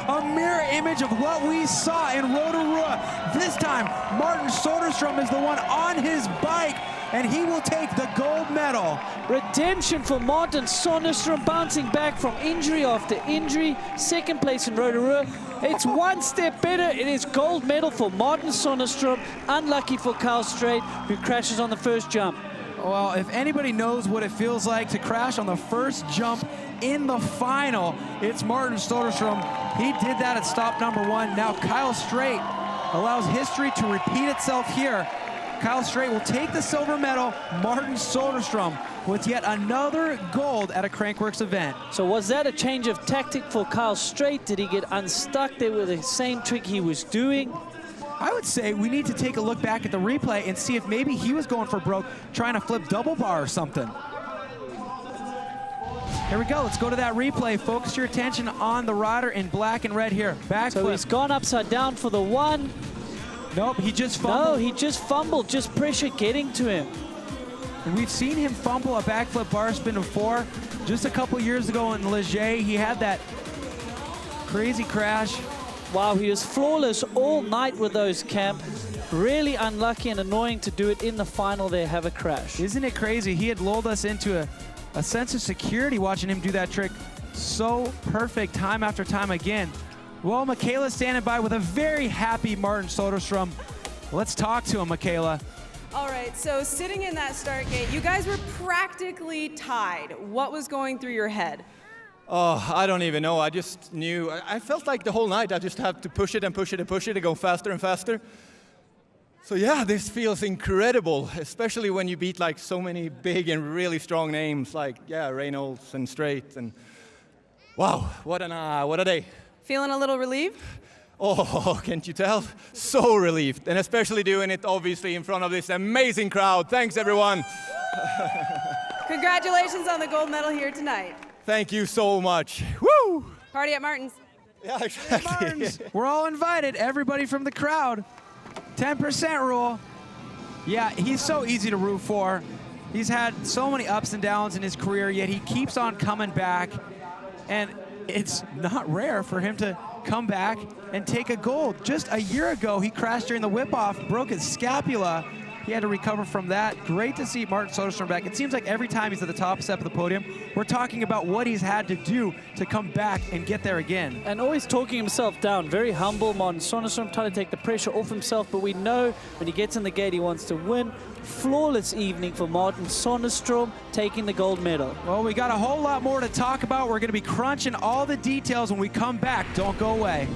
A mirror image of what we saw in Rotorua. This time, Martin Söderström is the one on his bike, and he will take the gold medal. Redemption for Martin Söderström, bouncing back from injury after injury. Second place in Rotorua. It's one step better. It is gold medal for Martin Söderström. Unlucky for Kyle Straight, who crashes on the first jump. Well, if anybody knows what it feels like to crash on the first jump in the final, it's Martin Söderström. He did that at stop number 1. Now Kyle Straight allows history to repeat itself here. Kyle Straight will take the silver medal. Martin Söderström with yet another gold at a Crankworx event. So was that a change of tactic for Kyle Straight? Did he get unstuck there with the same trick he was doing? I would say we need to take a look back at the replay and see if maybe he was going for broke, trying to flip double bar or something. Here we go, let's go to that replay. Focus your attention on the rider in black and red here. Backflip. So he's gone upside down for the 1. Nope, he just fumbled. No, he just fumbled, just pressure getting to him. And we've seen him fumble a backflip bar spin before. Just a couple years ago in Leger, he had that crazy crash. Wow, he was flawless all night with those, Camp. Really unlucky and annoying to do it in the final there, have a crash. Isn't it crazy? He had lulled us into a sense of security watching him do that trick. So perfect time after time again. Well, Michaela's standing by with a very happy Martin Söderström. Let's talk to him, Michaela. All right, so sitting in that start gate, you guys were practically tied. What was going through your head? Oh, I don't even know. I just knew. I felt like the whole night I just have to push it and push it and push it and go faster and faster. So yeah, this feels incredible, especially when you beat like so many big and really strong names like, yeah, Reynolds and Straight. And wow, what a day. Feeling a little relieved? Oh, can't you tell? So relieved, and especially doing it obviously in front of this amazing crowd. Thanks, everyone. Congratulations on the gold medal here tonight. Thank you so much. Woo! Party at Martin's. Yeah, exactly. Martins. We're all invited, everybody from the crowd. 10% rule. Yeah, he's so easy to root for. He's had so many ups and downs in his career, yet he keeps on coming back. And it's not rare for him to come back and take a gold. Just a year ago, he crashed during the whip-off, broke his scapula. He had to recover from that. Great to see Martin Söderström back. It seems like every time he's at the top step of the podium, we're talking about what he's had to do to come back and get there again. And always talking himself down. Very humble, Martin Söderström, trying to take the pressure off himself, but we know when he gets in the gate, he wants to win. Flawless evening for Martin Söderström, taking the gold medal. Well, we got a whole lot more to talk about. We're going to be crunching all the details when we come back. Don't go away.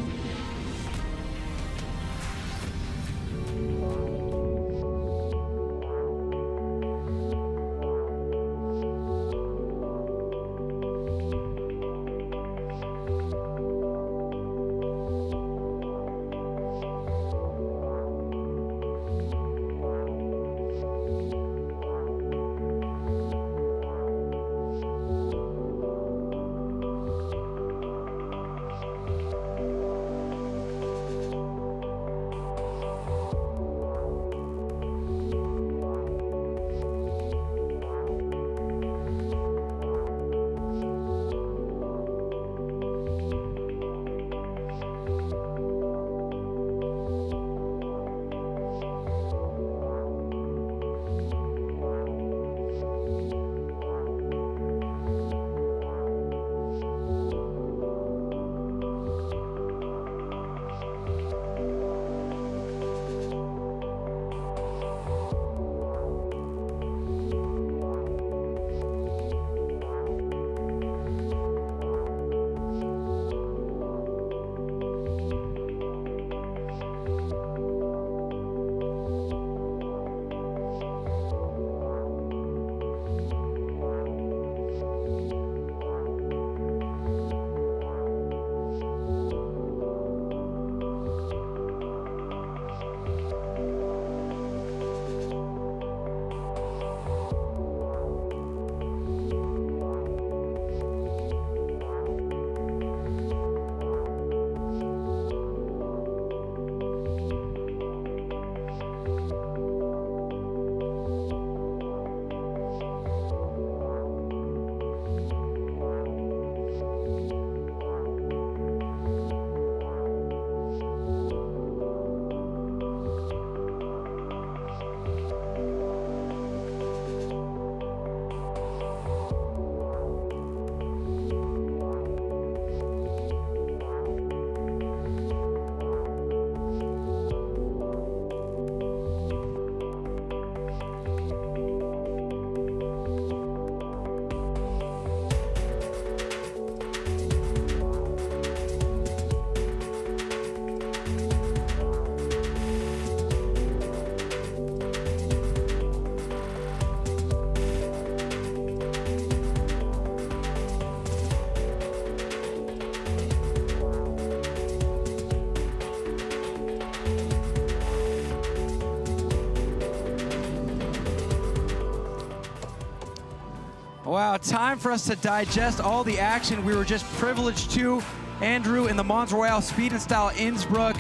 time for us to digest all the action we were just privileged to. Andrew in the Mons Royale Speed and Style Innsbruck.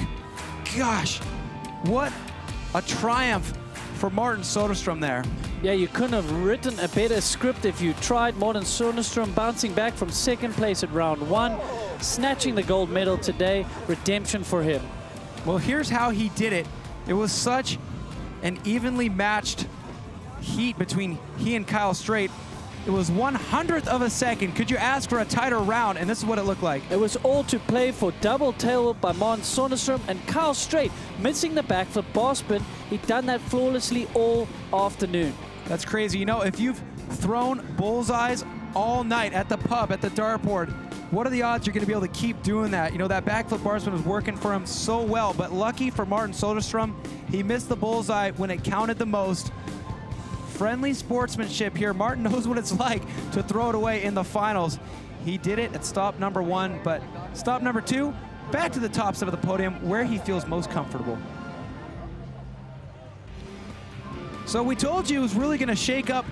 Gosh, what a triumph for Martin Söderström there. Yeah, you couldn't have written a better script if you tried. Martin Söderström bouncing back from second place at round 1, snatching the gold medal today. Redemption for him. Well, here's how he did it. It was such an evenly matched heat between he and Kyle Straight. It was 1/100th of a second. Could you ask for a tighter round? And this is what it looked like. It was all to play for. Double tail whip by Mons Söderström, and Kyle Straight missing the backflip bar spin. He'd done that flawlessly all afternoon. That's crazy. You know, if you've thrown bullseyes all night at the pub, at the dartboard, what are the odds you're going to be able to keep doing that? You know, that backflip bar spin was working for him so well, but lucky for Martin Söderström, he missed the bullseye when it counted the most. Friendly sportsmanship here. Martin knows what it's like to throw it away in the finals. He did it at stop number 1, but stop number 2, back to the top side of the podium where he feels most comfortable. So we told you it was really going to shake up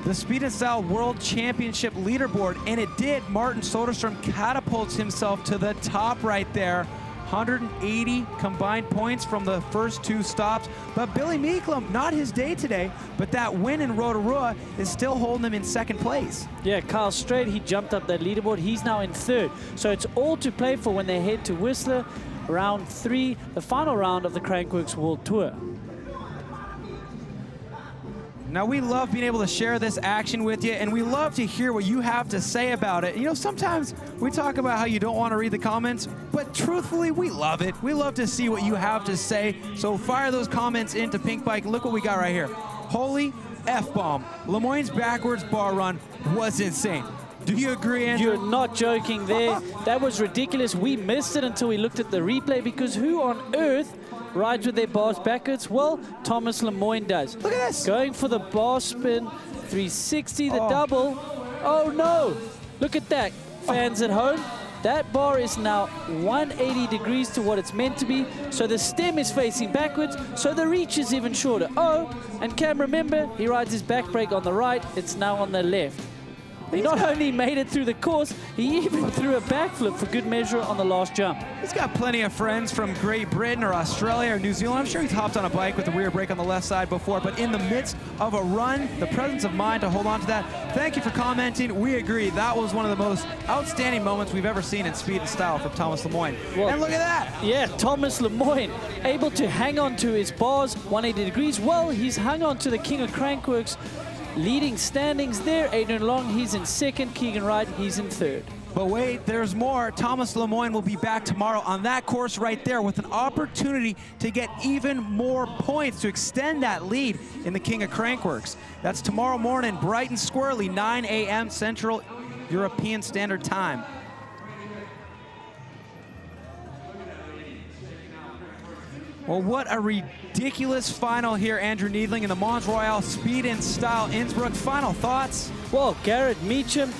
the Speed and Style World Championship leaderboard, and it did. Martin Söderström catapults himself to the top right there. 180 combined points from the first 2 stops. But Billy Meeklum, not his day today, but that win in Rotorua is still holding him in second place. Yeah, Kyle Straight, he jumped up that leaderboard. He's now in 3rd. So it's all to play for when they head to Whistler, round 3, the final round of the Crankworx World Tour. Now, we love being able to share this action with you, and we love to hear what you have to say about it. You know, sometimes we talk about how you don't want to read the comments, but truthfully, we love it. We love to see what you have to say. So fire those comments into Pink Bike. Look what we got right here. Holy F-bomb. Lemoyne's backwards bar run was insane. Do you agree, Andrew? You're not joking there. That was ridiculous. We missed it until we looked at the replay, because who on earth rides with their bars backwards? Well, Thomas Lemoyne does. Look at this. Going for the bar spin, 360, the double. Oh no, look at that. Fans at home, that bar is now 180 degrees to what it's meant to be. So the stem is facing backwards, so the reach is even shorter. Oh, and Cam, remember, he rides his back brake on the right, it's now on the left. He not only made it through the course, he even threw a backflip for good measure on the last jump. He's got plenty of friends from Great Britain or Australia or New Zealand. I'm sure he's hopped on a bike with the rear brake on the left side before, but in the midst of a run, the presence of mind to hold on to that. Thank you for commenting. We agree. That was one of the most outstanding moments we've ever seen in Speed and Style from Thomas Lemoyne. Well, and look at that. Yeah, Thomas Lemoyne able to hang on to his bars 180 degrees. Well, he's hung on to the King of Crankworx leading standings there. Adrian Long, he's in 2nd. Keegan Wright, he's in 3rd. But wait, there's more. Thomas Lemoyne will be back tomorrow on that course right there with an opportunity to get even more points to extend that lead in the King of Crankworx. That's tomorrow morning, bright and squirrely, 9 a.m. Central European Standard Time. Well, what a ridiculous final here, Andrew Needling, in the Mons Royale Speed and Style Innsbruck. Final thoughts? Well, Garrett Meacham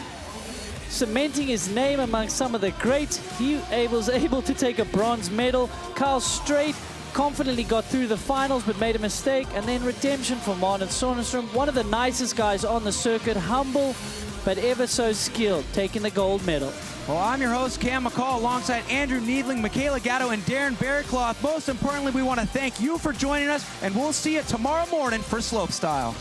cementing his name among some of the greats. He was able to take a bronze medal. Kyle Straight confidently got through the finals but made a mistake. And then redemption for Martin Söderström, one of the nicest guys on the circuit, humble but ever so skilled, taking the gold medal. Well, I'm your host, Cam McCall, alongside Andrew Needling, Michaela Gatto, and Darren Bearcloth. Most importantly, we want to thank you for joining us, and we'll see you tomorrow morning for Slopestyle.